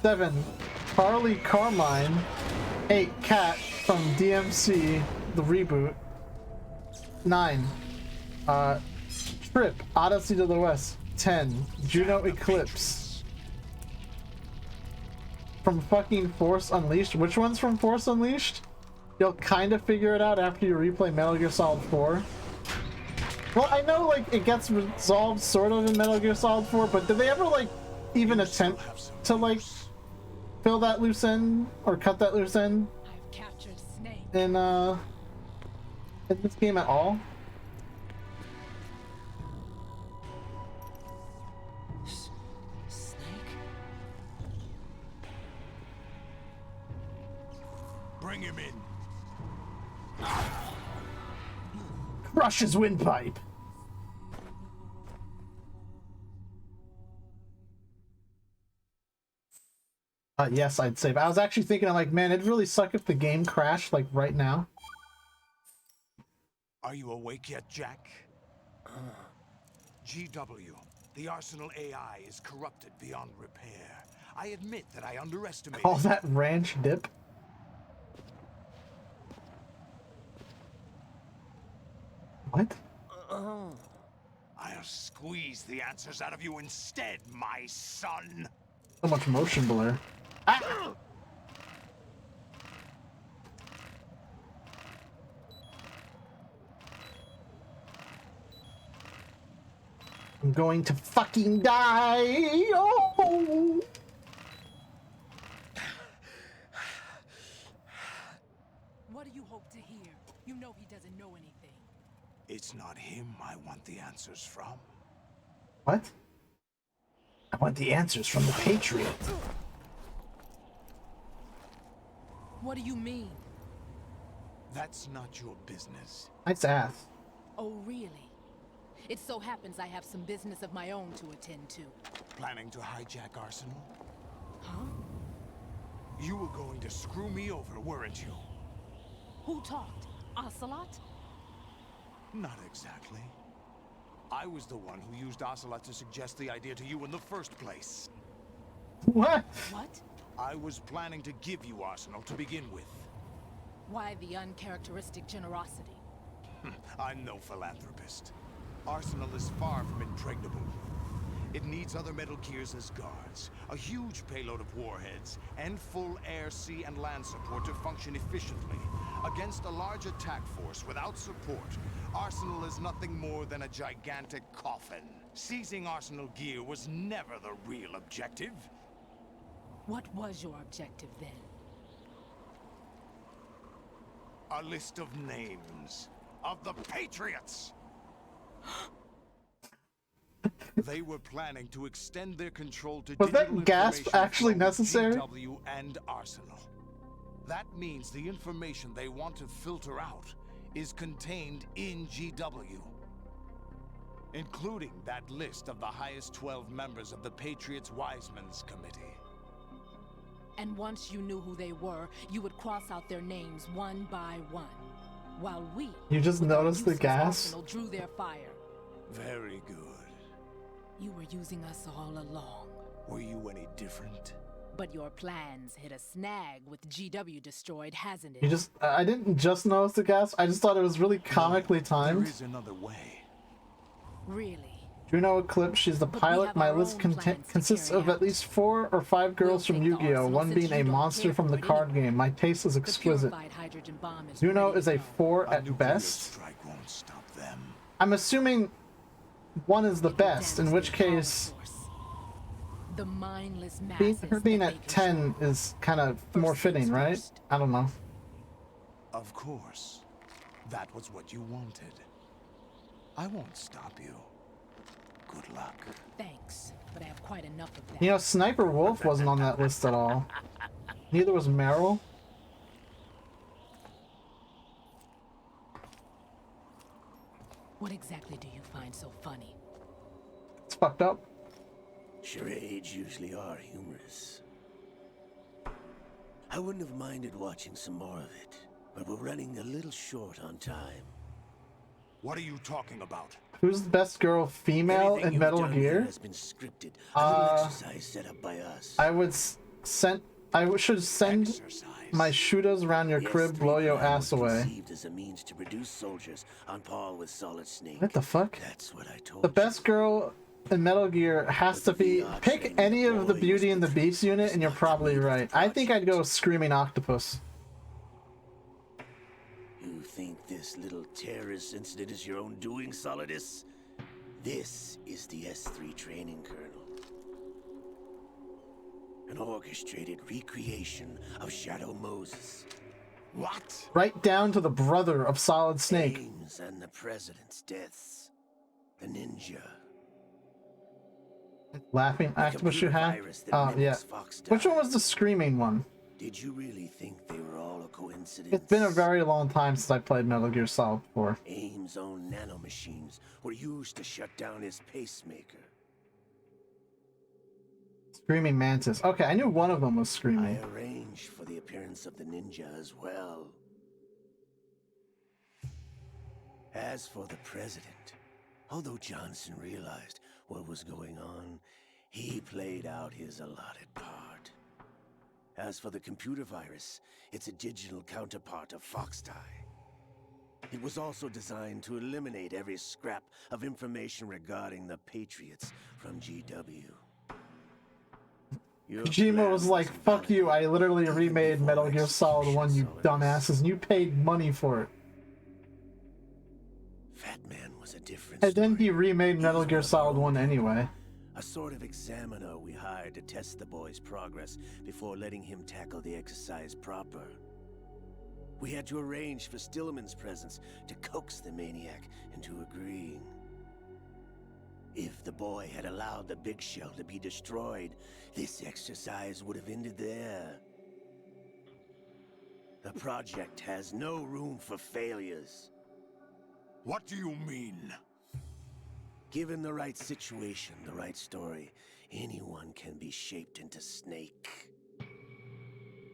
7, Harley Carmine. 8, Cat from DMC, the reboot. 9, Trip, Odyssey to the West. 10, Juno Eclipse. from fucking Force Unleashed. Which one's from Force Unleashed? You'll kind of figure it out after you replay Metal Gear Solid 4. Well, I know, like, it gets resolved sort of in Metal Gear Solid 4, but did they ever, like, even attempt to, like, fill that loose end or cut that loose end in this game at all? Bring him in. Crush his windpipe. Yes, I'd save. I was actually thinking, I'm like, man, it'd really suck if the game crashed, like, right now. Are you awake yet, Jack? GW, the Arsenal AI is corrupted beyond repair. I admit that I underestimated... Call that ranch dip? What? I'll squeeze the answers out of you instead, my son. So much motion blur. Ah! I'm going to fucking die! Oh! What do you hope to hear? You know he doesn't know anything. It's not him I want the answers from. What? I want the answers from the Patriot. What do you mean? That's not your business. Nice ass. Oh, really? It so happens I have some business of my own to attend to. Planning to hijack Arsenal? Huh? You were going to screw me over, weren't you? Who talked? Ocelot? Not exactly. I was the one who used Ocelot to suggest the idea to you in the first place. What? What? I was planning to give you Arsenal to begin with. Why the uncharacteristic generosity? I'm no philanthropist. Arsenal is far from impregnable. It needs other Metal Gears as guards, a huge payload of warheads, and full air, sea, and land support to function efficiently. Against a large attack force without support, Arsenal is nothing more than a gigantic coffin. Seizing Arsenal gear was never the real objective. What was your objective then? A list of names of the Patriots! They were planning to extend their control to Was that gasp actually necessary? GW and Arsenal. That means the information they want to filter out is contained in GW, including that list of the highest 12 members of the Patriots Wiseman's Committee. And once you knew who they were, you would cross out their names one by one, while we... You just noticed the gas? Arsenal drew their fire. Very good. You were using us all along. Were you any different? But your plans hit a snag with GW destroyed, hasn't it? You just... I didn't just notice the gas. I just thought it was really comically timed. There is another way. Really? Juno Eclipse, she's the pilot. My list consists of at least 4 or 5 girls from Yu-Gi-Oh! One being a monster from the card game. My taste is exquisite. Juno is a 4 at best. I'm assuming 1 is the best, in which case the mindless her being at 10 is kind of more fitting, right? I don't know. Of course. That was what you wanted. I won't stop you. Good luck. Thanks, but I have quite enough of that. You know, Sniper Wolf wasn't on that list at all. Neither was Meryl. What exactly do you find so funny? It's fucked up. Charades usually are humorous. I wouldn't have minded watching some more of it, but we're running a little short on time. What are you talking about? Who's the best girl female in Metal Gear? Has been scripted. A little exercise set up by us. I should send my shooters around your crib, blow your ass away. Conceived as a means to produce soldiers on par with Solid Snake. What the fuck? That's what I told The best girl in Metal Gear has to be... Pick any of the Beauty and the Beast unit and you're probably right. I think I'd go Screaming Octopus. You think this little terrorist incident is your own doing, Solidus? This is the S3 training kernel. An orchestrated recreation of Shadow Moses. What? Right down to the brother of Solid Snake. Ames and the president's deaths. The ninja. Laughing Octopus you had? Oh, yeah. Which one was the screaming one? Did you really think they were all a coincidence? It's been a very long time since I played Metal Gear Solid 4. Ames' own nanomachines were used to shut down his pacemaker. Screaming Mantis. Okay, I knew one of them was screaming. I arranged for the appearance of the ninja as well. As for the president, although Johnson realized what was going on, he played out his allotted part. As for the computer virus, it's a digital counterpart of Foxtie. It was also designed to eliminate every scrap of information regarding the Patriots from GW. Kojima was like, fuck you, I literally remade Metal Gear Solid 1, you dumbasses, and you paid money for it. Fat Man was a different And then he remade Metal Gear Solid 1 anyway. A sort of examiner we hired to test the boy's progress before letting him tackle the exercise proper. We had to arrange for Stillman's presence to coax the maniac into agreeing. If the boy had allowed the big shell to be destroyed, this exercise would have ended there. The project has no room for failures. What do you mean? Given the right situation, the right story, anyone can be shaped into Snake.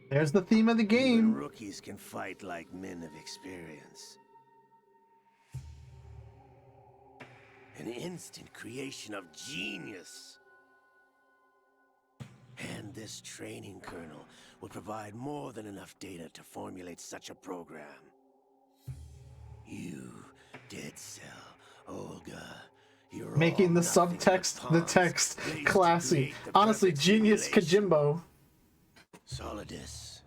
There's the theme of the game. Even rookies can fight like men of experience. An instant creation of genius. And this training kernel will provide more than enough data to formulate such a program. You, Dead Cell, Olga, you're making the subtext the text classy. Honestly, genius Kojimbo. Solidus,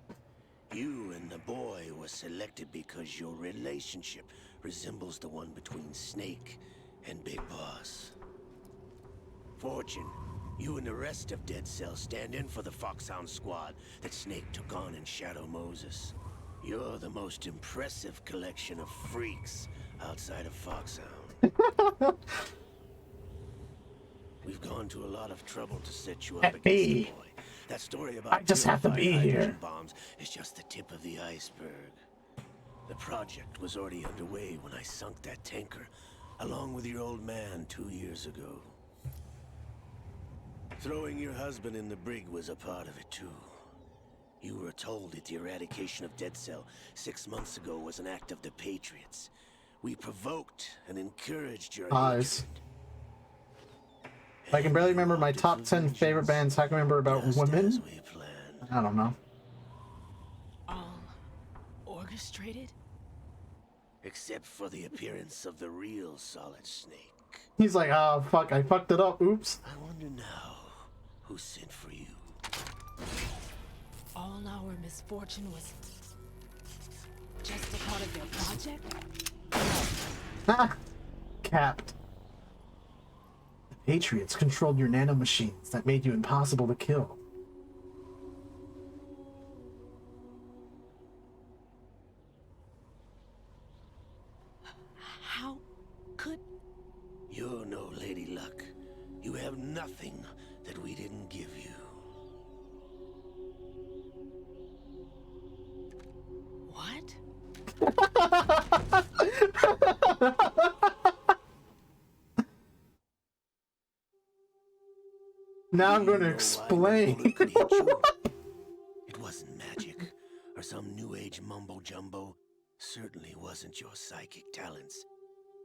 you and the boy were selected because your relationship resembles the one between Snake and Big Boss. Fortune, you and the rest of Dead Cell stand in for the Foxhound squad that Snake took on in Shadow Moses. You're the most impressive collection of freaks outside of Foxhound. We've gone to a lot of trouble to set you up against the boy. That story about I just have to be here. Bombs is just the tip of the iceberg. The project was already underway when I sunk that tanker, along with your old man 2 years ago. Throwing your husband in the brig was a part of it too. You were told that the eradication of Dead Cell 6 months ago was an act of the Patriots. We provoked and encouraged your hatred. I can barely remember my top 10 favorite bands. How can I remember about women? I don't know. All orchestrated? Except for the appearance of the real Solid Snake. He's like, oh fuck, I fucked it up, oops. I wonder now who sent for you. All our misfortune was just a part of their project? Ah! Capped. The Patriots controlled your nanomachines that made you impossible to kill. How could... You're no Lady Luck. You have nothing that we didn't give you. What? Now I'm going to explain. It wasn't magic or some new age mumbo jumbo. Certainly wasn't your psychic talents.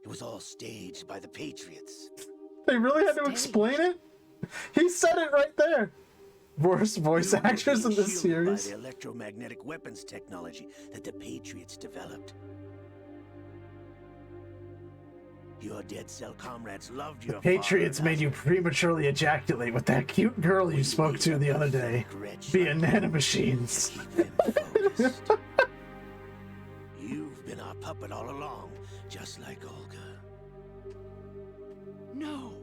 It was all staged by the Patriots. They really had to explain it? He said it right there. Worst voice actors in this series. By the electromagnetic weapons technology that the Patriots developed. Your dead cell comrades loved your The Patriots father. made you prematurely ejaculate with that cute girl you spoke to the other day via nanomachines. You've been our puppet all along, just like Olga. No.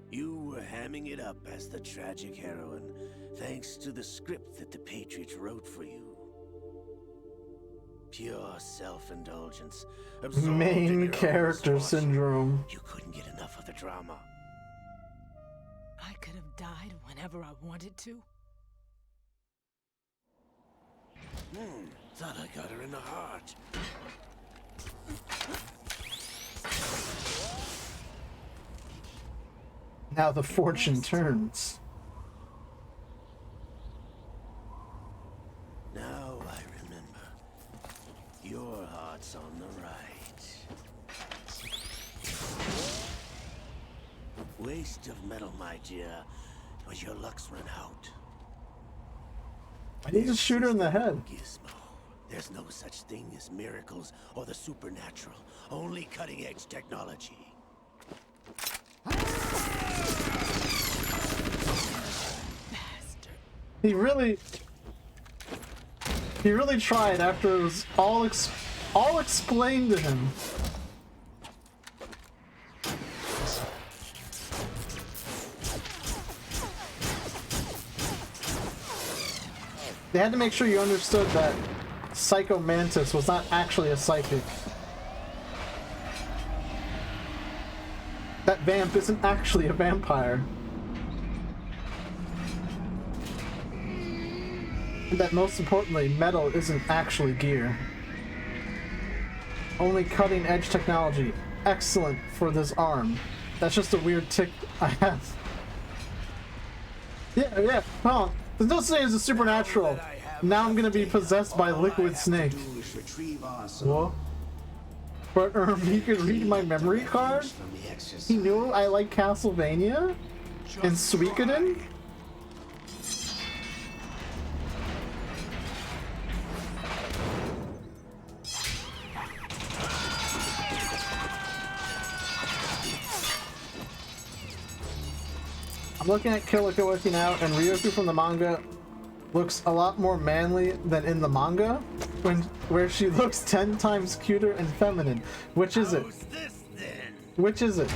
You were hamming it up as the tragic heroine, thanks to the script that the Patriots wrote for you. Pure self-indulgence. absorbed in Main your own character distortion. syndrome. You couldn't get enough of the drama. I could have died whenever I wanted to. Thought I got her in the heart. Now the fortune turns. Now I remember. Your heart's on the right. Waste of metal, my dear, but your luck's run out. I need to shoot her in the head. Gizmo. There's no such thing as miracles or the supernatural. Only cutting-edge technology. He really tried after it was all explained to him. They had to make sure you understood that Psycho Mantis was not actually a psychic. That vamp isn't actually a vampire. And that most importantly, metal isn't actually gear. Only cutting edge technology. Excellent for this arm. That's just a weird tick I have. Yeah, huh. There's no saying it's a supernatural. Now I'm gonna be possessed by Liquid Snake. What? But he could read my memory card? He knew I like Castlevania? And Suikoden? I'm looking at Kiliko working out, and Ryoku from the manga looks a lot more manly than in the manga, where she looks 10 times cuter and feminine. Which is it? Which is it?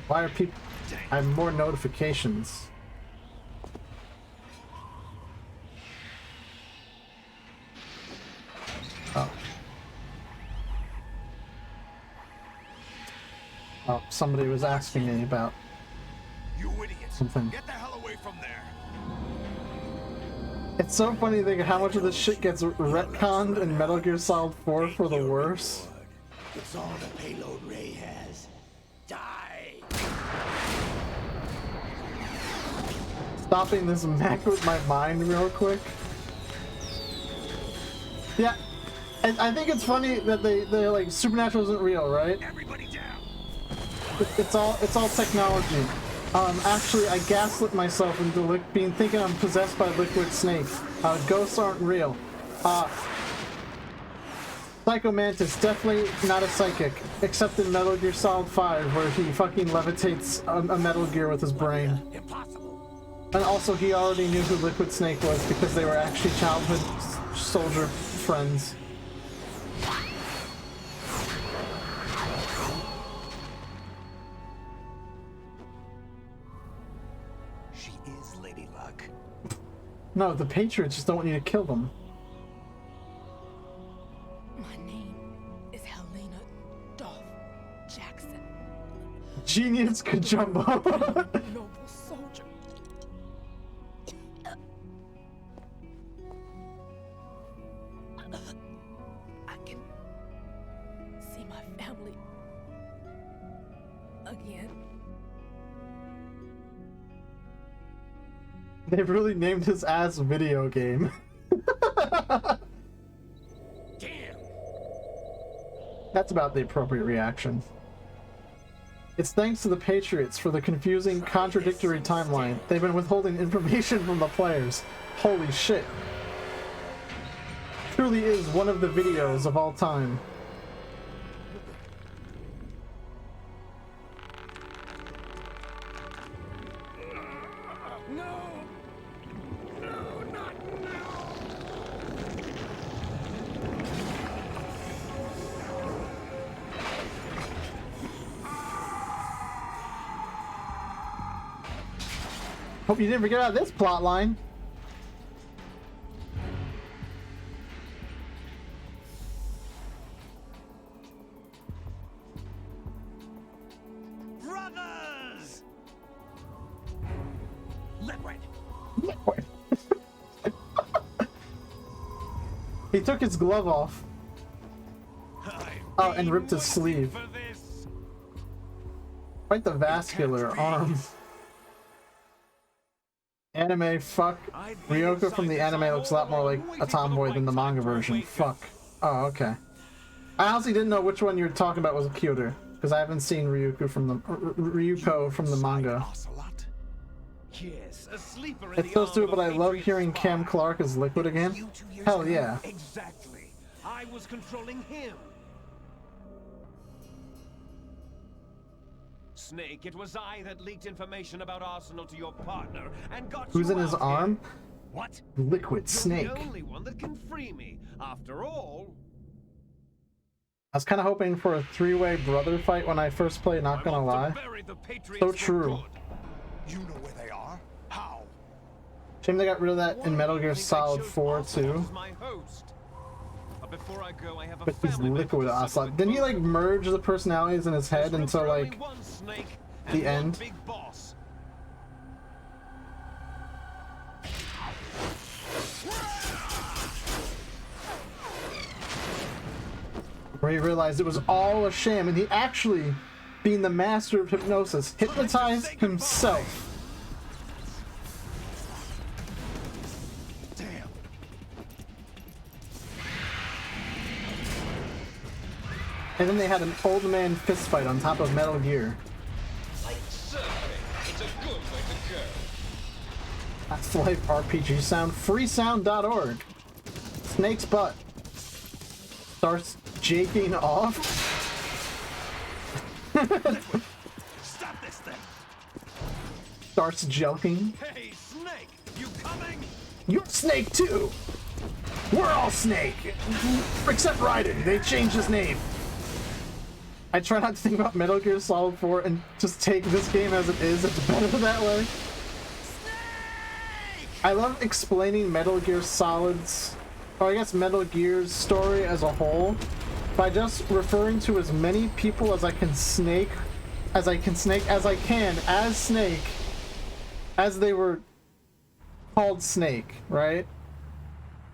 Why are people... I have more notifications. Oh. Oh, somebody was asking me about something. Get the hell away from there. It's so funny to think of how much of this shit gets retconned in Metal Gear Solid 4 for the worse. It's all the payload Ray has. Die! Stopping this mech with my mind real quick. Yeah, I think it's funny that they're like, supernatural isn't real, right? Everybody down. It's all technology. Actually, I gaslit myself into thinking I'm possessed by Liquid Snake. Ghosts aren't real. Psycho Mantis, definitely not a psychic, except in Metal Gear Solid 5, where he fucking levitates a Metal Gear with his brain. Impossible. And also, he already knew who Liquid Snake was because they were actually childhood soldier friends. No, the Patriots just don't want you to kill them. My name is Helena Dolph Jackson. Genius Kajumbo. Noble soldier. I can see my family again. They've really named his ass video game. Damn. That's about the appropriate reaction. It's thanks to the Patriots for the confusing, contradictory timeline. They've been withholding information from the players. Holy shit. Truly is one of the videos of all time. Hope you didn't forget about this plot line. Brothers! Liquid. Liquid. He took his glove off. Oh, and ripped his sleeve. Quite the vascular arm. Anime, fuck. Ryoko from the anime looks a lot more like a tomboy than the manga version. Fuck. Oh, okay. I honestly didn't know which one you were talking about was cuter, because I haven't seen Ryuko from the manga. Yes, a sleeper in It's so stupid, but I love hearing Cam Clark as Liquid again. Hell yeah. Exactly. I was controlling him. Snake, it was I that leaked information about Arsenal to your partner and got Who's you in his out arm? here. What? Liquid You're Snake. the only one that can free me. After all, I was kind of hoping for a three-way brother fight when I first played, not gonna lie. So true. You know where they are? How? Shame they got rid of that in Metal Gear Solid 4 too. Before I go, I have a But he's Liquid Ocelot. Didn't he like merge the personalities in his head until like the end? Where he realized it was all a sham and he actually, being the master of hypnosis, hypnotized himself. And then they had an old man fist fight on top of Metal Gear. like surfing. It's a good way to go. That's life RPG sound. Freesound.org. Snake's butt starts jaking off. Stop this thing. Starts joking. Hey, Snake, you coming? You're Snake too. We're all Snake, except Raiden. They changed his name. I try not to think about Metal Gear Solid 4 and just take this game as it is. It's better that way. I love explaining Metal Gear Solid's, or I guess Metal Gear's story as a whole, by just referring to as many people as I can as Snake, as they were called Snake, right?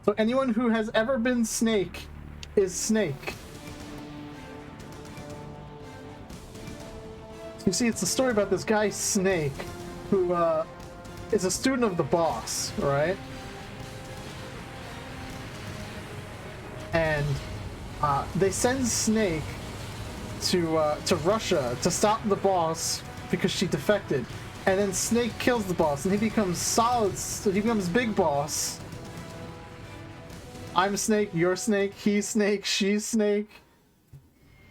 So anyone who has ever been Snake is Snake. You see, it's a story about this guy, Snake, who is a student of the boss, right? And they send Snake to Russia to stop the boss because she defected. And then Snake kills the boss, and he becomes he becomes Big Boss. I'm Snake, you're Snake, he's Snake, she's Snake.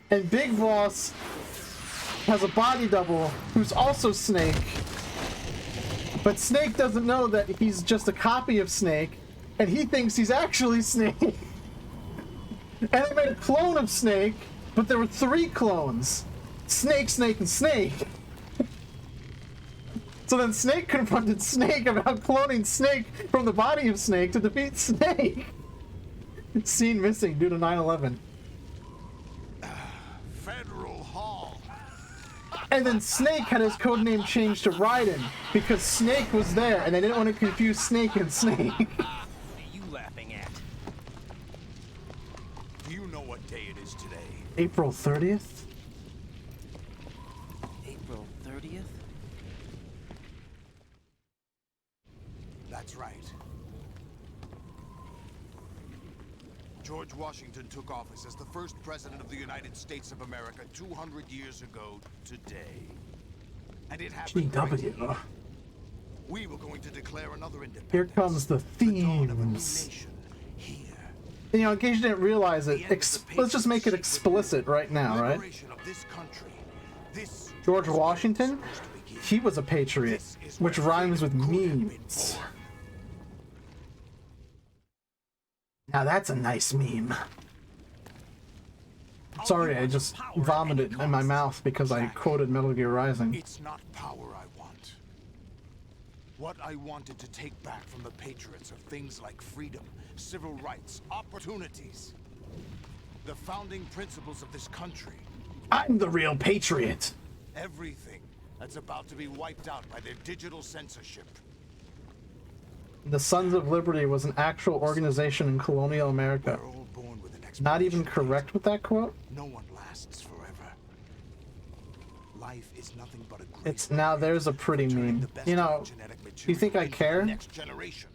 And Big Boss has a body double who's also Snake, but Snake doesn't know that he's just a copy of Snake, and he thinks he's actually Snake. And they made a clone of Snake, but there were 3 clones: Snake, Snake, and Snake. So then Snake confronted Snake about cloning Snake from the body of Snake to defeat Snake. Scene missing due to 9/11. And then Snake had his codename changed to Raiden because Snake was there and they didn't want to confuse Snake and Snake. What are you laughing at? Do you know what day it is today? April 30th? April 30th? That's right. George Washington took office as the first president of the United States of America 200 years ago today. And it happened right here. GW. We were going to declare another independence. Here comes the themes. You know, in case you didn't realize it, let's just make it explicit right now, right? George Washington, he was a patriot, which rhymes with memes. Now that's a nice meme. Sorry, I just vomited in my mouth because I quoted Metal Gear Rising. It's not power I want. What I wanted to take back from the Patriots are things like freedom, civil rights, opportunities. The founding principles of this country. I'm the real patriot. Everything that's about to be wiped out by their digital censorship. The Sons of Liberty was an actual organization in colonial America. Not even correct with that quote? No one lasts forever. Life is nothing but a great It's now there's a pretty meme. You know, you think I care? next generation.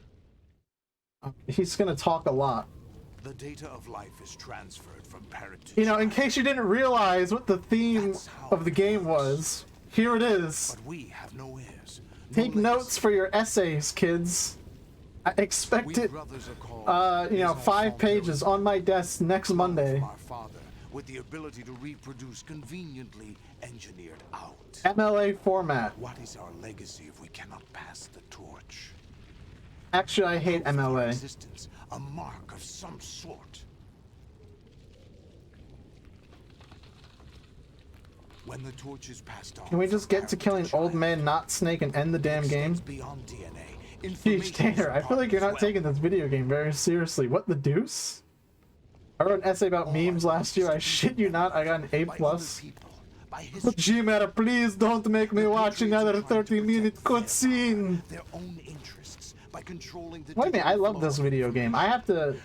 He's gonna talk a lot. The data of life is transferred from parent to You know, in case you didn't realize what the theme of the game was, here it is. But we have no heirs. Take notes for your essays, kids. I expect it, you know, 5 pages on my desk next Monday. Our father, with the ability to reproduce conveniently engineered out. MLA format. What is our legacy if we cannot pass the torch? Actually, I hate MLA. Existence, a mark of some sort. When the torch is passed on, Can we just get to killing Old Man Not Snake and end the damn game? beyond DNA. Huge Tanner, I feel like you're not taking this video game very seriously. What the deuce? I wrote an essay about memes last year. I shit you not, I got an A+. But G-Matter, please don't make me watch another 30-minute cutscene. Their own interests by controlling the Wait a minute, I love this video game. I have to...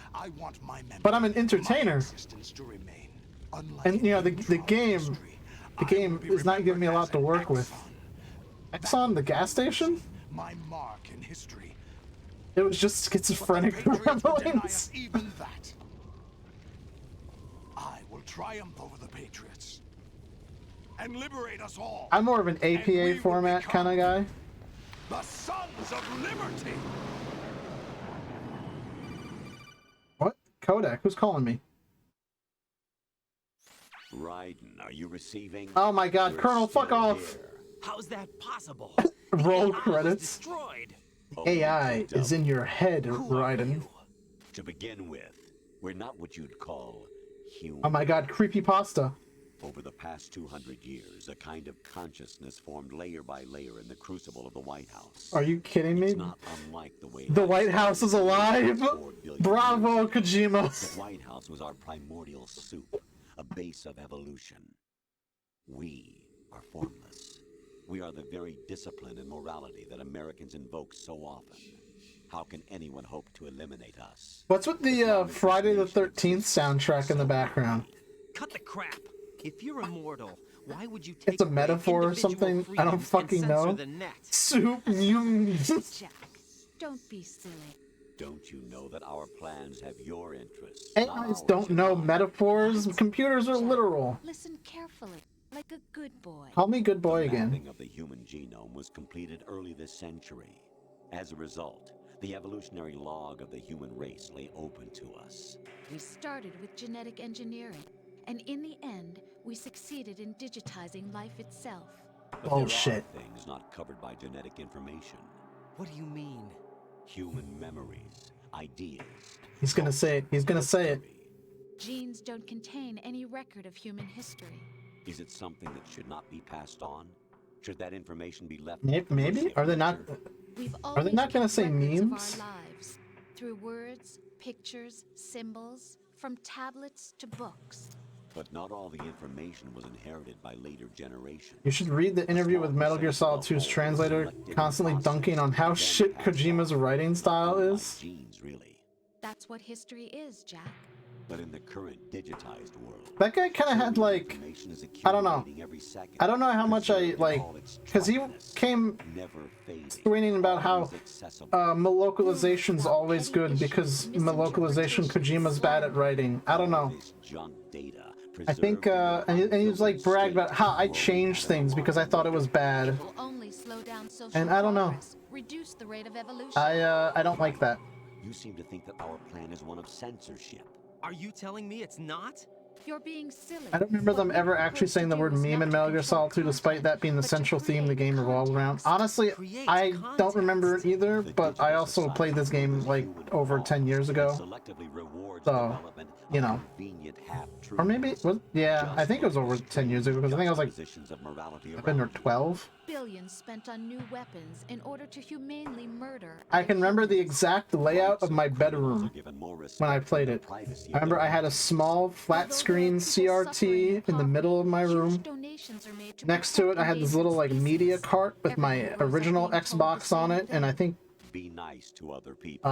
But I'm an entertainer. And, you know, the game is not giving me a lot to work with. Exxon, the gas station? My mark in history. It was just schizophrenic rumblings. Even that. I will triumph over the Patriots and liberate us all. I'm more of an APA format kind of guy. The Sons of Liberty. What? Kodak? Who's calling me? Raiden, are you receiving? Oh my god, Colonel, fuck off! How's that possible? Roll credits. Destroyed. AI is in your head, Raiden. To begin with, we're not what you'd call human. Oh my god, creepypasta. Over the past 200 years, a kind of consciousness formed layer by layer in the crucible of the White House. Are you kidding me? It's not unlike the way the White House is alive! Bravo, Kojima! The White House was our primordial soup, a base of evolution. We are formless. We are the very discipline and morality that Americans invoke so often. How can anyone hope to eliminate us? What's with the Friday the 13th soundtrack in the background? Cut the crap. If you're immortal, why would you take It's a metaphor or something? I don't fucking know. Soup. Jack, don't be silly. Don't you know that our plans have your interests? AIs don't know metaphors. Computers are literal. Listen carefully, like a good boy. Call me good boy The again. mapping of the human genome was completed early this century. As a result, the evolutionary log of the human race lay open to us. We started with genetic engineering, and in the end, we succeeded in digitizing life itself. But Bullshit. there are things not covered by genetic information. What do you mean? Human memories, ideas. He's gonna say it. He's gonna say it. Genes don't contain any record of human history. Is it something that should not be passed on? Should that information be left? Maybe? Are they not? Are they not gonna say memes? Of our lives, through words, pictures, symbols, from tablets to books. But not all the information was inherited by later generations. You should read the interview with Metal Gear Solid 2's translator, constantly dunking on how shit Kojima's writing style is. Genes, really. That's what history is, Jack. But in the current digitized world, That guy kind of had like, I don't know. I don't know how much I like, because he came screaming about how localization's always good because localization Kojima's bad at writing. I don't know. I think, and he was like bragged about how I changed things because I thought it was bad. And I don't know. Reduce the rate of evolution. I don't like that. You seem to think that our plan is one of censorship. Are you telling me it's not? You're being silly. I don't remember them ever actually saying the word meme in Metal Gear Solid 2, despite that being the central theme the game revolved around. Honestly, I don't remember it either, but I also played this game like over 10 years ago. So, you know, convenient half-truth. or maybe yeah, I think it was over 10 years ago because I think I was like Positions of morality 11 or around you. 12. Billions spent on new weapons in order to humanely murder. I can remember the exact layout of my bedroom when I played it. I remember I had a small flat screen CRT in the middle of my room. Next to it, I had this little like media cart with my original Xbox on it, and I think Be nice to other people.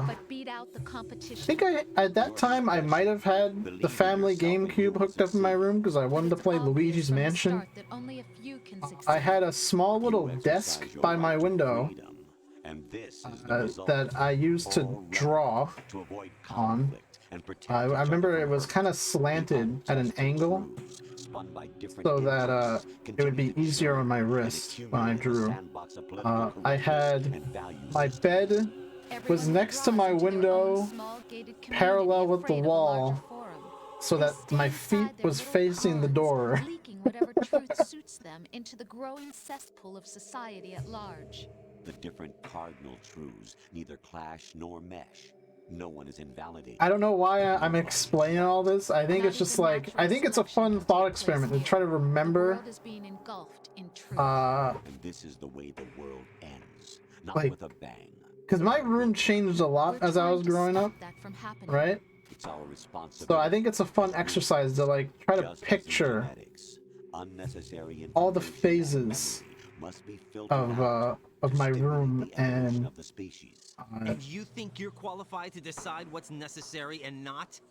But beat out the competition. at that time I might have had the family GameCube hooked up in my room because I wanted to play Luigi's Mansion. That only a few can succeed. I had a small little desk by my window that I used to draw on. I remember it was kind of slanted at an angle so that it would be easier on my wrist when I drew. I had my bed was next to my window, parallel with the wall, so that my feet was facing the door. Leaking whatever truth suits them into the growing cesspool of society at large. The different cardinal truths neither clash nor mesh. No one is invalidated. I don't know why I'm explaining all this. I think it's just like, I think it's a fun thought experiment to try to remember. And this is the way the world ends, not like, with a bang. Because my room changed a lot as I was growing up, right? It's our responsibility. So I think it's a fun exercise to like try to picture all the phases of my room and you think you're qualified to decide what's necessary and not?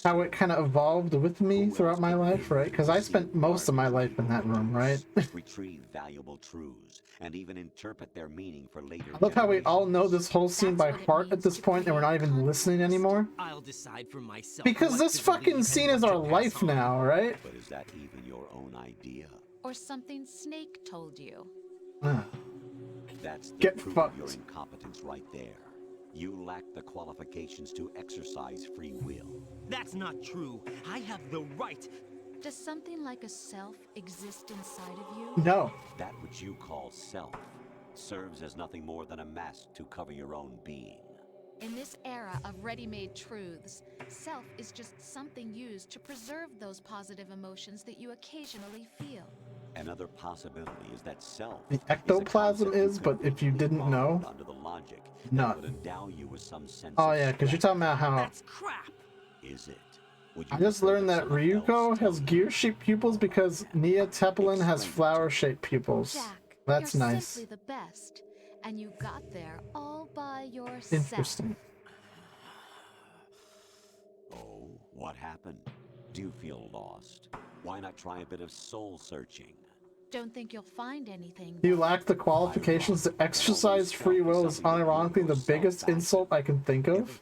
how it kind of evolved with me throughout my life, right? Because I spent most of my life in that room, right? Retrieve valuable truths and even interpret their meaning for later. I love how we all know this whole scene by heart at this point and we're not even listening anymore. I'll decide for myself. Because this fucking scene is our life now, right? But is that even your own idea? Or something Snake told you? That's the Get proof fucked. of your incompetence right there. You lack the qualifications to exercise free will. That's not true. I have the right. Does something like a self exist inside of you? No. That which you call self serves as nothing more than a mask to cover your own being. In this era of ready-made truths, self is just something used to preserve those positive emotions that you occasionally feel. Another possibility is that self The ectoplasm is, but if you didn't know, under the logic no. that would endow you with some sense Oh of yeah, because you're talking about how That's crap. Is it? I just learned that Ryuko has gear-shaped pupils because Nia Tepelin has flower-shaped pupils. Jack, That's you're nice. simply the best, and you got there all by yourself. Interesting. Oh, what happened? Do you feel lost? Why not try a bit of soul searching? Don't think you'll find anything. You lack the qualifications to exercise free will is unironically the biggest insult I can think of.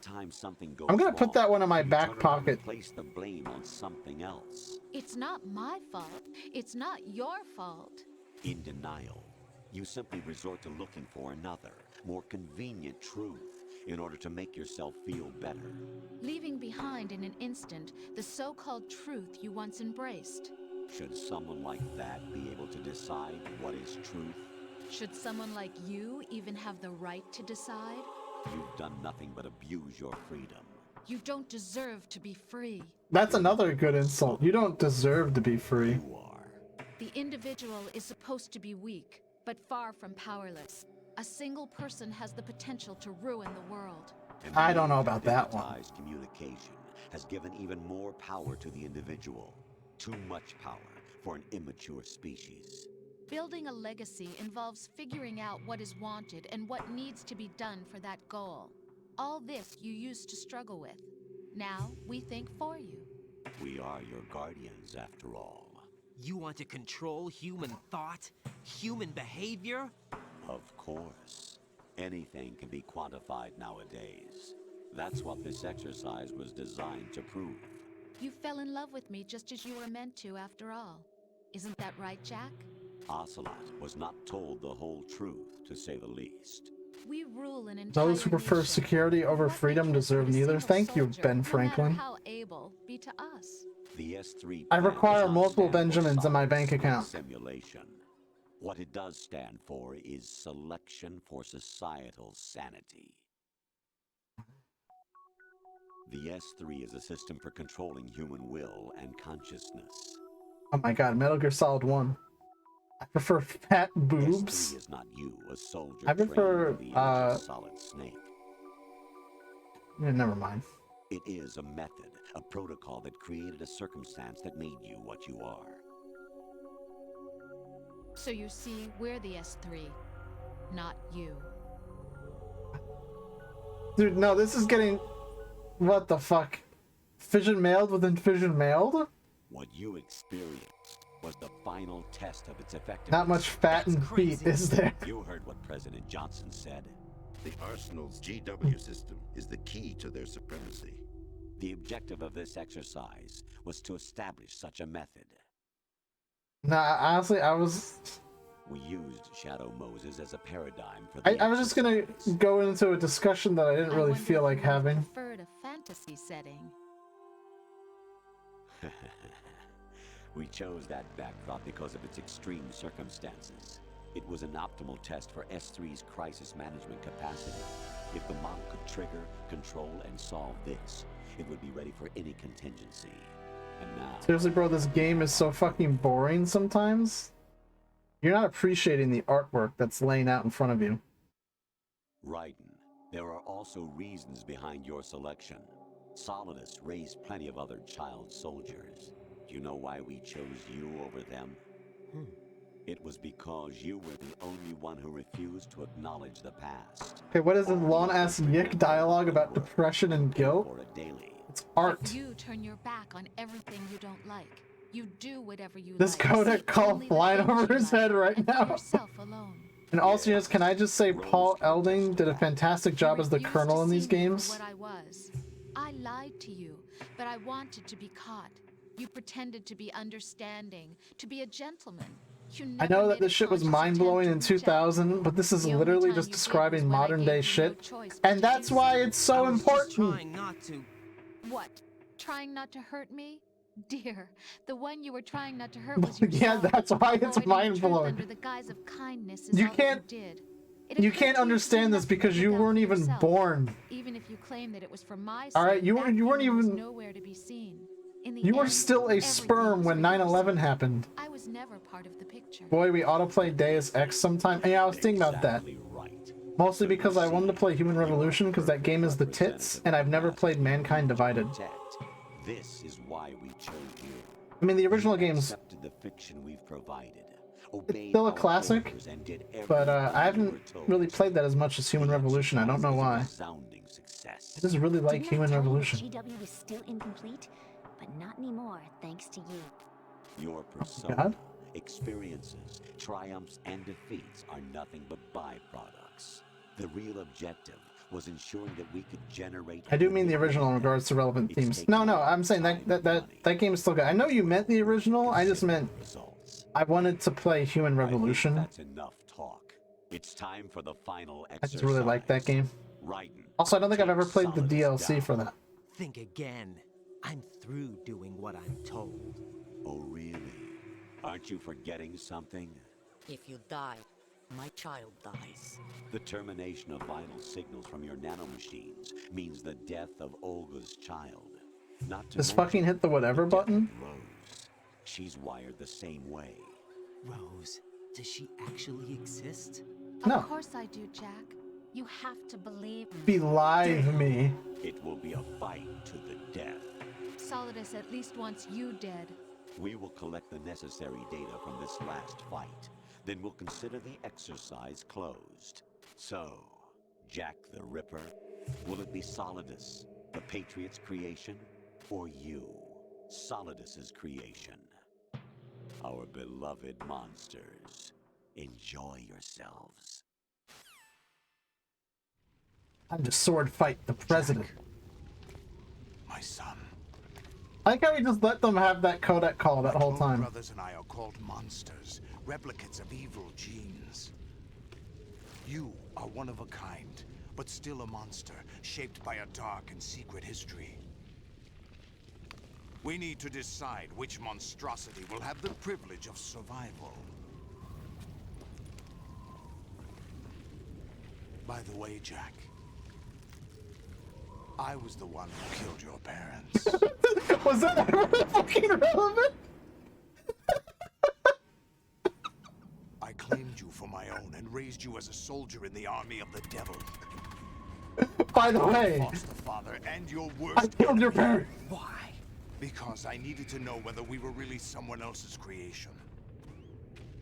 I'm gonna put that one in my back pocket. Place the blame on something else. It's not my fault. It's not your fault. In denial, you simply resort to looking for another, more convenient truth in order to make yourself feel better. Leaving behind in an instant the so-called truth you once embraced. Should someone like that be able to decide what is truth? Should someone like you even have the right to decide? You've done nothing but abuse your freedom. You don't deserve to be free. That's another good insult. You don't deserve to be free. The individual is supposed to be weak, but far from powerless. A single person has the potential to ruin the world. I don't know about that one. Digitized communication has given even more power to the individual. Too much power for an immature species. Building a legacy involves figuring out what is wanted and what needs to be done for that goal. All this you used to struggle with. Now we think for you. We are your guardians, after all. You want to control human thought? Human behavior? Of course. Anything can be quantified nowadays. That's what this exercise was designed to prove. You fell in love with me just as you were meant to, after all. Isn't that right, Jack? Ocelot was not told the whole truth, to say the least. We rule an entire Those who prefer nation. security over freedom deserve neither. Thank you, Ben Franklin. How able be to us. The S3 I require does not multiple stand for Benjamins in my bank science or account. Simulation. What it does stand for is selection for societal sanity. The S3 is a system for controlling human will and consciousness. Oh my god, Metal Gear Solid 1. I prefer fat boobs. S3 is not you, a soldier I prefer, trained in the image of Solid Snake. Yeah, never mind. It is a method, a protocol that created a circumstance that made you what you are. So you see, we're the S3, not you. Dude, no, this is getting... What the fuck? Fission mailed within fission mailed? What you experienced was the final test of its effectiveness. Not much fat and feet, is there? You heard what President Johnson said. The Arsenal's GW system is the key to their supremacy. The objective of this exercise was to establish such a method. Nah, honestly, I was... We used Shadow Moses as a paradigm for the I was just gonna go into a discussion that I didn't really feel like having. Preferred a fantasy setting. We chose that backdrop because of its extreme circumstances. It was an optimal test for S3's crisis management capacity. If the model could trigger, control, and solve this, it would be ready for any contingency. And now... Seriously, bro, this game is so fucking boring sometimes. You're not appreciating the artwork that's laying out in front of you. Raiden, there are also reasons behind your selection. Solidus raised plenty of other child soldiers. Do you know why we chose you over them? It was because you were the only one who refused to acknowledge the past. Okay, what is this long-ass yick dialogue about depression and guilt? It's art. If you turn your back on everything you don't like, you do whatever you This like. codec call flying over his head right now. Yourself alone. And also, just, can I just say Paul Elding did a fantastic job as the Colonel in these games? What I was. I lied to you, but I wanted to be caught. You pretended to be understanding, to be a gentleman. I know that this shit was mind-blowing in 2000, but this is literally just describing modern-day shit. And that's why it's so important. Trying not to. What? Trying not to hurt me? Dear, the one you were trying not to hurt was yourself. Yeah, that's why it's mind-blowing. Under the guise of kindness is You all can't... did. You can't understand this because you weren't even born. Even if you claim that it was for my sake, Alright, you weren't even... nowhere to be seen. In the You were end, still a sperm when 9/11 happened. I was never part of the picture. Boy, we autoplay Deus Ex sometime. And yeah, I was thinking about that. Mostly because I wanted to play Human Revolution because that game is the tits, and I've never played Mankind Divided. This is why we chose you. I mean, the original game's Accepted the fiction we've provided. it's still a classic, but I haven't really played that as much as Human Revolution. I don't know why. I just really like Human Revolution. GW was still incomplete, but not anymore, thanks to you. Your persona, experiences, triumphs, and defeats are nothing but byproducts. The real objective was ensuring that we could generate... I do mean the original in regards to relevant themes. No, I'm saying that game is still good. I know you meant the original, I just meant I wanted to play Human Revolution. That's enough talk. It's time for the final exercise. I just really like that game. Raiden, Also, I don't think I've ever played the DLC for that. Think again. I'm through doing what I'm told. Oh, really? Aren't you forgetting something? If you die, my child dies. The termination of vital signals from your nanomachines means the death of Olga's child. Not to Just fucking hit the whatever button? Rose. She's wired the same way. Rose, does she actually exist? No. Of course I do, Jack. You have to believe me. Believe me. It will be a fight to the death. Solidus at least wants you dead. We will collect the necessary data from this last fight. Then we'll consider the exercise closed. So, Jack the Ripper, will it be Solidus, the Patriot's creation, or you, Solidus's creation? Our beloved monsters, enjoy yourselves. Time to sword fight the president. My son. I like how we just let them have that codec call that whole time. Brothers and I are called monsters, replicates of evil genes. You are one of a kind, but still a monster, shaped by a dark and secret history. We need to decide which monstrosity will have the privilege of survival. By the way, Jack, I was the one who killed your parents. Was that ever fucking relevant? I claimed you for my own and raised you as a soldier in the army of the devil. By the I way, lost the father and your worst I killed your parents. Why? Because I needed to know whether we were really someone else's creation.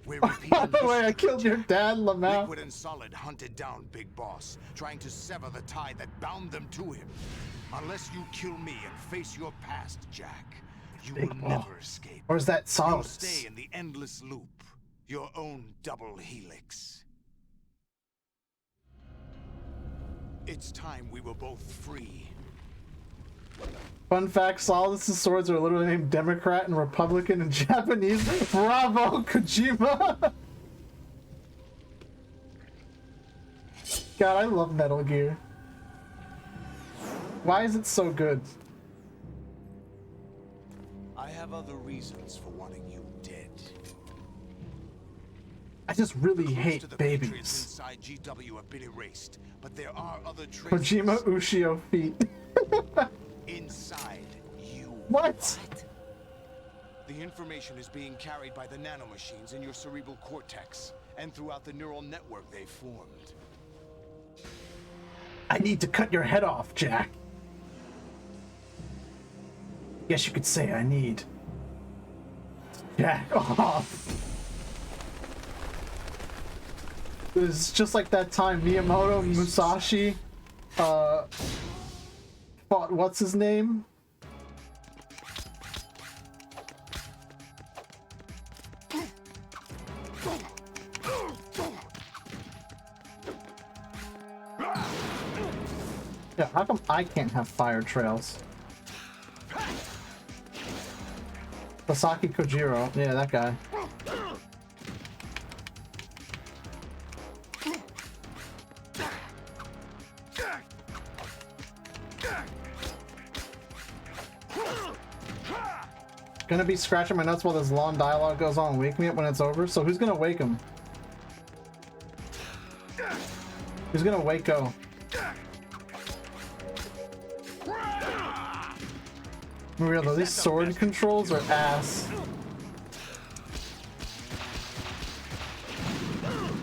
We're By the way, I killed your dad, Lamau. Liquid and Solid hunted down Big Boss, trying to sever the tie that bound them to him. Unless you kill me and face your past, Jack, you will never escape. Or is that You'll Solid? stay in the endless loop, your own double helix. It's time we were both free. Fun fact, Solidus' swords are literally named Democrat and Republican in Japanese. Bravo, Kojima! God, I love Metal Gear. Why is it so good? I have other reasons for wanting you dead. I just really Clues hate to the babies. Patriots inside GW have been erased, but there are other traces. Kojima Ushio feet. Inside you. What? The information is being carried by the nanomachines in your cerebral cortex and throughout the neural network they formed. I need to cut your head off, Jack. Guess you could say I need Jack off. It was just like that time Miyamoto Musashi fought what's his name? Yeah, how come I can't have fire trails? Sasaki Kojiro, yeah, that guy. Gonna be scratching my nuts while this long dialogue goes on. Wake me up when it's over. So who's gonna wake him? Who's gonna wake Go? Real though, these sword controls are ass.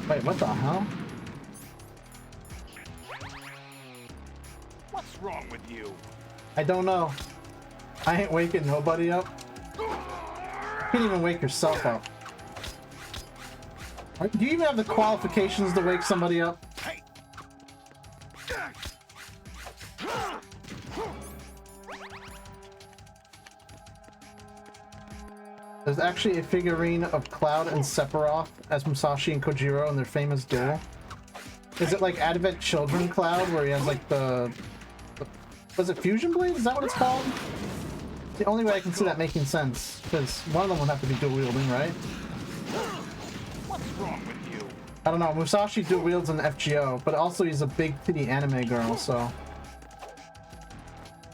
Wait, what the hell? What's wrong with you? I don't know. I ain't waking nobody up. You can't even wake yourself up. Do you even have the qualifications to wake somebody up? There's actually a figurine of Cloud and Sephiroth as Musashi and Kojiro in their famous duel. Is it like Advent Children Cloud, where he has like the was it Fusion Blade? Is that what it's called? It's the only way I can see that making sense, because one of them would have to be dual wielding, right? What's wrong with you? I don't know. Musashi dual wields an FGO, but also he's a big titty anime girl, so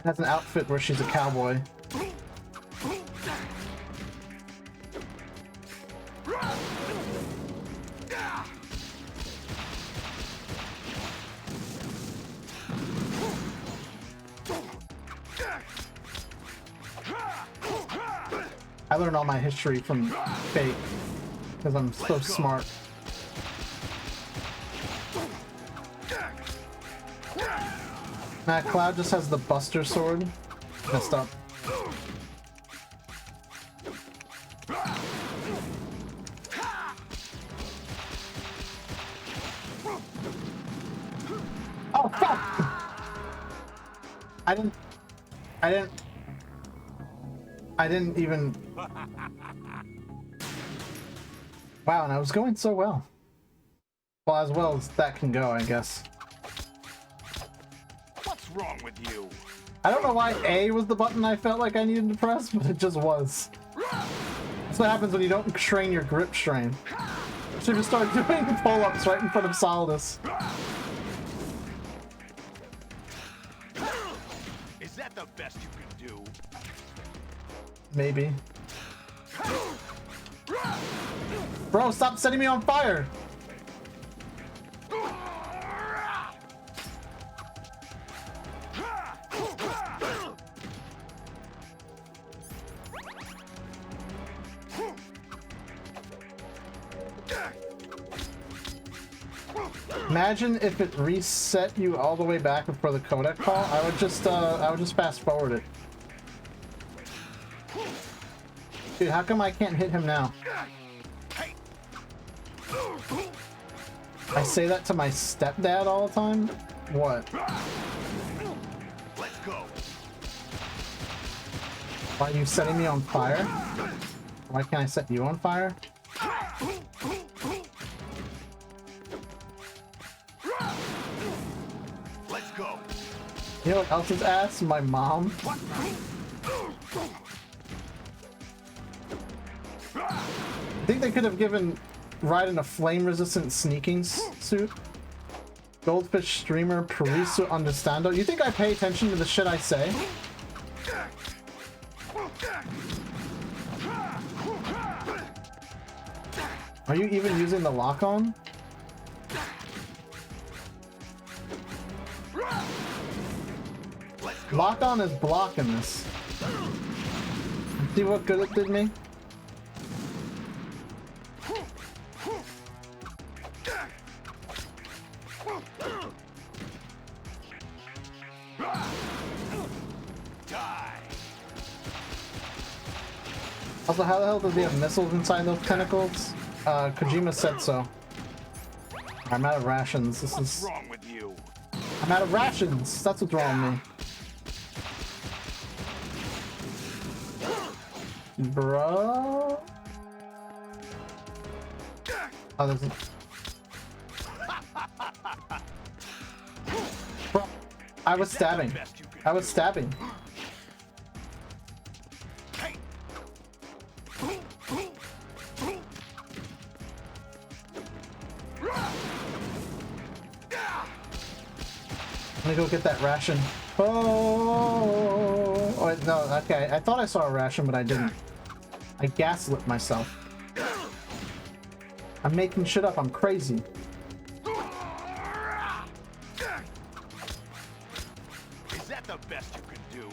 has an outfit where she's a cowboy. I learned all my history from Fate because I'm so smart. Nah, Cloud just has the Buster Sword. Messed up. Oh fuck! I didn't even. Wow, and I was going so well. Well as that can go, I guess. What's wrong with you? I don't know why A was the button I felt like I needed to press, but it just was. That's what happens when you don't train your grip strain. Should just start doing pull-ups right in front of Solidus. Is that the best you can do? Maybe. Bro, stop setting me on fire! Imagine if it reset you all the way back before the codec call. I would just fast forward it. Dude, how come I can't hit him now? I say that to my stepdad all the time? What? Let's go. Why are you setting me on fire? Why can't I set you on fire? Let's go. You know what else is ass? My mom. I think they could have given Raiden a flame-resistant sneaking suit. Goldfish streamer Parisu Understando. You think I pay attention to the shit I say? Are you even using the lock-on? Lock-on is blocking this. See what good it did me? Also, how the hell does he have missiles inside those tentacles? Kojima said so. I'm out of rations. What's wrong with you? I'm out of rations. That's what's wrong with me. Bro. Oh, there's a... Bro, I was stabbing. I was stabbing. Let me go get that ration. Oh, wait, no, okay. I thought I saw a ration, but I didn't. I gaslit myself. I'm making shit up. I'm crazy. Is that the best you can do?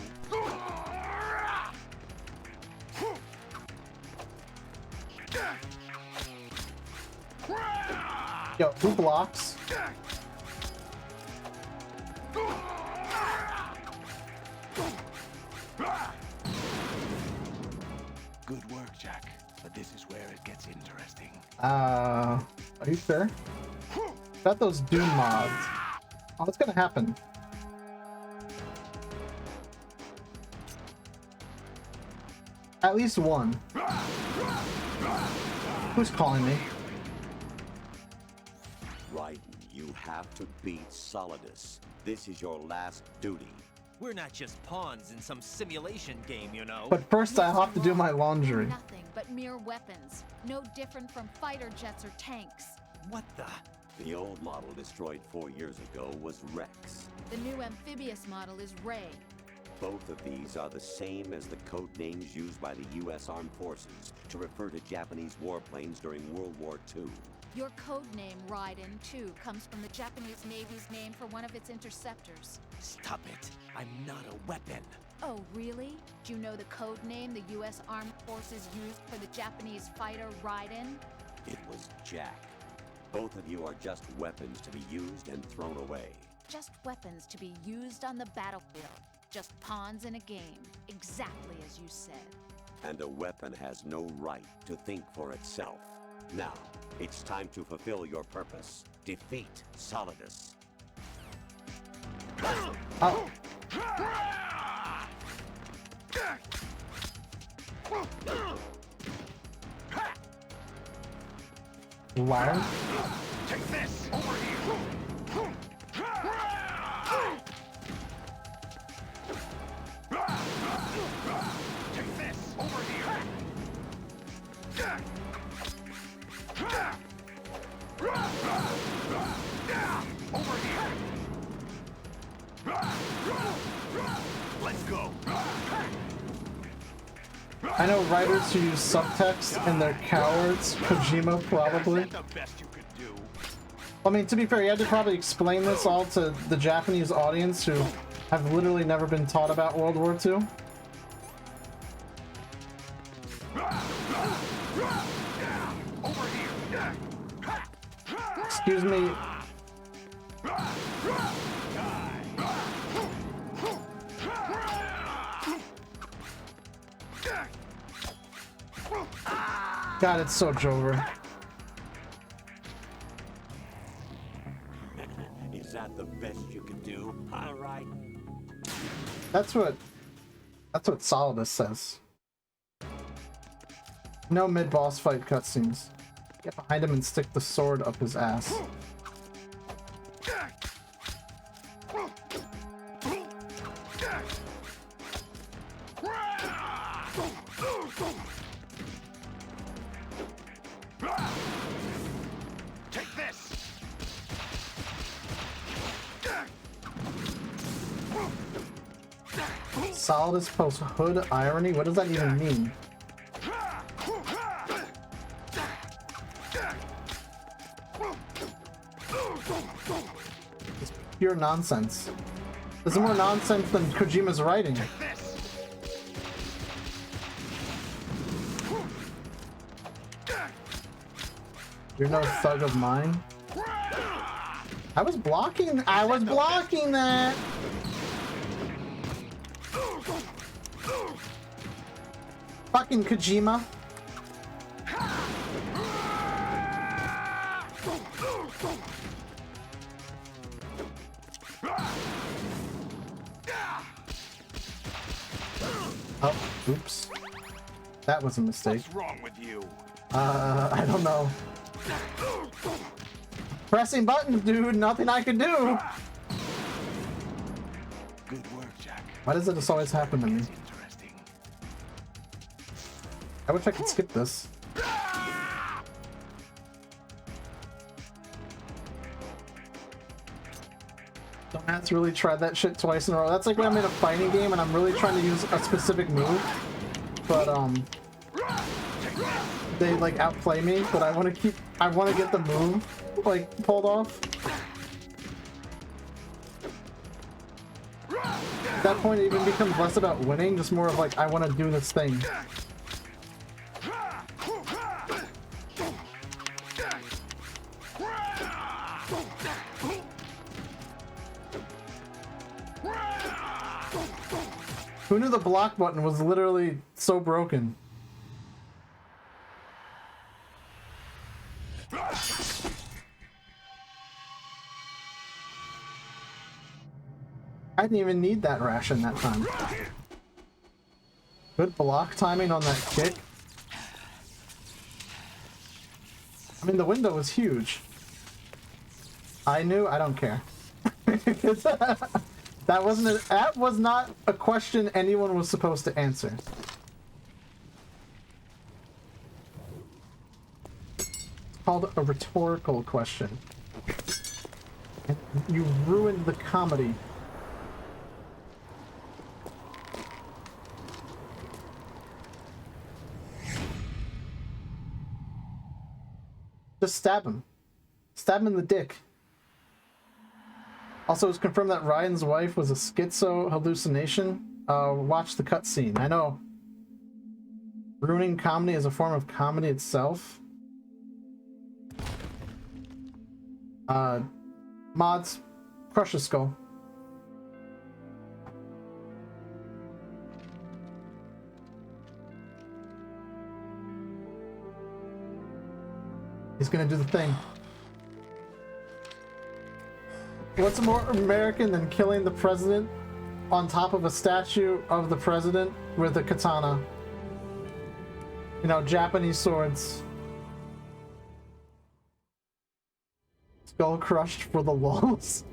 Yo, who blocks? Good work, Jack. But this is where it gets interesting. Are you sure? Got those Doom mods. Oh, what's gonna happen? At least one. Who's calling me? Raiden, you have to beat Solidus. This is your last duty. We're not just pawns in some simulation game, you know. But first I have to do my laundry. Nothing but mere weapons. No different from fighter jets or tanks. What the? The old model destroyed 4 years ago was Rex. The new amphibious model is Ray. Both of these are the same as the code names used by the U.S. Armed Forces to refer to Japanese warplanes during World War II. Your code name, Raiden, too, comes from the Japanese Navy's name for one of its interceptors. Stop it. I'm not a weapon. Oh, really? Do you know the code name the U.S. Armed Forces used for the Japanese fighter Raiden? It was Jack. Both of you are just weapons to be used and thrown away. Just weapons to be used on the battlefield. Just pawns in a game. Exactly as you said. And a weapon has no right to think for itself. Now, it's time to fulfill your purpose. Defeat Solidus. Oh. Wire? Take this! Over here! Take this! Over here! Over here! Let's go! I know writers who use subtext and they're cowards. Kojima probably. I mean, to be fair, you had to probably explain this all to the Japanese audience who have literally never been taught about World War II. Excuse me, God, it's so Jover. Is that the best you can do? All right. That's what Solidus says. No mid-boss fight cutscenes. Get behind him and stick the sword up his ass. Take this. Solidus post hood irony? What does that even mean? It's pure nonsense. This is more nonsense than Kojima's writing. You're no thug of mine. I was blocking that! Fucking Kojima. Oh, oops. That was a mistake. What's wrong with you? I don't know. Pressing buttons, dude. Nothing I can do. Good work, Jack. Why does it just always happen to me? I wish I could skip this. Don't have to really try that shit twice in a row. That's like when I'm in a fighting game and I'm really trying to use a specific move, but they like outplay me. But I want to get the move like pulled off. At that point, it even becomes less about winning, just more of like I want to do this thing. Who knew the block button was literally so broken? I didn't even need that ration that time. Good block timing on that kick. I mean, the window was huge. I knew, I don't care. That was not a question anyone was supposed to answer. It's called a rhetorical question. And you ruined the comedy. Just stab him. Stab him in the dick. Also, it's confirmed that Ryan's wife was a schizo hallucination. Watch the cutscene. I know. Ruining comedy is a form of comedy itself. Mods, crush his skull. He's gonna do the thing. What's more American than killing the president on top of a statue of the president with a katana? You know, Japanese swords. Skull crushed for the walls.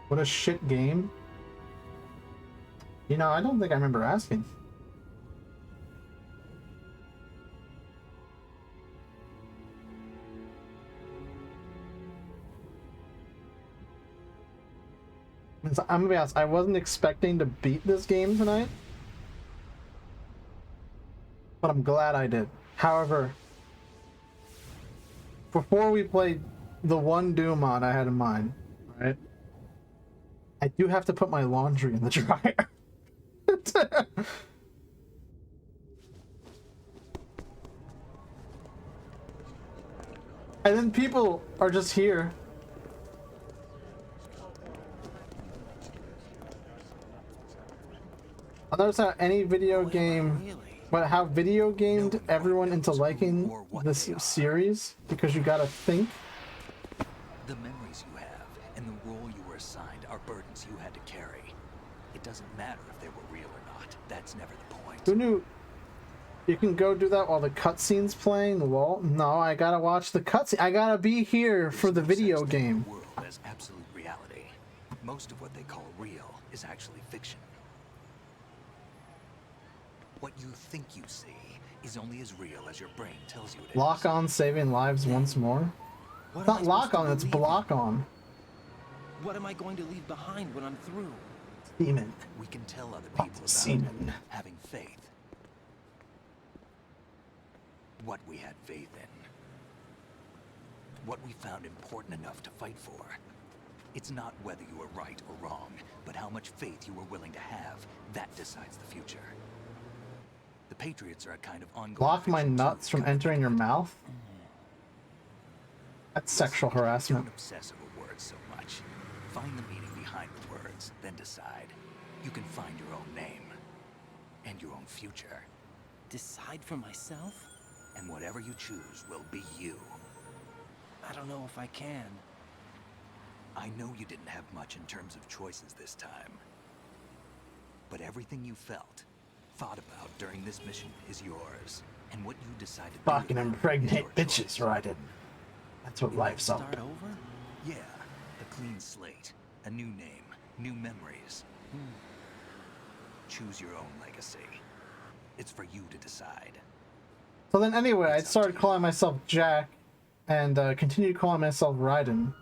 What a shit game. You know, I don't think I remember asking. I'm gonna be honest, I wasn't expecting to beat this game tonight. But I'm glad I did. However, before we played the one Doom mod I had in mind, right? I do have to put my laundry in the dryer. And then people are just here. I noticed how any video game, but how video gamed everyone into liking this series because you gotta think. The memories you have and the role you were assigned are burdens you had to carry. It doesn't matter if they were real or not. That's never the point. Who knew you can go do that while the cutscene's playing? Well, no, I gotta watch the cutscene. I gotta be here for the video game. The world as absolute reality. Most of what they call real is actually fiction. What you think you see is only as real as your brain tells you it is. Lock on saving lives once more? It's not lock on, it's block on. What am I going to leave behind when I'm through? Semen. We can tell other people about semen. Having faith. What we had faith in. What we found important enough to fight for. It's not whether you were right or wrong, but how much faith you were willing to have. That decides the future. The Patriots are a kind of ongoing... Block my nuts from entering your mouth? That's sexual harassment. Don't obsess over words so much. Find the meaning behind the words, then decide. You can find your own name. And your own future. Decide for myself? And whatever you choose will be you. I don't know if I can. I know you didn't have much in terms of choices this time. But everything you felt, thought about during this mission is yours. And what you decide to do... Fucking impregnate bitches, Raiden. That's what life's all start about. over? Yeah. A clean slate. A new name. New memories. Choose your own legacy. It's for you to decide. So then anyway, I started calling myself Jack and continued calling myself Raiden.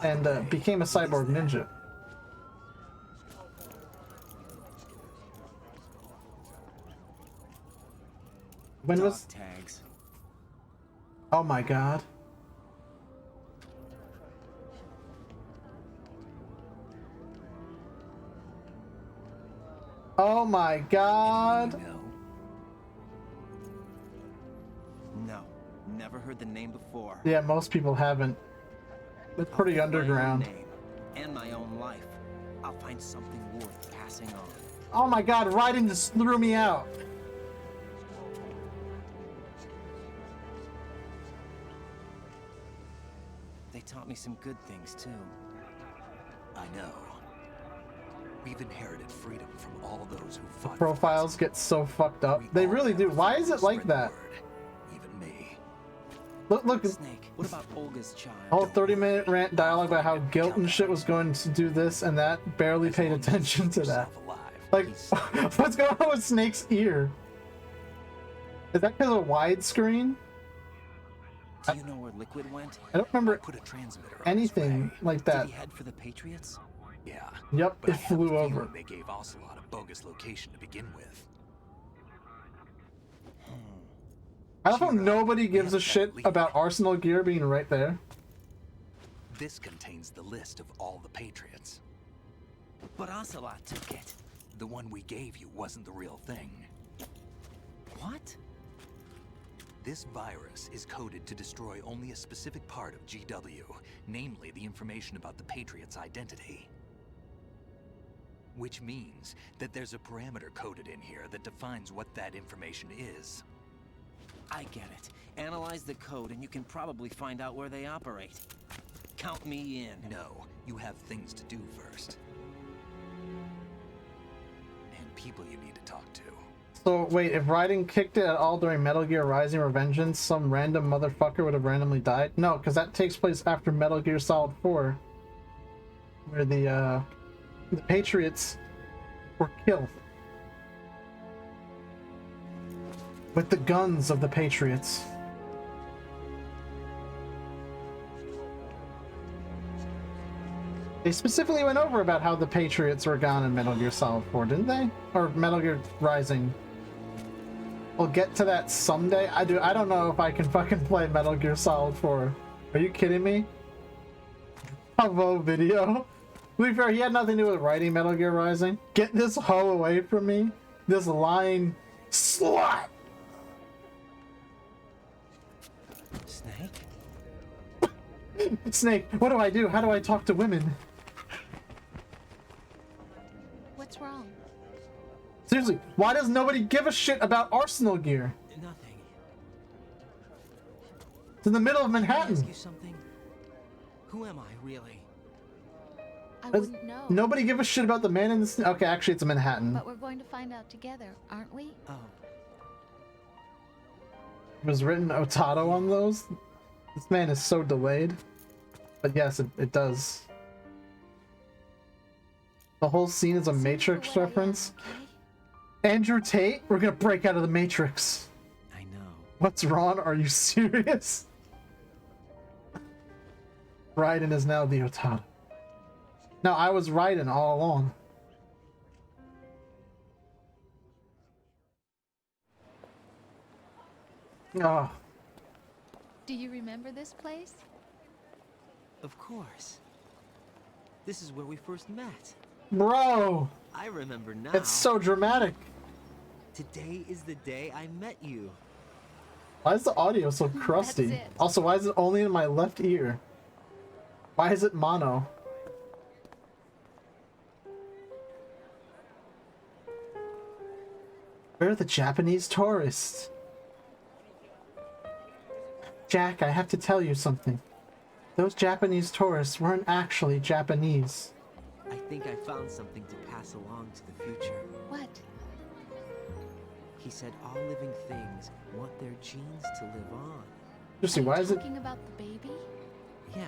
And became a cyborg ninja. When was... tags. Oh my god. Oh my god. No, never heard the name before. Yeah, most people haven't. It's pretty underground. Name and my own life. I'll find something worth passing on. Oh my god, Raiden just threw me out. They taught me some good things too. I know. We've inherited freedom from all those who fought. Profiles get so fucked up. They really do. Why is it like that? Even me. Look. Snake, what about Olga's child? Whole 30-minute rant dialogue about how guilt and shit was going to do this and that. Barely paid attention to that. Like, what's going on with Snake's ear? Is that because of widescreen? Do you know where Liquid went? I don't remember anything like that. Did he head for the Patriots? Yeah. Yep, but it I have flew a over. feeling they gave Ocelot a bogus location to begin with. I love how nobody gives a shit about Arsenal gear being right there. This contains the list of all the Patriots. But Ocelot took it. The one we gave you wasn't the real thing. What? This virus is coded to destroy only a specific part of GW, namely the information about the Patriot's identity. Which means that there's a parameter coded in here that defines what that information is. I get it. Analyze the code and you can probably find out where they operate. Count me in. No, you have things to do first. And people you need to talk to. So wait, if Raiden kicked it at all during Metal Gear Rising Revengeance, some random motherfucker would have randomly died? No, because that takes place after Metal Gear Solid 4. Where the Patriots were killed. With the guns of the Patriots. They specifically went over about how the Patriots were gone in Metal Gear Solid 4, didn't they? Or Metal Gear Rising. I'll get to that someday. I don't know if I can fucking play Metal Gear Solid 4. Are you kidding me? Bravo video. To be fair, he had nothing to do with writing Metal Gear Rising. Get this hoe away from me. This lying slut. Snake? Snake, what do I do? How do I talk to women? What's wrong? Seriously, why does nobody give a shit about Arsenal gear? Nothing. It's in the middle of Can I Manhattan. ask you something? Who am I, really? I wouldn't know. Nobody give a shit about the man in the... Okay, actually, it's Manhattan. But we're going to find out together, aren't we? Oh. It was written otato on those. This man is so delayed. But yes, it does. The whole scene is a Matrix reference. Andrew Tate, we're gonna break out of the Matrix. I know. What's wrong? Are you serious? Raiden is now the otato. No, I was Raiden all along. Oh. Do you remember this place? Of course. This is where we first met. Bro! I remember now. It's so dramatic. Today is the day I met you. Why is the audio so crusty? Also, why is it only in my left ear? Why is it mono? Where are the Japanese tourists? Jack, I have to tell you something. Those Japanese tourists weren't actually Japanese. I think I found something to pass along to the future. What? He said all living things want their genes to live on. Seriously, why is it... Talking about the baby? Yeah.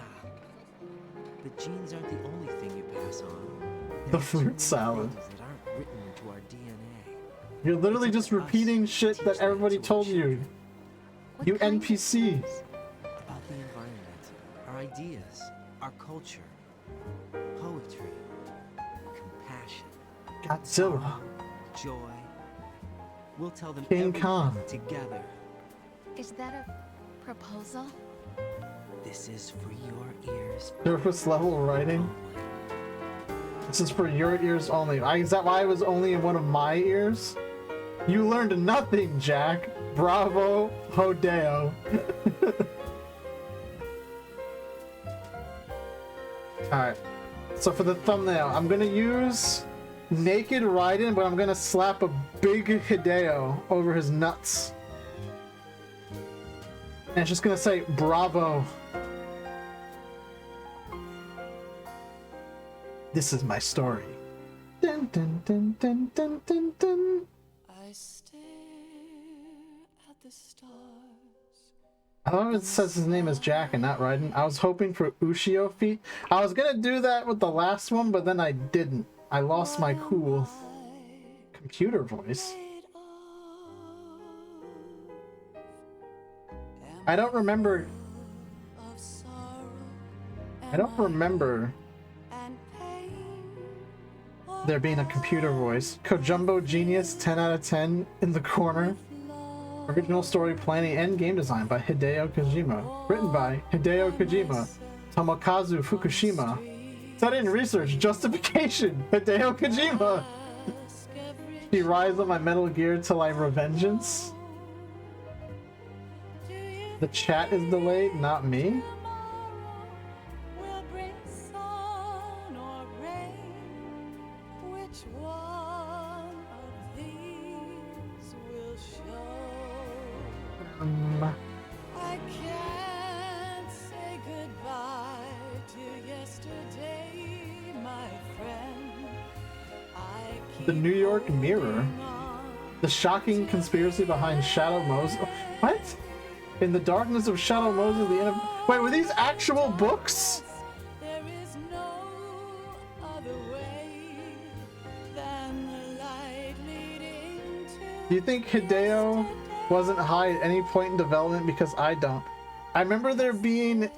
But genes aren't the only thing you pass on. The fruit salad. Things that aren't written into our DNA. You're literally just repeating shit that everybody told you. You NPC. About the environment, our ideas, our culture, poetry, compassion, Godzilla. joy. We'll tell them King everything Kong. together. Is that a proposal? This is for your ears. Surface level writing. This is for your ears only. Is that why it was only in one of my ears? You learned nothing, Jack. Bravo, Hodeo. Alright. So for the thumbnail, I'm gonna use naked Raiden, but I'm gonna slap a big Hideo over his nuts. And it's just gonna say, bravo. This is my story. Dun, dun, dun, dun, dun, dun, dun. I stare at the stars. I love it says his name is Jack and not Raiden. I was hoping for Ushio feet. I was gonna do that with the last one, but then I didn't. I lost my cool computer voice. I don't remember. I don't remember there being a computer voice. Kojumbo Genius 10 out of 10 in the corner. Original story planning and game design by Hideo Kojima. Written by Hideo Kojima. Tomokazu Fukushima. Study and research. Justification. Hideo Kojima. She rides on my Metal Gear till I revengeance. The chat is delayed, not me. I can't say goodbye to yesterday, my friend. The New York Mirror. The shocking conspiracy behind Shadow Moses. What? In the darkness of Shadow Moses, the end of... Wait, were these actual books? There is no other way than the light leading to. Do you think Hideo wasn't high at any point in development? Because I don't. I remember there being...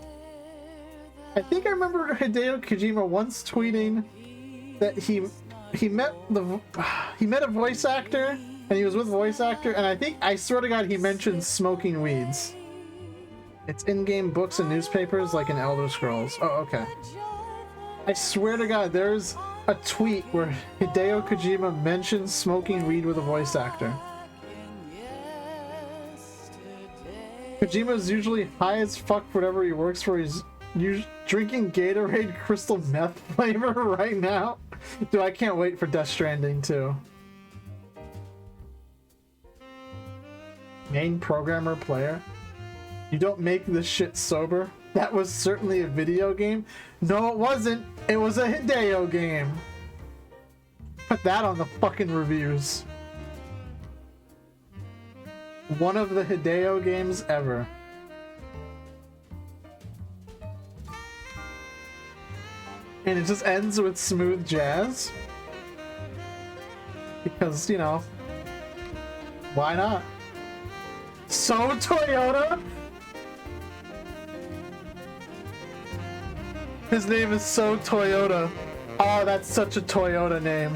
I think I remember Hideo Kojima once tweeting that he met a voice actor And he was with voice actor, and I swear to God, he mentioned smoking weeds. It's in-game books and newspapers like in Elder Scrolls. Oh, okay. I swear to God, there's a tweet where Hideo Kojima mentions smoking weed with a voice actor. Kojima's usually high as fuck for whatever he works for. He's drinking Gatorade crystal meth flavor right now. Dude, I can't wait for Death Stranding too. Main programmer player? You don't make this shit sober? That was certainly a video game. No, it wasn't. It was a Hideo game. Put that on the fucking reviews. One of the Hideo games ever. And it just ends with smooth jazz. Because, you know, why not? So Toyota? His name is So Toyota. Oh, that's such a Toyota name.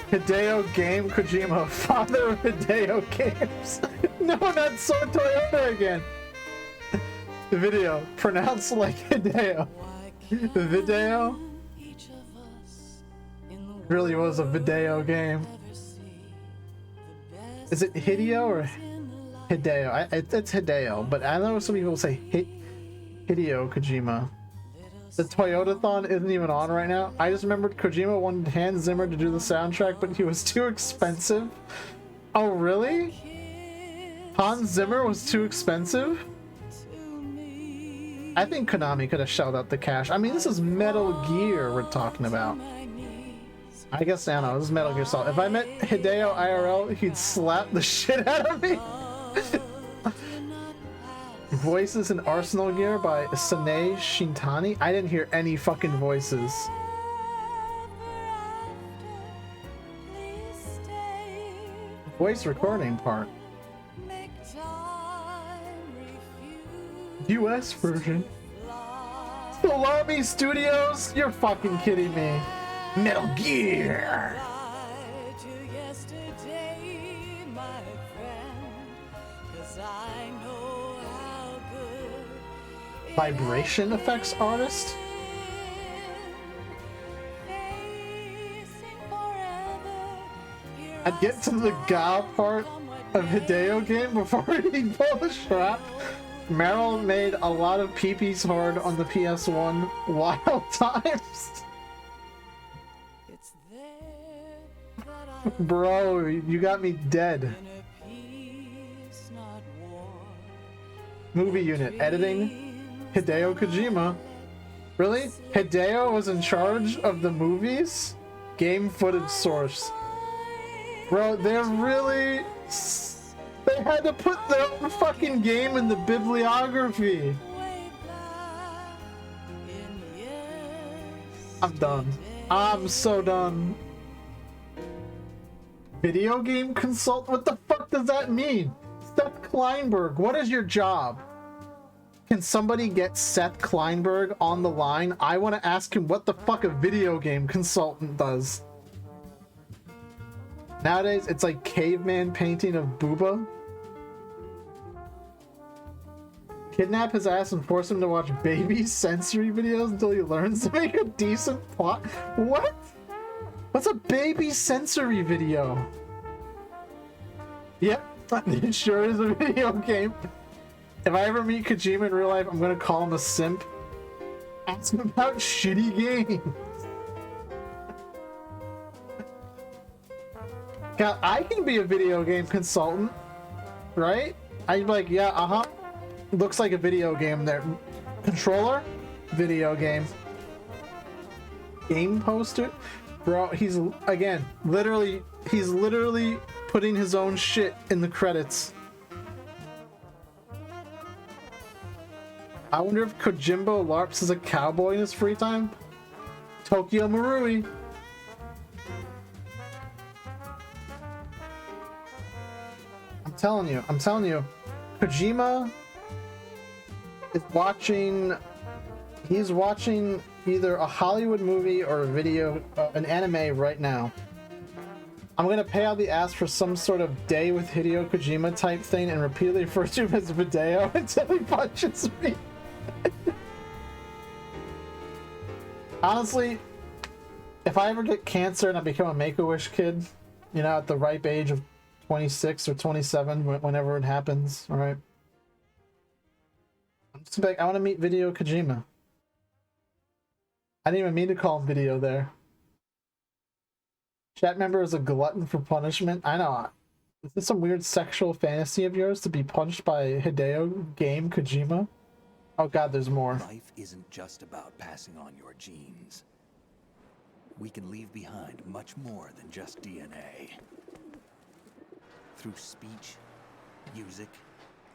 Hideo Game Kojima, father of Hideo Games. No, not So Toyota again. The video, pronounced like Hideo. The video really was a video game. Is it Hideo or Hideo? It's Hideo, but I know some people say Hideo Kojima. The Toyota-thon isn't even on right now. I just remembered Kojima wanted Hans Zimmer to do the soundtrack, but he was too expensive. Oh, really? Hans Zimmer was too expensive? I think Konami could have shelled out the cash. I mean, this is Metal Gear we're talking about. I guess, I don't know, this is Metal Gear Solid. If I met Hideo IRL, he'd slap the shit out of me. Voices in Arsenal Gear by Sanae Shintani. I didn't hear any fucking voices. Voice recording part. US version. Salami Studios? You're fucking kidding me. Metal Gear. Vibration effects artist? I'd get to the Ga part of Hideo game before he pulled the strap. Meryl made a lot of peepees hard on the PS1 wild times. Bro, you got me dead. Movie unit editing. Hideo Kojima. Really? Hideo was in charge of the movies? Game footage source. Bro, they're really... They had to put their own fucking game in the bibliography. I'm done. I'm so done. Video game consult? What the fuck does that mean? Seth Kleinberg, what is your job? Can somebody get Seth Kleinberg on the line? I want to ask him what the fuck a video game consultant does. Nowadays, it's like caveman painting of Booba. Kidnap his ass and force him to watch baby sensory videos until he learns to make a decent plot. What? What's a baby sensory video? Yep, it sure is a video game. If I ever meet Kojima in real life, I'm gonna call him a simp. Ask him about shitty games. God, I can be a video game consultant, right? I'd be like, yeah, uh-huh. Looks like a video game there. Controller? Video game. Game poster? Bro, he's, again, he's literally putting his own shit in the credits. I wonder if Kojimbo LARPs as a cowboy in his free time? Tokyo Marui. I'm telling you. Kojima is watching, he's watching either a Hollywood movie or a video, an anime right now. I'm gonna pay out the ass for some sort of day with Hideo Kojima type thing and repeatedly refer to him as Video until he punches me. Honestly, if I ever get cancer and I become a Make-A-Wish kid, you know, at the ripe age of 26 or 27, whenever it happens, all right? I'm just like, I want to meet Hideo Kojima. I didn't even mean to call him Video there. Chat member is a glutton for punishment. I know. Is this some weird sexual fantasy of yours to be punched by Hideo Game Kojima? Oh god, there's more. Life isn't just about passing on your genes. We can leave behind much more than just DNA. Through speech, music,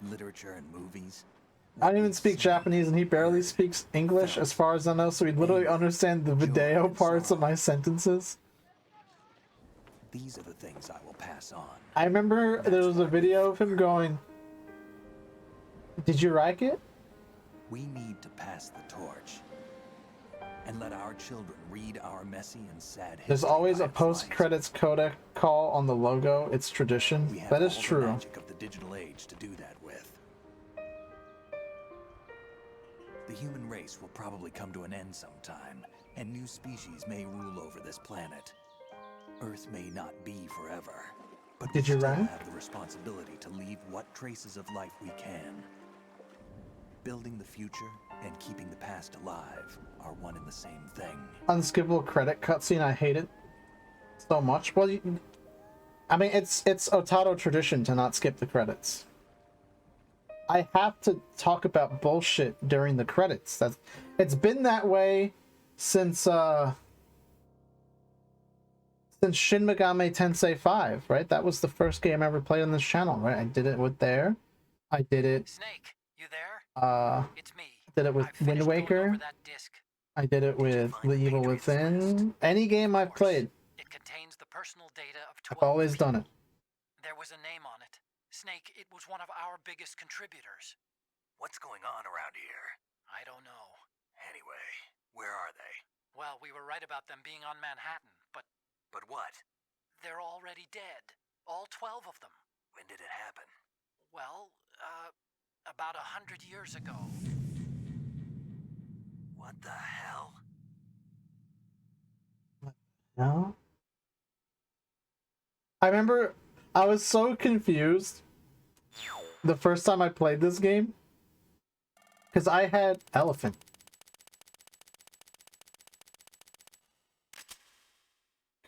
literature, and movies. I don't even speak Japanese and he barely speaks English as far as I know, so he'd literally understand the video parts of my sentences. These are the things I will pass on. I remember there was a video of him going, "Did you like it?" We need to pass the torch and let our children read our messy and sad history. There's always a post-credits codec call on the logo. It's tradition. That is true. The magic of the digital age to do that with. The human race will probably come to an end sometime, and new species may rule over this planet. Earth may not be forever, but we still have the responsibility to leave what traces of life we can. Building the future and keeping the past alive are one and the same thing. Unskippable credit cutscene. I hate it so much. Well, I mean, it's otato tradition to not skip the credits. I have to talk about bullshit during the credits. It's been that way since Shin Megami Tensei 5, right? That was the first game I ever played on this channel, right? I did it with there. I did it. Snake, you there? It's me. I did it with Wind Waker. I did it with The Evil Within. Any game I've played, It contains the personal data of I've always done it. There was a name on it. Snake, it was one of our biggest contributors. What's going on around here? I don't know. Anyway, where are they? Well, we were right about them being on Manhattan, but... But what? They're already dead. All 12 of them. When did it happen? Well, about 100 years ago. What the hell? No? I remember I was so confused the first time I played this game because I had Elephant.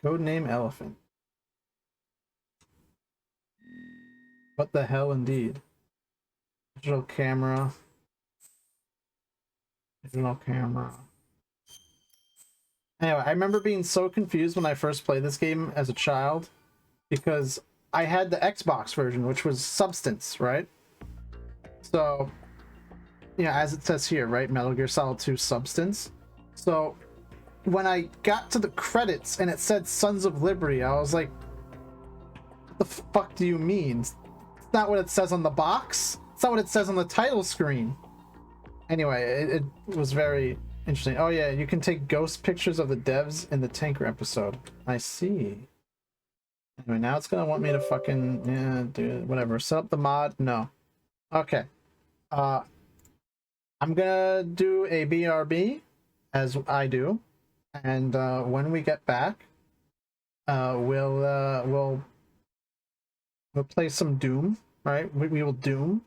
Codename Elephant. What the hell indeed? Digital camera. Digital camera. Anyway, I remember being so confused when I first played this game as a child because I had the Xbox version, which was Substance, right? So, yeah, as it says here, right? Metal Gear Solid 2 Substance. So, when I got to the credits and it said Sons of Liberty, I was like, what the fuck do you mean? It's not what it says on the box. It's not what it says on the title screen. Anyway, it was very interesting. Oh yeah, you can take ghost pictures of the devs in the tanker episode. I see. Anyway, now it's gonna want me to fucking, yeah, dude, whatever. Set up the mod. No. Okay. I'm gonna do a BRB, as I do, and when we get back, we'll play some Doom. Right? We will Doom.